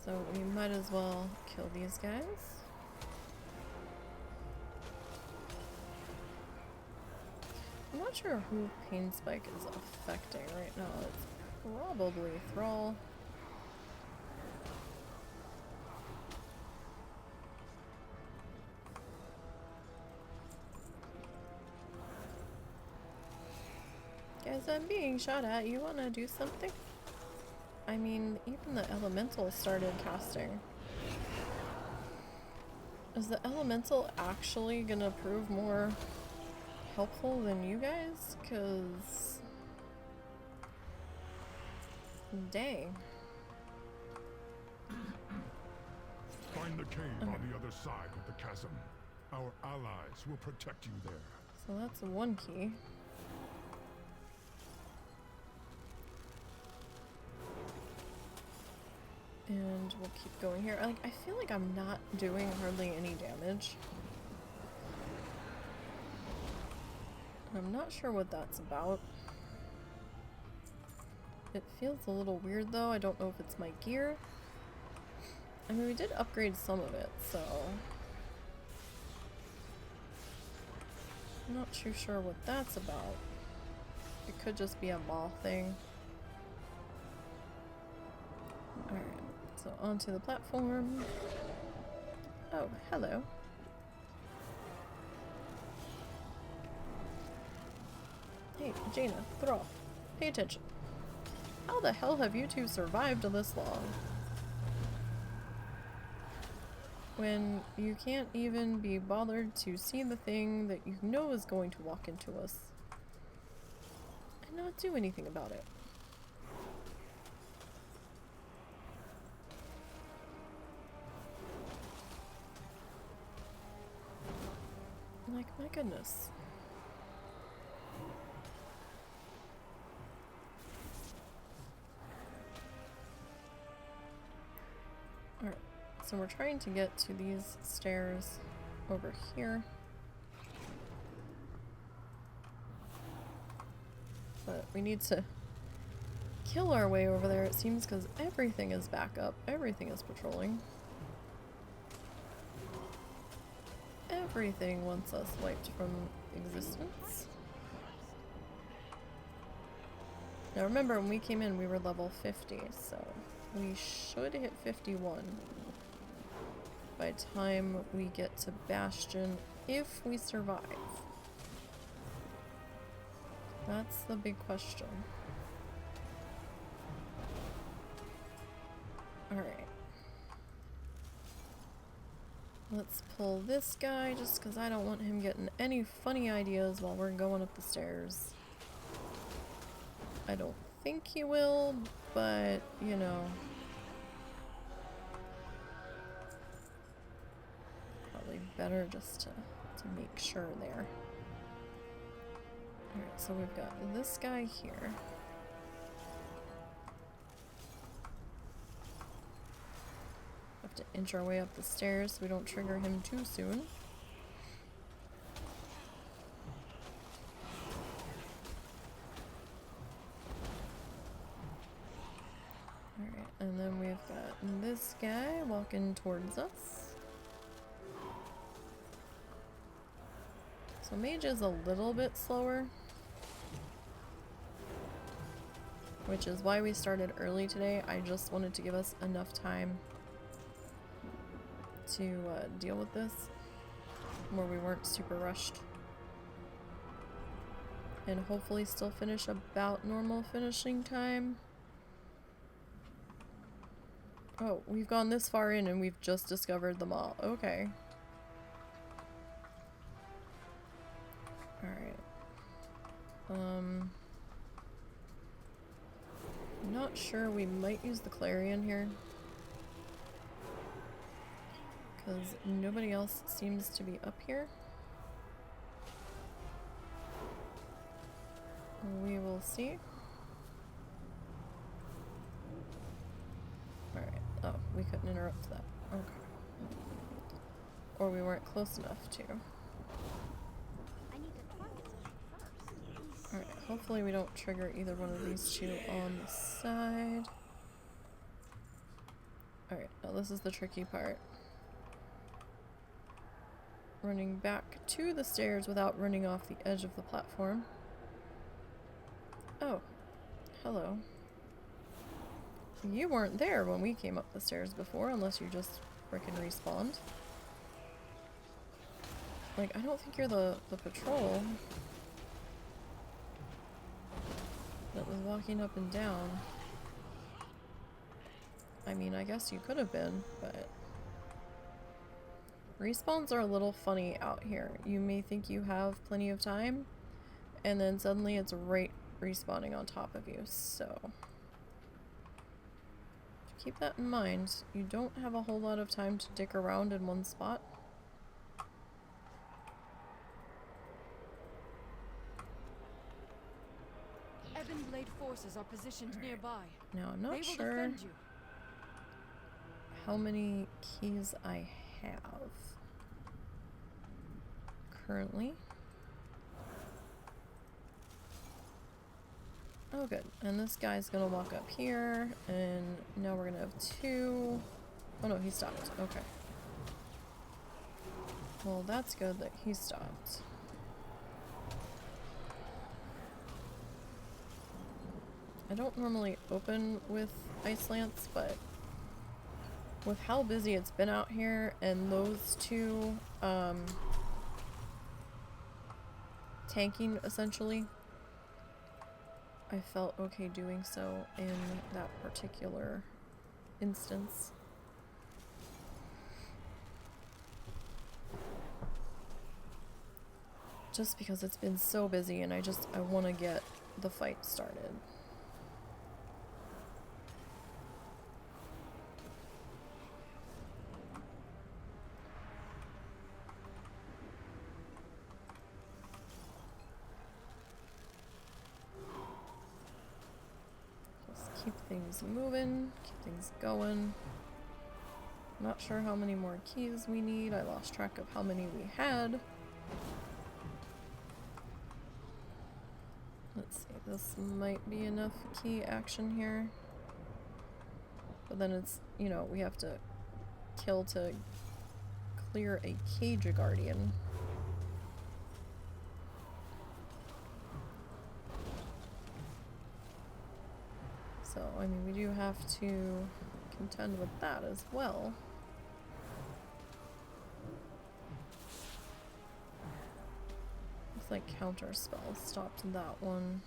So we might as well kill these guys. I'm not sure who Pain Spike is affecting right now. It's probably Thrall. Guys, I'm being shot at. You wanna do something? I mean, even the elemental started casting. Is the elemental actually gonna prove more helpful than you guys? 'Cause dang. Find the cave on the other side of the chasm. Our allies will protect you there. So that's 1 key. And we'll keep going here. Like, I feel like I'm not doing hardly any damage. I'm not sure what that's about. It feels a little weird though. I don't know if it's my gear. I mean, we did upgrade some of it, so I'm not too sure what that's about. It could just be a ball thing. Alright, so onto the platform. Oh, hello. Hey, Jaina, Thrall, pay attention. How the hell have you 2 survived this long? When you can't even be bothered to see the thing that you know is going to walk into us and not do anything about it. goodness. Alright, so we're trying to get to these stairs over here. But we need to kill our way over there, it seems, because everything is back up. Everything is patrolling. Everything wants us wiped from existence. Now remember, when we came in, we were level 50, so we should hit 51 by the time we get to Bastion, if we survive. That's the big question. Alright. Let's pull this guy, just because I don't want him getting any funny ideas while we're going up the stairs. I don't think he will, but, you know. Probably better just to make sure there. Alright, so we've got this guy here. Have to inch our way up the stairs so we don't trigger him too soon. Alright, and then we've got this guy walking towards us. So Mage is a little bit slower, which is why we started early today. I just wanted to give us enough time to deal with this, where we weren't super rushed. And hopefully still finish about normal finishing time. Oh, we've gone this far in and we've just discovered them all. Okay. Alright. I'm not sure, we might use the Clarion here, because nobody else seems to be up here. We will see. Alright. Oh, we couldn't interrupt that. Okay. Or we weren't close enough to. Alright, hopefully we don't trigger either one of these two on the side. Alright, now this is the tricky part. Running back to the stairs without running off the edge of the platform. Oh, hello. You weren't there when we came up the stairs before, unless you just frickin' respawned. Like, I don't think you're the patrol that was walking up and down. I mean, I guess you could have been, but respawns are a little funny out here. You may think you have plenty of time, and then suddenly it's right respawning on top of you, so keep that in mind. You don't have a whole lot of time to dick around in one spot. Ebonblade forces are positioned nearby. Now, I'm not They will sure defend you. how many keys I have currently. Oh, good. And this guy's gonna walk up here, and now we're gonna have two. Oh no, he stopped. Okay. Well, that's good that he stopped. I don't normally open with Ice Lance, but with how busy it's been out here and those two tanking essentially, I felt okay doing so in that particular instance. Just because it's been so busy and I want to get the fight started. keep things moving, keep things going. Not sure how many more keys we need. I lost track of how many we had. Let's see, this might be enough key action here. But then it's, you know, we have to kill to clear a Cage Guardian. So, I mean, we do have to contend with that as well. Looks like counter spell stopped that one.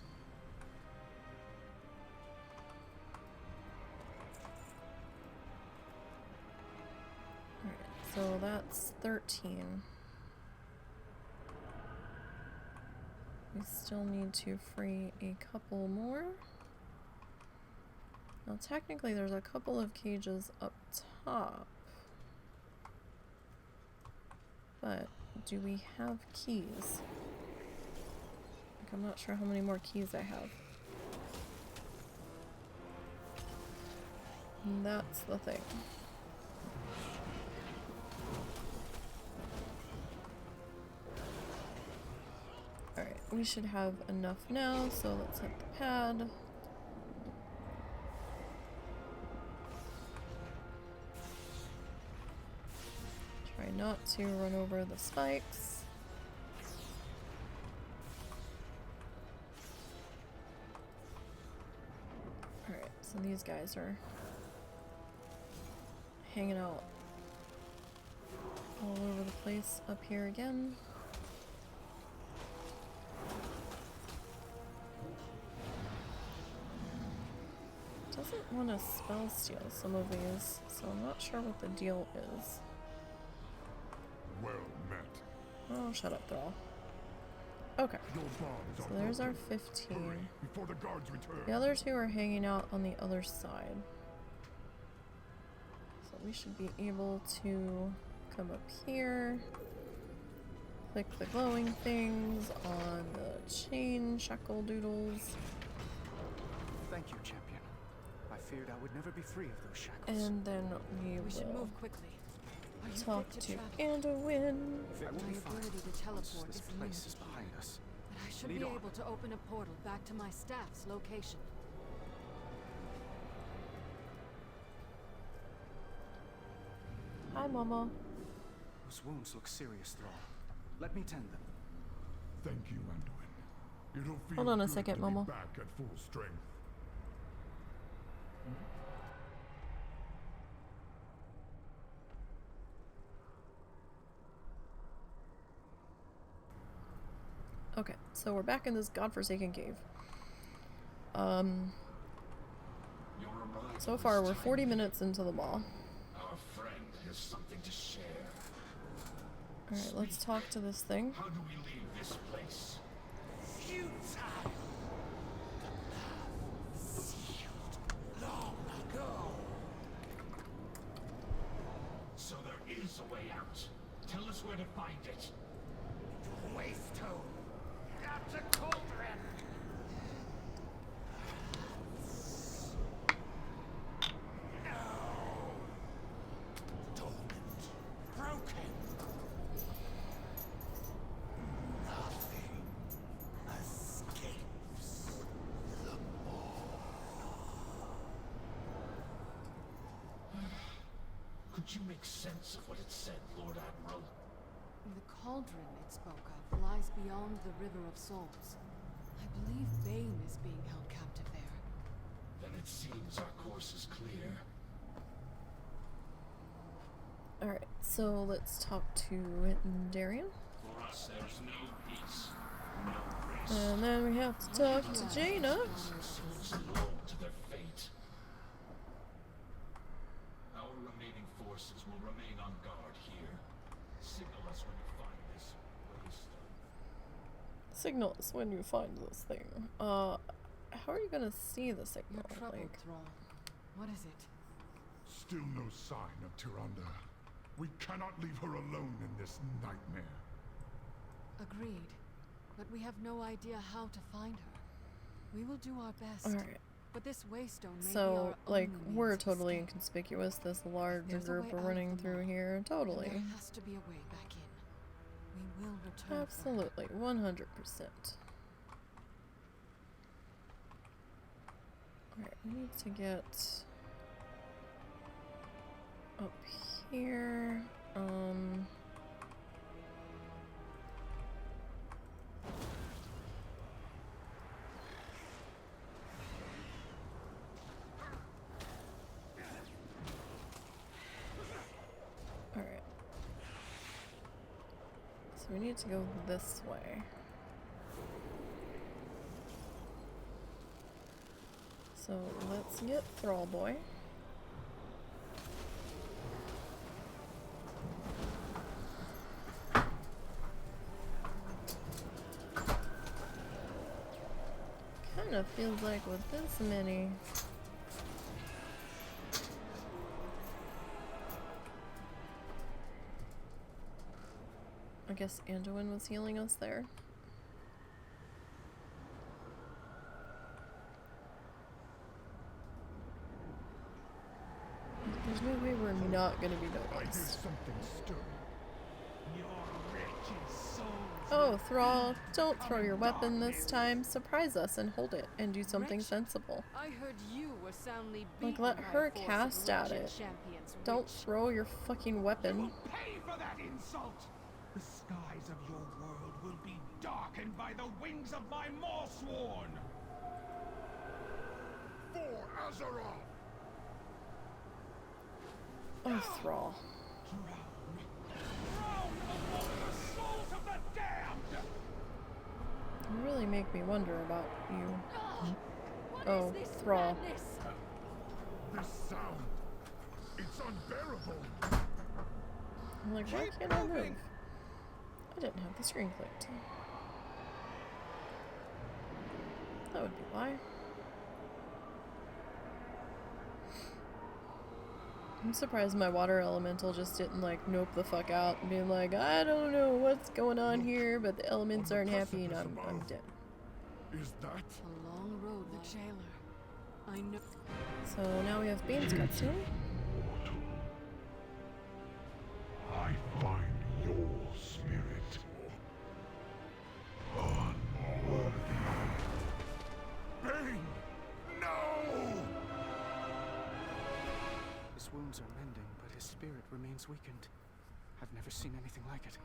Alright, so that's 13. We still need to free a couple more. Now technically there's a couple of cages up top. But do we have keys? Like, I'm not sure how many more keys I have. And that's the thing. Alright, we should have enough now, so let's hit the pad. Try not to run over the spikes. Alright, so these guys are hanging out all over the place up here again. Doesn't want to spell steal some of these, so I'm not sure what the deal is. Well met. Oh, shut up, Thrall. Okay, so there's our 15. Before the guards return. The other two are hanging out on the other side. So we should be able to come up here, click the glowing things on the chain shackle doodles. Thank you, champion. I feared I would never be free of those shackles. And then We should will move quickly. Are you talk fit to travel? Anduin. It will My be fine. ability to teleport Once this is place limited. is behind us. But I should Lead be on. able to open a portal back to my staff's location. Hi, Mama. Those wounds look serious, Thrall. Let me tend them. Thank you, Anduin. It'll feel Hold on a good second, to Mama. be back at full strength. Okay, so we're back in this godforsaken cave. So far we're 40 minutes into the mall. Our friend has something to share. Alright, let's talk to this thing. How do we leave this place? Futile! The path sealed long ago. So there is a way out. Tell us where to find it. Waistone! Got to cauldron! Torment. Broken. Nothing escapes the Could you make sense of what it said, Lord Admiral? The cauldron it spoke of lies beyond the River of Souls. I believe Bane is being held captive there. Then it seems our course is clear. Alright, so let's talk to Darian. For us, there's no peace, no rest. And then we have to talk to Jaina. Souls alone to their fate. Our remaining forces will remain on guard here. Signal us when you find this waystone. Signal us when you find this thing. How are you gonna see the signal? You're troubled, Like, Thrall. What is it? Still no sign of Tiragarde. We cannot leave her alone in this nightmare. Agreed. But we have no idea how to find her. We will do our best. alright. But this waystone may be So, our like, only we're means of totally escape. inconspicuous, this larger There's a group way are out running from through now, here. and Totally. there has to be a way back in. We will return. For her. Absolutely. 100%. Alright, we need to get up here. Alright. So we need to go this way. So let's get Thrall Boy. Kinda feels like with this many. I guess Anduin was healing us there. There's no way we're not gonna be I hear noticed. something stirring. Oh, Thrall, don't throw your weapon this time. Surprise us and hold it and do something Wretch, sensible. I heard you were soundly Like, beaten let by her a force of cast at wretched it. champions, Don't witch. throw your fucking weapon. Pay for that insult! The skies of your world will be darkened by the wings of my Morsworn! For Azeroth! Oh, Thrall. Drown among the souls of the damned! You really make me wonder about you. What Oh, is this Thrall. madness? This sound! It's unbearable! I'm like, why can't I move? I didn't have the screen clicked. That would be why. I'm surprised my water elemental just didn't like nope the fuck out and be like, I don't know what's going on here, but the elements aren't happy and I'm dead. Is that? A long road, the jailer. I know. So now we have Bane's cutscene. I find your spirit unworthy. Bane! No! His wounds are mending, but his spirit remains weakened. I've never seen anything like it.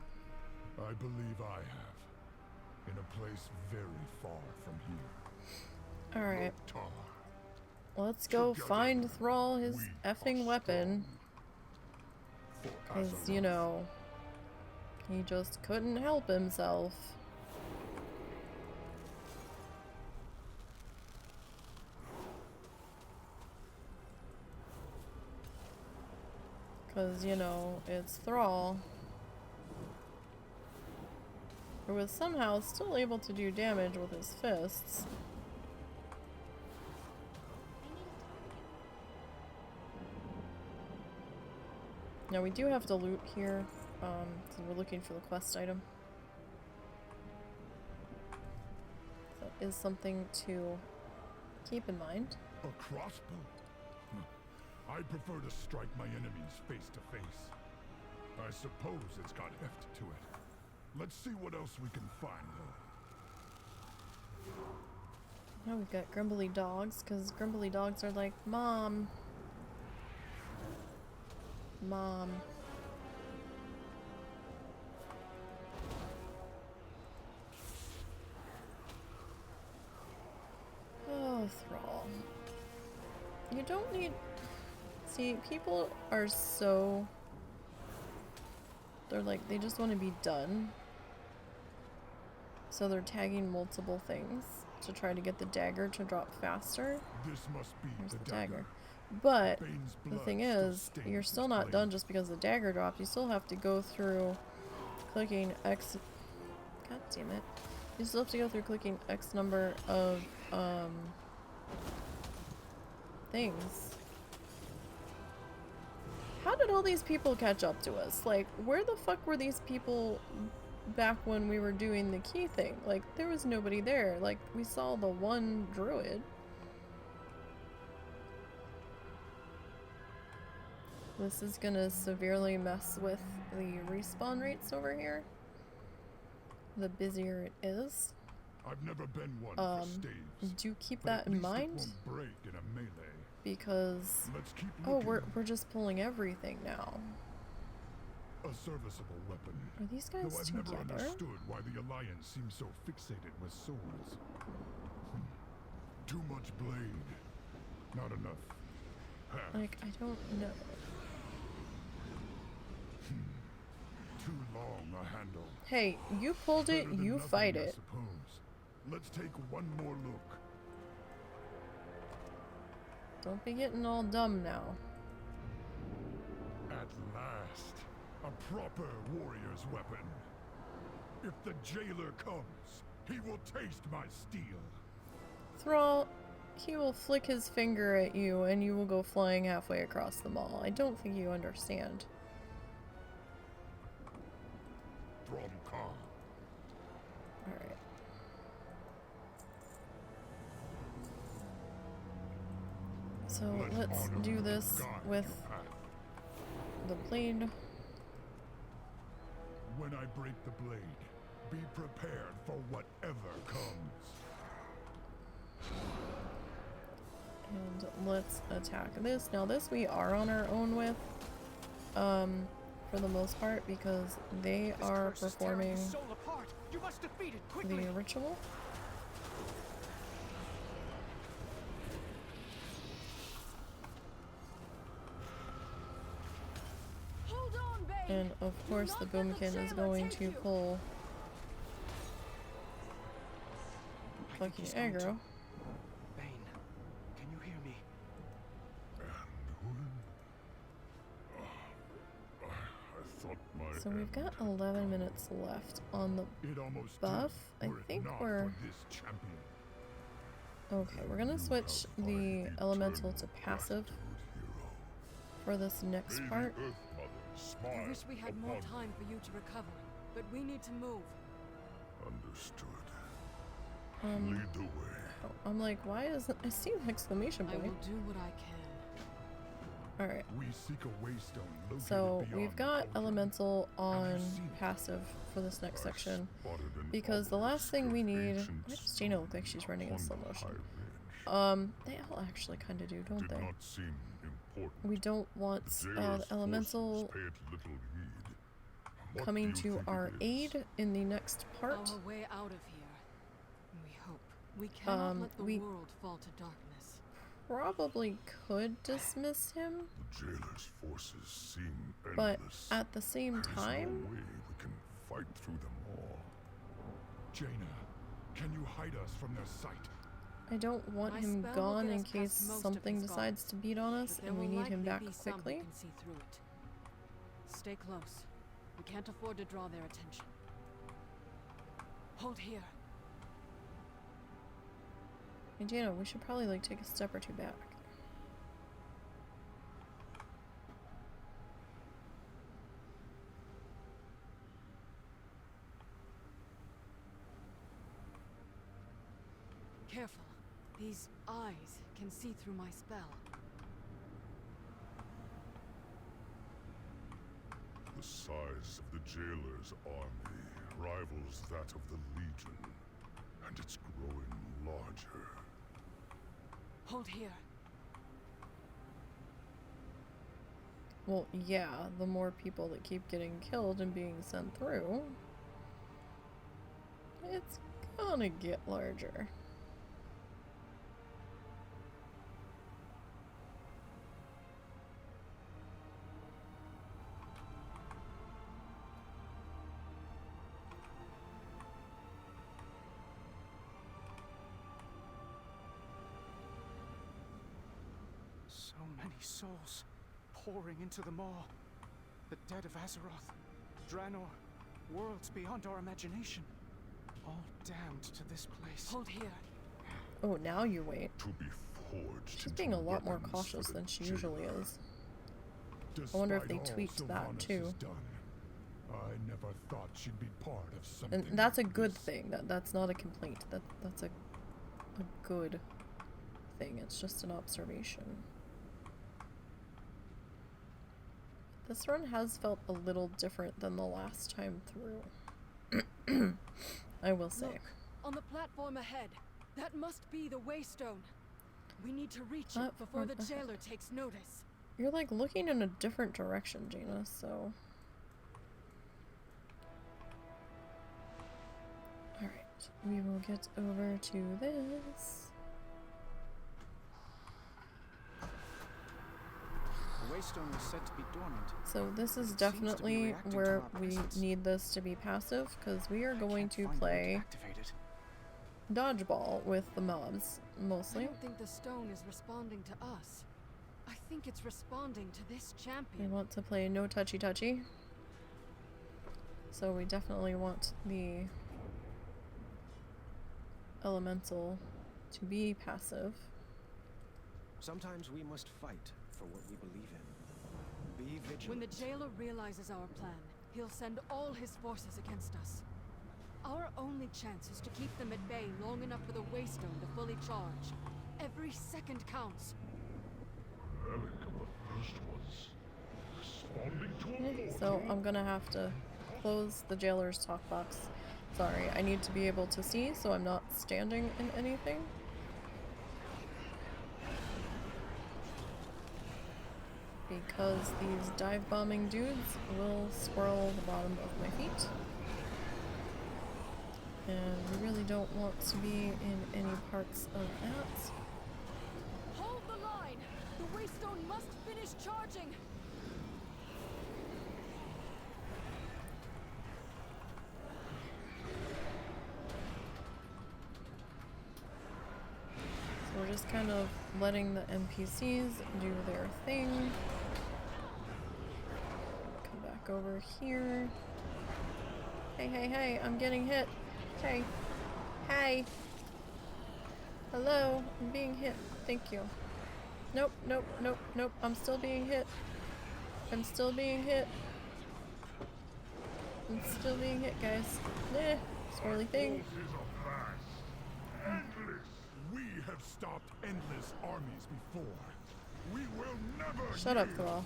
I believe I have. In a place very far from here. Alright. Tar. Let's go find Thrall his We effing are weapon. For Because, you Azeroth. know, he just couldn't help himself. Because, you know, it's Thrall. Who was somehow still able to do damage with his fists. Now we do have to loot here, because we're looking for the quest item. That is something to keep in mind. A crossbow? I prefer to strike my enemies face to face. I suppose it's got heft to it. Let's see what else we can find, though. Now we've got grumbly dogs, because grumbly dogs are like, Mom. Mom. Oh, Thrall. You don't need... See, people are so... They're like, they just want to be done. So they're tagging multiple things to try to get the dagger to drop faster. This must be There's the the dagger. dagger. But Bane's the blood thing still is, stains you're this still not blade. done just because the dagger dropped. You still have to go through clicking X. God damn it. You still have to go through clicking X number of things. How did all these people catch up to us? Like, where the fuck were these people back when we were doing the key thing? Like, there was nobody there. Like, we saw the one druid. This is gonna severely mess with the respawn rates over here. The busier it is. I've never been one for staves. Do keep but that at in least it mind. won't break in a melee. Because Let's keep oh, looking. we're just pulling everything now. A serviceable weapon. Are these guys Though I've never together? understood why the Alliance seems so fixated with swords. Too much blade. Not enough. Half. Like, I don't know. Too long a handle. Hey, you pulled it, Better than you nothing, fight I it. suppose. Let's take one more look. Don't be getting all dumb now. At last, a proper warrior's weapon. If the jailer comes, he will taste my steel. Thrall, he will flick his finger at you and you will go flying halfway across the mall. I don't think you understand. Thromcar. Alright. So let's do this with the blade. When I break the blade, be prepared for whatever comes. And let's attack this. Now this we are on our own with, for the most part, because they are performing the ritual. Hold on, babe. And of course the boomkin is going to pull fucking aggro. Bane, can you hear me? I thought my So we've got 11 minutes left on the buff. I think we're... Okay, we're gonna switch the elemental to passive for this next part. I wish we had more time for you to recover, but we need to move. Understood. Lead the way. I'm like, why isn't... I see an exclamation I point. will do what I can. Alright. We seek a waystone located So we've beyond got the elemental on passive for this next section, because the last thing we need... Why does Jaina look like she's running in slow motion? They all actually kind of do, don't they? We don't want the elemental coming to our aid in the next part. Our way out of here. We hope. We cannot let the world fall to darkness. Probably could dismiss him, The jailer's forces seem but endless. at the same time, There's no way we can fight through them all. Jaina, can you hide us from their sight? I don't want him gone in case something decides to beat on us and we need him back quickly. Can see through it. Stay close. We can't afford to draw their attention. Hold here. Hey Jaina, we should probably like take a step or two back. Careful. These eyes can see through my spell. The size of the jailer's army rivals that of the Legion, and it's growing larger. Hold here. Well, yeah, the more people that keep getting killed and being sent through, it's gonna get larger. So many souls pouring into the maw. The dead of Azeroth, Draenor, worlds beyond our imagination. All damned to this place. Hold here. Oh, now you wait. To be forged. She's being a lot more cautious than she usually is. I wonder if they tweaked that too. I never thought she'd be part of something. And that's a good thing. That's not a complaint. That's a good thing. It's just an observation. This run has felt a little different than the last time through. I will say. Look, on the platform ahead. That must be the Waystone. We need to reach it before the jailer takes notice. You're like looking in a different direction, Gina, so... Alright, we will get over to this. The Waystone was said to be dormant. So this is definitely where we need this to be passive, because we are going to play dodgeball with the mobs, mostly. I don't think the stone is responding to us. I think it's responding to this champion. We want to play no touchy touchy. So we definitely want the elemental to be passive. Sometimes we must fight for what we believe in. Be vigilant. When the jailer realizes our plan, he'll send all his forces against us. Our only chance is to keep them at bay long enough for the Waystone to fully charge. Every second counts. So I'm gonna have to close the jailer's talk box. Sorry, I need to be able to see, so I'm not standing in anything. Because these dive bombing dudes will swirl the bottom of my feet. And we really don't want to be in any parts of that. Hold the line! The Waystone must finish charging! So we're just kind of letting the NPCs do their thing. Come back over here. Hey, hey, hey, I'm getting hit. Hey. Hey. Hello, I'm being hit. Thank you. Nope, nope, nope, nope. I'm still being hit. I'm still being hit. I'm still being hit, guys. Eh, swirly thing. We have stopped endless armies before. We will never. Shut up, Thrall.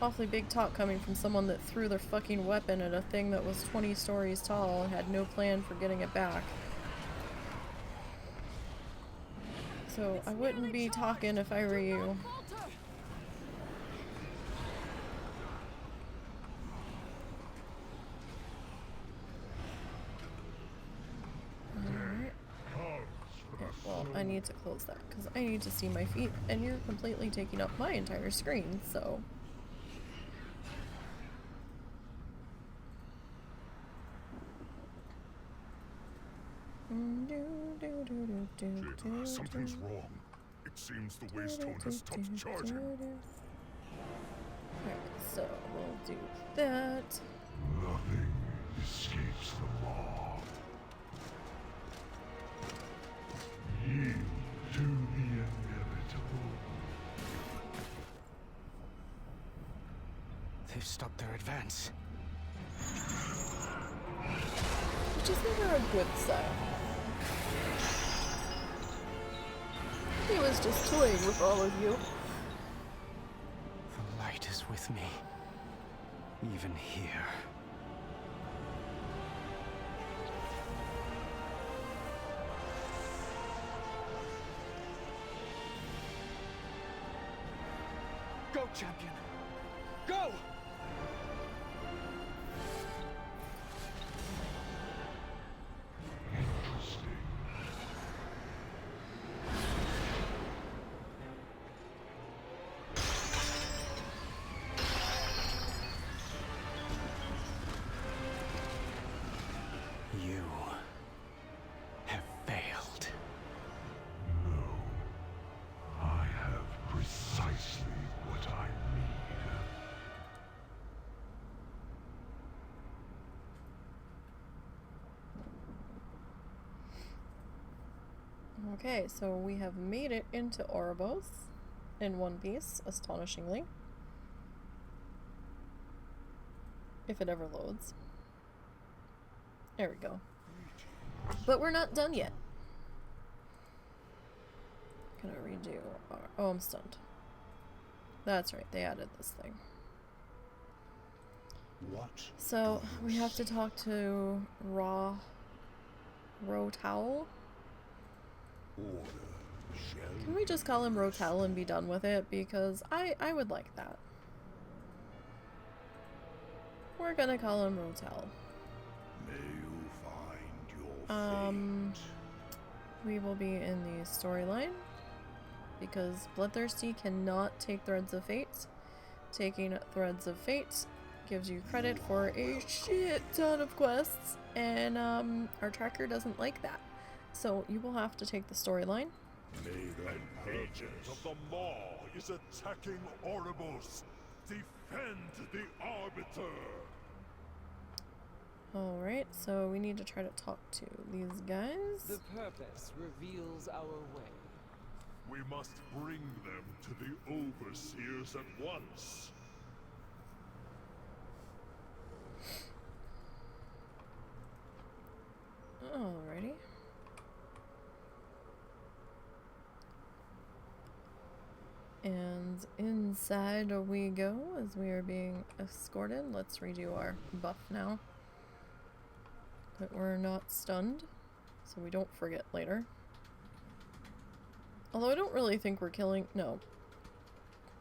Awfully big talk coming from someone that threw their fucking weapon at a thing that was 20 stories tall and had no plan for getting it back. So I wouldn't be talking if I were you. Alright. Yeah, well, I need to close that because I need to see my feet and you're completely taking up my entire screen, so... Jailer, something's wrong. It seems the Waystone has stopped charging. Alright, so we'll do that. Nothing escapes the law. Yield to the inevitable. They've stopped their advance. Which is never a good sign. He was just toying with all of you. The light is with me. Even here. Go, champion! Go! You have failed. No. I have precisely what I need. Okay, so we have made it into Oribos in one piece, astonishingly. If it ever loads. There we go. But we're not done yet. Gonna redo our... Oh, I'm stunned. That's right, they added this thing. What? So, we have to talk to Rotel. Can we just call him Rotel and be done with it? Because I would like that. We're gonna call him Rotel. May you find your fate. We will be in the storyline because Bloodthirsty cannot take Threads of Fate. Taking Threads of Fate gives you credit for a shit ton of quests, and our tracker doesn't like that. So you will have to take the storyline. An agent of the Maw is attacking Oribos. Defend the Arbiter. Alright, so we need to try to talk to these guys. The purpose reveals our way. We must bring them to the Overseers at once. Alrighty. And inside we go as we are being escorted. Let's redo our buff now. That we're not stunned, so we don't forget later. Although I don't really think we're killing... No.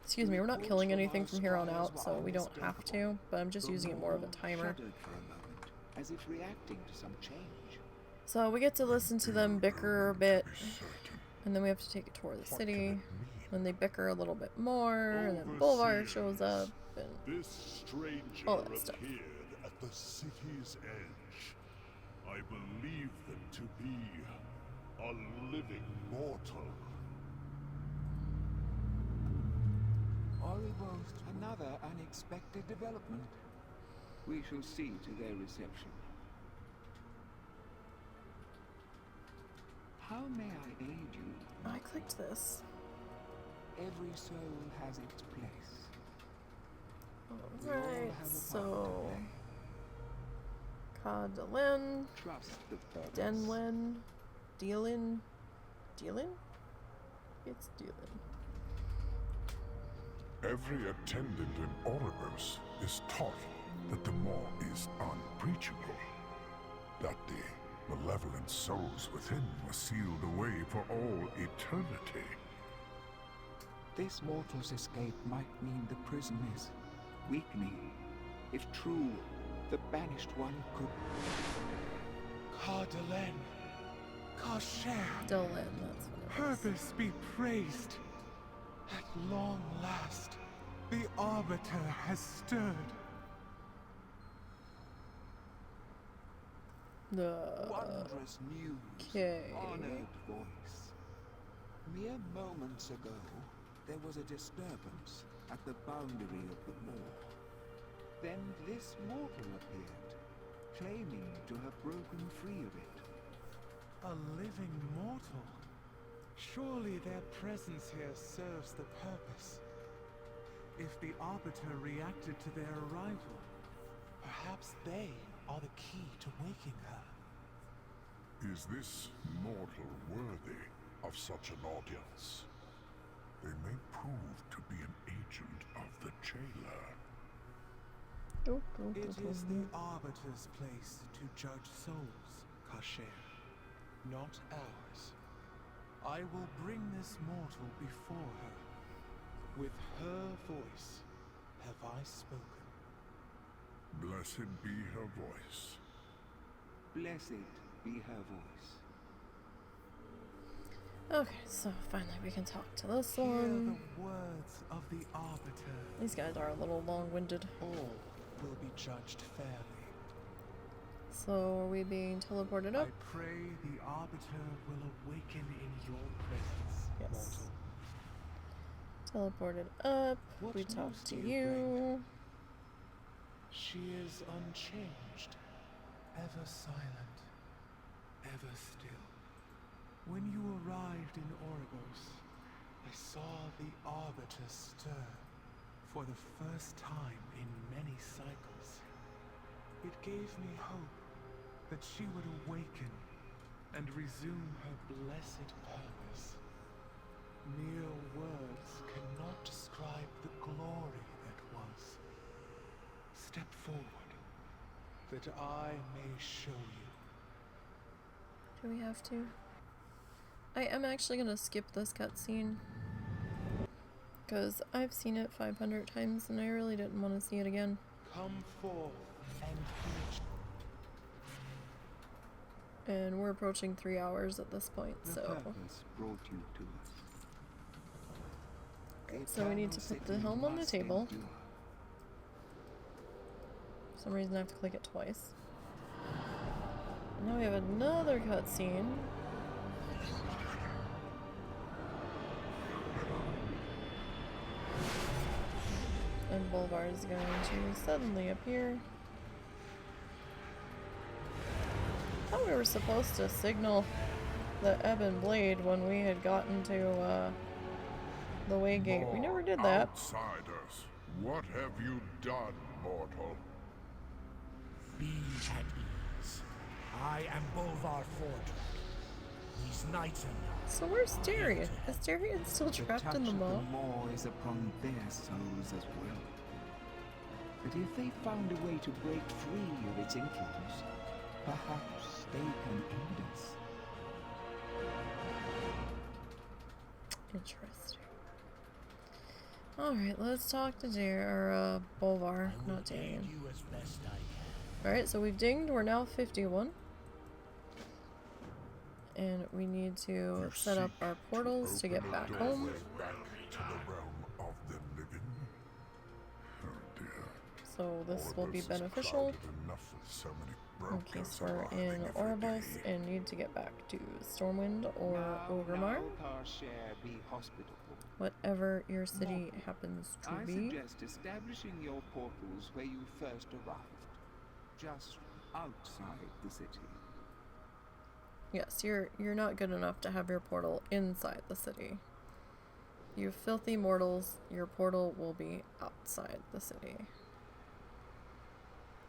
Excuse me, we're not killing anything from here on out, so we don't have to, but I'm just using it more of a timer. As if reacting to some change. So we get to listen to them bicker a bit, and then we have to take a tour of the city. Then they bicker a little bit more, and then Bolvar shows up, and This stranger all that stuff. appeared at the city's edge. I believe them to be a living mortal. Oribos, another unexpected development. We shall see to their reception. How may I aid you? I clicked this. Every soul has its place. Alright, so... Caudelin, Trust the purpose. Denwen, Dealin? It's Dealin. Every attendant in Oribos is taught that the Maw is unbreachable, that the malevolent souls within were sealed away for all eternity. This mortal's escape might mean the prison is weakening. If true, the banished one could... Caudelin, Kasher, Dylan, that's what it was. purpose be praised. At long last, the Arbiter has stirred. Wondrous news, Okay. honored voice. Mere moments ago, there was a disturbance at the boundary of the Maw. Then this mortal appeared, claiming to have broken free of it. A living mortal? Surely their presence here serves the purpose. If the Arbiter reacted to their arrival, perhaps they are the key to waking her. Is this mortal worthy of such an audience? They may prove to be an agent of the jailer. It is the Arbiter's place to judge souls, Kasher, not ours. I will bring this mortal before her. With her voice have I spoken. Blessed be her voice. Blessed be her voice. Okay, so finally we can talk to this Hear one. the words of the Arbiter. These guys are a little long-winded. All will be judged fairly. So are we being teleported up? I pray the Arbiter will awaken in your presence, Yes. mortal. Teleported up. What We talk news to do you you. She is unchanged, ever silent, ever still. When you arrived in Oribos, I saw the Arbiter stir for the first time in many cycles. It gave me hope that she would awaken and resume her blessed purpose. Mere words cannot describe the that I may show you. Do we have to? I am actually gonna skip this cutscene because I've seen it 500 times and I really didn't want to see it again. Come forth and be. And we're approaching 3 hours at this point, The so. purpose brought you to us. So we need to put the helm on the table. For some reason I have to click it twice. And now we have another cutscene. And Bolvar is going to suddenly appear. I thought we were supposed to signal the Ebon Blade when we had gotten to the way gate. We never did that. Outsiders, what have you done, mortal? Be at ease. I am Bolvar Fordred. These knights and So where's Darian? Is Darian still trapped in the maw? The maw is upon their souls as well. But if they found a way to break free of its influence, perhaps they can aid us. Interesting. Alright, let's talk to Bolvar, not Darian. you as best I can. Alright, so we've dinged, we're now 51. And we need to set up our portals to get back home. Back to the realm of the living. Oh dear. So this will be Oribos is beneficial crowded enough with so many in brokers case we're arriving in every Oribos day. and need to get back to Stormwind or Orgrimmar. Be hospitable. Whatever your city happens to I be. suggest establishing your portals where you first arrived, just outside the city. Yes, you're not good enough to have your portal inside the city. You filthy mortals, your portal will be outside the city.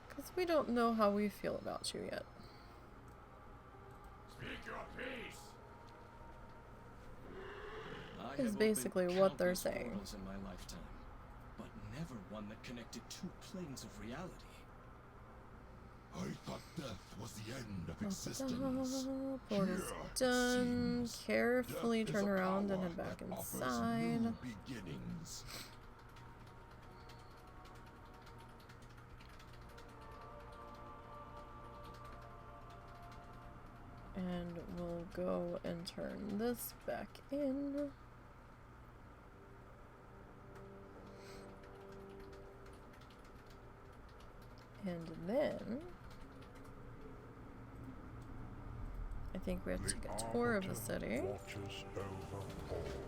Because we don't know how we feel about you yet. Speak your peace. Is basically what they're saying. In my lifetime, but never one that connected two planes of reality. I thought death was the end of existence. Portal's done. Carefully turn around and head back inside. Beginnings. And we'll go and turn this back in. And then I think we have to take a tour of the city.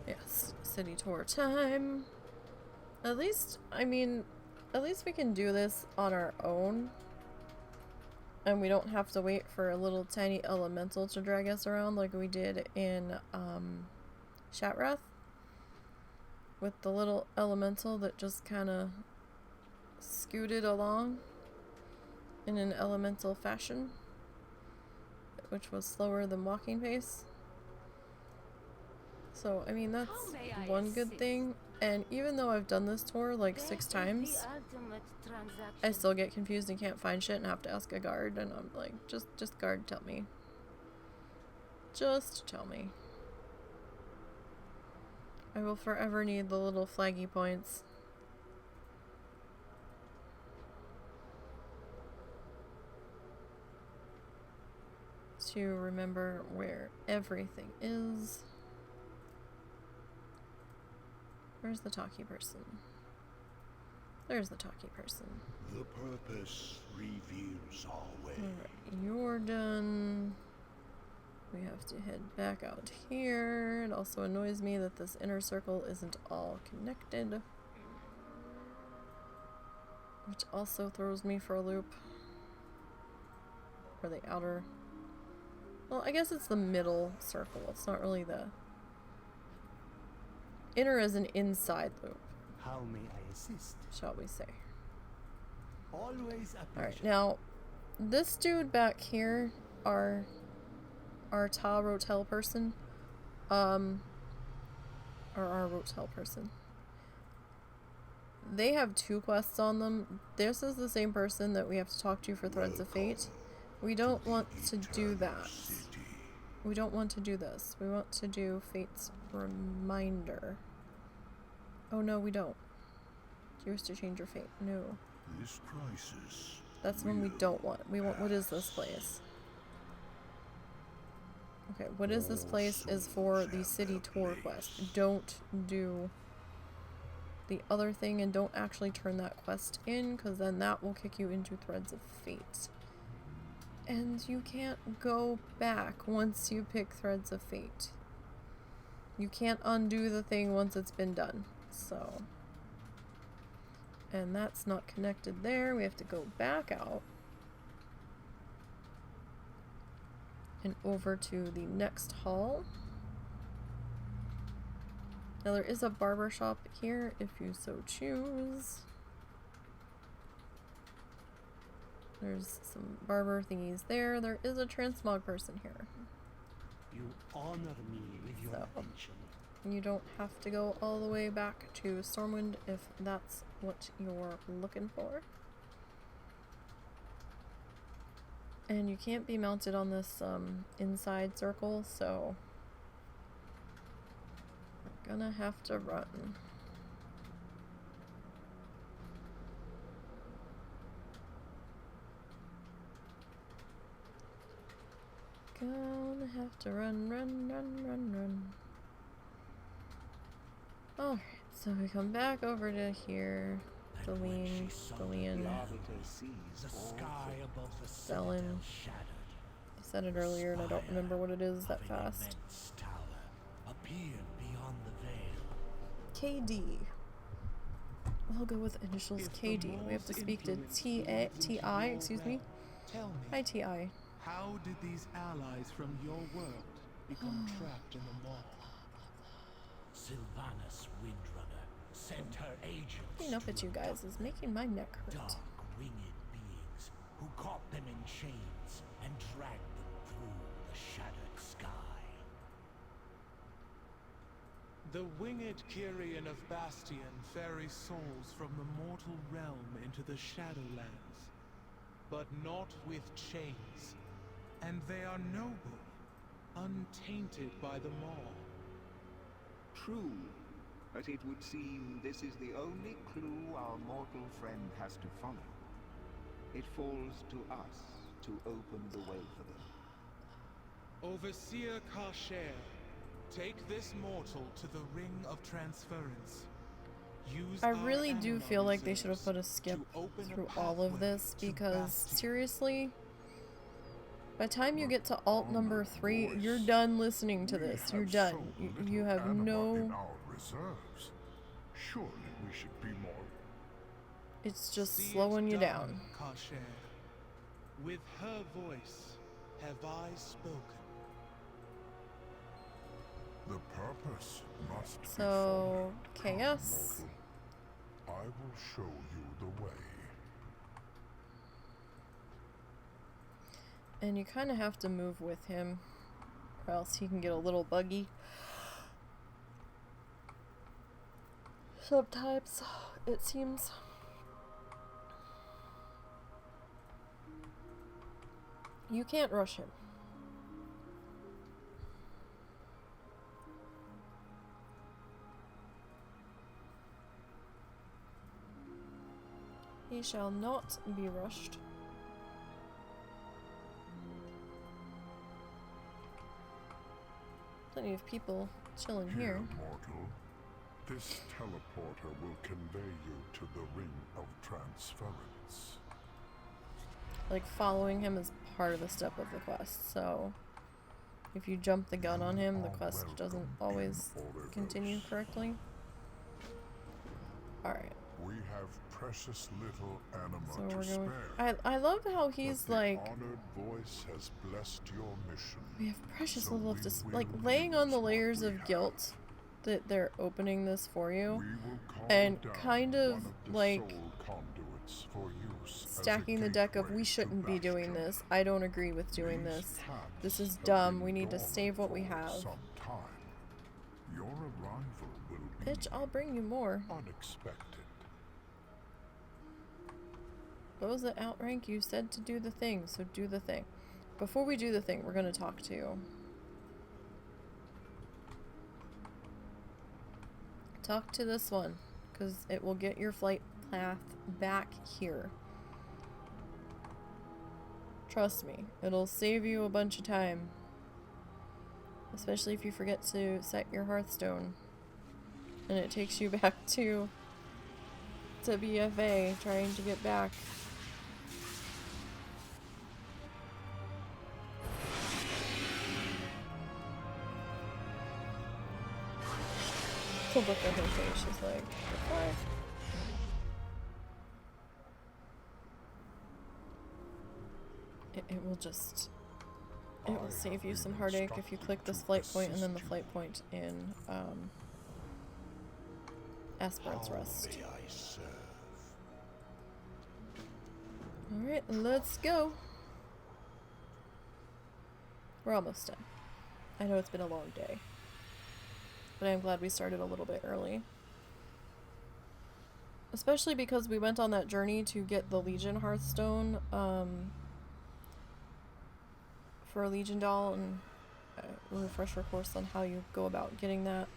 Yes, city tour time. At least, I mean, at least we can do this on our own. And we don't have to wait for a little tiny elemental to drag us around like we did in Shatrath. With the little elemental that just kind of scooted along in an elemental fashion, which was slower than walking pace. So, I mean, that's one good thing. And even though I've done this tour like 6 times, I still get confused and can't find shit and have to ask a guard. And I'm like, just guard, tell me. Just tell me. I will forever need the little flaggy points. To remember where everything is. Where's the talkie person? There's the talkie person. The purpose reveals our way. Alright, you're done. We have to head back out here. It also annoys me that this inner circle isn't all connected. Which also throws me for a loop. Or the outer. Well, I guess it's the middle circle. It's not really the... Inner is an inside loop. How may I assist? Shall we say. Always a Alright, now, this dude back here, our Ta Rotel person, or our Rotel person, they have 2 quests on them. This is the same person that we have to talk to for Threads of Fate. We don't want to do that. We don't want to do this. We want to do Fate's Reminder. Oh no, we don't. Yours to change your fate. No. This crisis. That's one we don't want. We want. What is this place? Okay, what is this place is for the city tour quest. Don't do the other thing and don't actually turn that quest in, because then that will kick you into Threads of Fate. And you can't go back once you pick Threads of Fate. You can't undo the thing once it's been done. So, and that's not connected there. We have to go back out and over to the next hall. Now there is a barber shop here if you so choose. There's some barber thingies there. There is a transmog person here. You honor me with your attention. You don't have to go all the way back to Stormwind if that's what you're looking for. And you can't be mounted on this inside circle, so we're gonna have to run. Gonna have to run. Alright, so we come back over to here. Dalian. Selin. I said it earlier and I don't remember what it is that fast. KD. I'll go with initials KD. We have to speak to TI, excuse me. Hi TI. How did these allies from your world become trapped in the maw? Sylvanas Windrunner sent her agents. Looking up at you guys is making my neck hurt. Dark winged beings who caught them in chains and dragged them through the shattered sky. The winged Kyrian of Bastion ferry souls from the mortal realm into the Shadowlands, but not with chains, and they are noble, untainted by the maw. True, but it would seem this is the only clue our mortal friend has to follow. It falls to us to open the way for them. Overseer Kasher, take this mortal to the Ring of Transference. I really do feel like they should have put a skip through all of this, because seriously, by the time you get to alt number 3, you're done listening to this. You're done. You have no... Surely we should be more. It's just slowing you down. Kasher. With her voice have I spoken. The purpose must be so, fulfilled, KS. I will show you the way. And you kind of have to move with him, or else he can get a little buggy. Sometimes, it seems. You can't rush him. He shall not be rushed. Plenty of people chilling here. Mortal, this teleporter will convey you to the Ring of Transference. Like, following him is part of the step of the quest, so if you jump the gun on him, the quest doesn't always continue correctly. Alright. We have precious little anima So to we're going. spare. I love how he's but the like. honored voice has blessed your mission. We have precious so little we of will like laying on the use what layers we of have. guilt that they're opening this for you, We will call and down kind of one the like soul conduits for use as a stacking the deck of gateway we to shouldn't be doing Bastion. this. I don't agree with doing These this. traps This is have dumb. been We need to dormant save what we for have. some time. Your arrival will be Bitch, I'll bring you more. unexpected. Those that outrank you said to do the thing, so do the thing. Before we do the thing, we're gonna talk to... Talk to this one, because it will get your flight path back here. Trust me, it'll save you a bunch of time. Especially if you forget to set your hearthstone. And it takes you back to BFA, trying to get back. To look at her face, she's like, goodbye. It will just... It will save you some heartache if you click this flight point and then the flight point in, Aspirant's Rest. Alright, let's go. We're almost done. I know it's been a long day. But I'm glad we started a little bit early. Especially because we went on that journey to get the Legion Hearthstone, for a Legion doll, and a refresher course on how you go about getting that.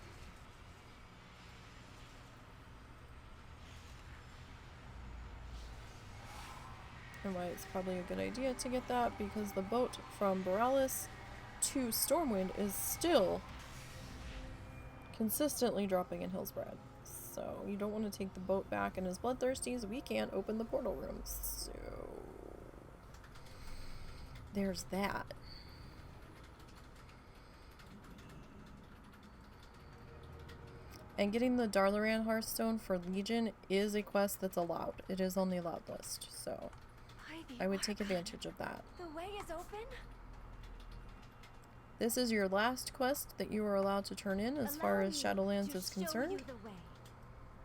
And why it's probably a good idea to get that, because the boat from Borealis to Stormwind is still consistently dropping in Hillsbrad. So you don't want to take the boat back, and as bloodthirsties, we can't open the portal rooms. So there's that. And getting the Dalaran Hearthstone for Legion is a quest that's allowed. It is on the allowed list, so I would take advantage of that. The way is open? This is your last quest that you are allowed to turn in as far as Shadowlands is concerned.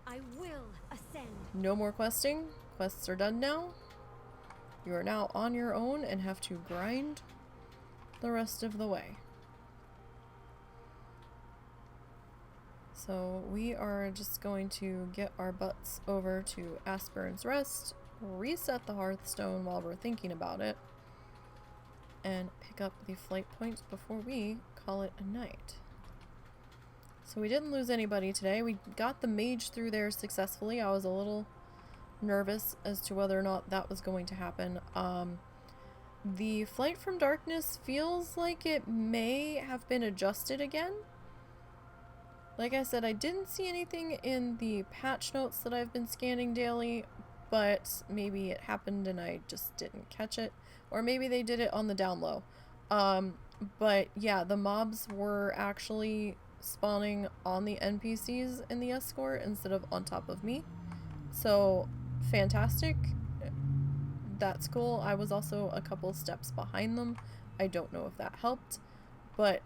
I will ascend. No more questing. Quests are done now. You are now on your own and have to grind the rest of the way. So we are just going to get our butts over to Aspirant's Rest, reset the Hearthstone while we're thinking about it, and pick up the flight point before we call it a night. So we didn't lose anybody today. We got the Mage through there successfully. I was a little nervous as to whether or not that was going to happen. The Flight from Darkness feels like it may have been adjusted again. Like I said, I didn't see anything in the patch notes that I've been scanning daily, but maybe it happened and I just didn't catch it. Or maybe they did it on the down low. But yeah, the mobs were actually spawning on the NPCs in the escort instead of on top of me. So, fantastic. That's cool. I was also a couple steps behind them. I don't know if that helped, but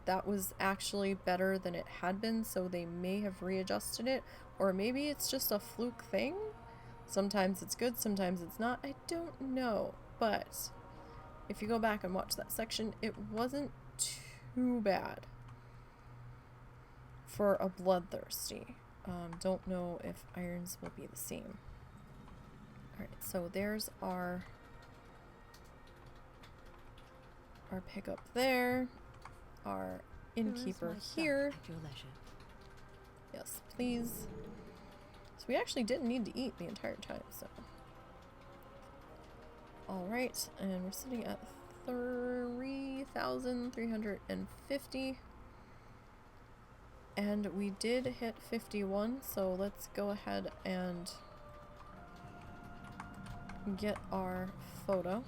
that was actually better than it had been, so they may have readjusted it, or maybe it's just a fluke thing. Sometimes it's good, sometimes it's not. I don't know, but if you go back and watch that section, it wasn't too bad for a bloodthirsty. Don't know if irons will be the same. Alright, so there's our pickup there. Our innkeeper here. At your leisure. Yes, please. So we actually didn't need to eat the entire time, so. Alright, and we're sitting at 3,350. And we did hit 51, so let's go ahead and get our photo.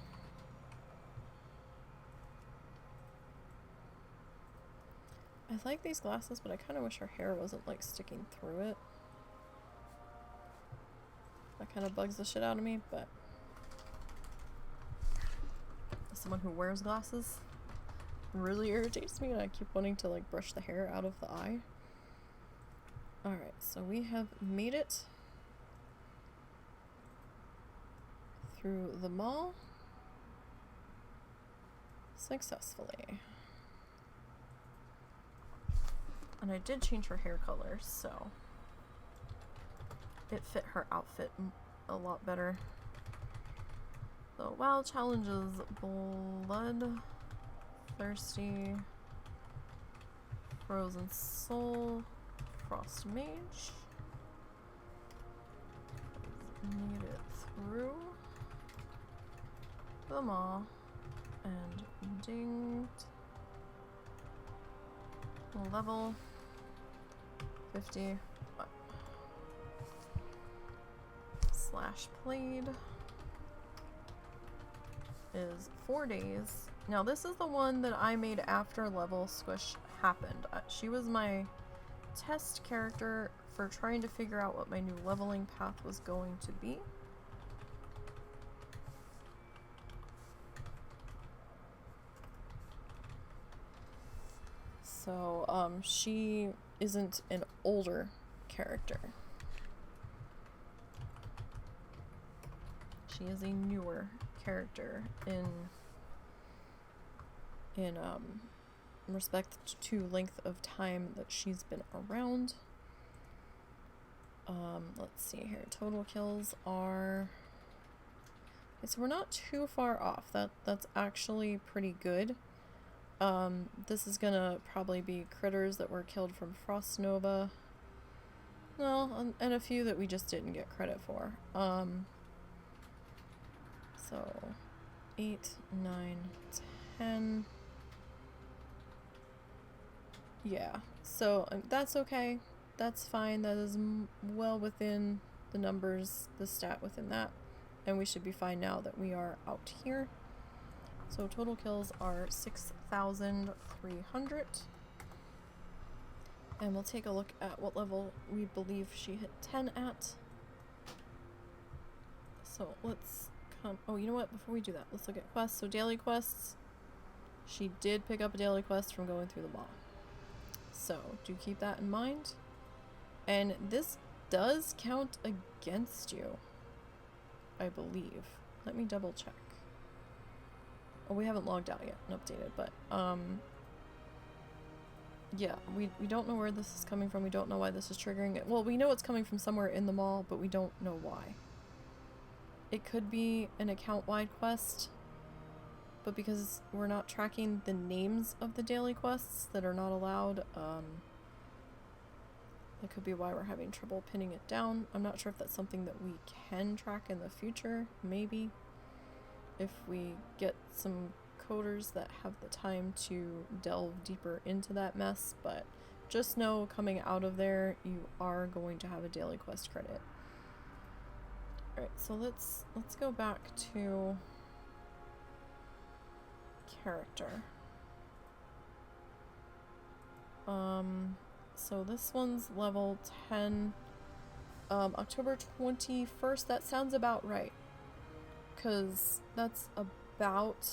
I like these glasses, but I kind of wish her hair wasn't like sticking through it. That kind of bugs the shit out of me, but as someone who wears glasses, it really irritates me, and I keep wanting to like brush the hair out of the eye. Alright, so we have made it through the mall successfully. And I did change her hair color, so it fit her outfit a lot better. So WoW challenges: Blood, Thirsty, Frozen Soul, Frost Mage. Need it through them all and dinged. Level 50. Slash played is 4 days. Now this is the one that I made after level squish happened. She was my test character for trying to figure out what my new leveling path was going to be. So she isn't an older character. She is a newer character in respect to length of time that she's been around. Let's see here. Total kills are... So we're not too far off. That's actually pretty good. This is gonna probably be critters that were killed from Frost Nova. Well, and a few that we just didn't get credit for. So 8, 9, 10. Yeah, so that's okay. That's fine. That is well within the numbers, the stat within that. And we should be fine now that we are out here. So total kills are 6,300. And we'll take a look at what level we believe she hit 10 at. So let's come... Oh, you know what? Before we do that, let's look at quests. So daily quests. She did pick up a daily quest from going through the mall. So do keep that in mind. And this does count against you, I believe. Let me double check. Oh, we haven't logged out yet and updated, but yeah, we don't know where this is coming from. We don't know why this is triggering it. Well, we know it's coming from somewhere in the mall, but we don't know why. It could be an account-wide quest, but because we're not tracking the names of the daily quests that are not allowed, that could be why we're having trouble pinning it down. I'm not sure if that's something that we can track in the future. Maybe. If we get some coders that have the time to delve deeper into that mess. But just know, coming out of there, you are going to have a daily quest credit. Alright, so let's go back to character. So this one's level 10. October 21st, that sounds about right. Because that's about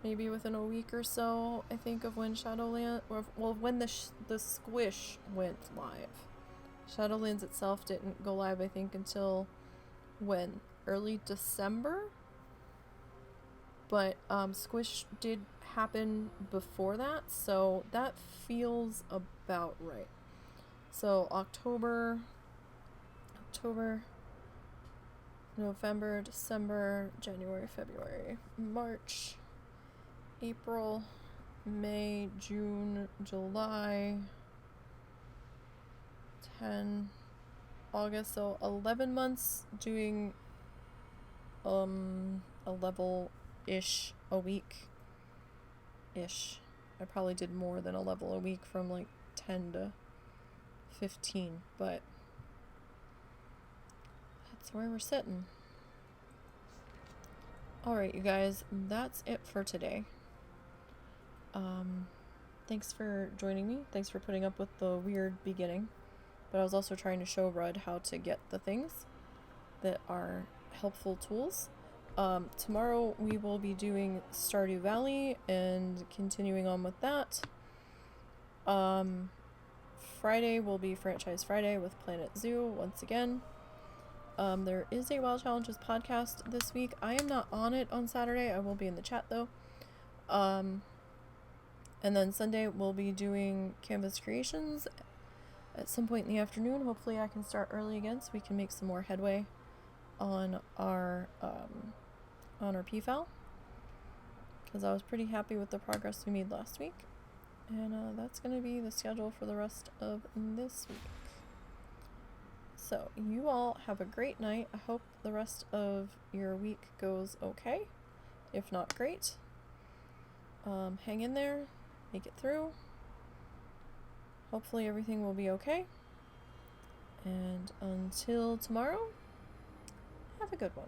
maybe within a week or so, I think, of when Shadowlands, or well, when the squish went live. Shadowlands itself didn't go live, I think, until when? Early December? But squish did happen before that, so that feels about right. So October, November, December, January, February, March, April, May, June, July, 10, August, so 11 months doing a level-ish a week-ish. I probably did more than a level a week from like 10 to 15, but that's where we're sitting. Alright, you guys, that's it for today. Thanks for joining me. Thanks for putting up with the weird beginning. But I was also trying to show Rudd how to get the things that are helpful tools. Tomorrow we will be doing Stardew Valley and continuing on with that. Friday will be Franchise Friday with Planet Zoo once again. There is a WoW Challenges podcast this week. I am not on it on Saturday. I will be in the chat though. And then Sunday we'll be doing Canvas Creations at some point in the afternoon. Hopefully I can start early again so we can make some more headway on our PFAL, because I was pretty happy with the progress we made last week, and that's going to be the schedule for the rest of this week. So you all have a great night. I hope the rest of your week goes okay, if not great. Hang in there, make it through. Hopefully everything will be okay. And until tomorrow, have a good one.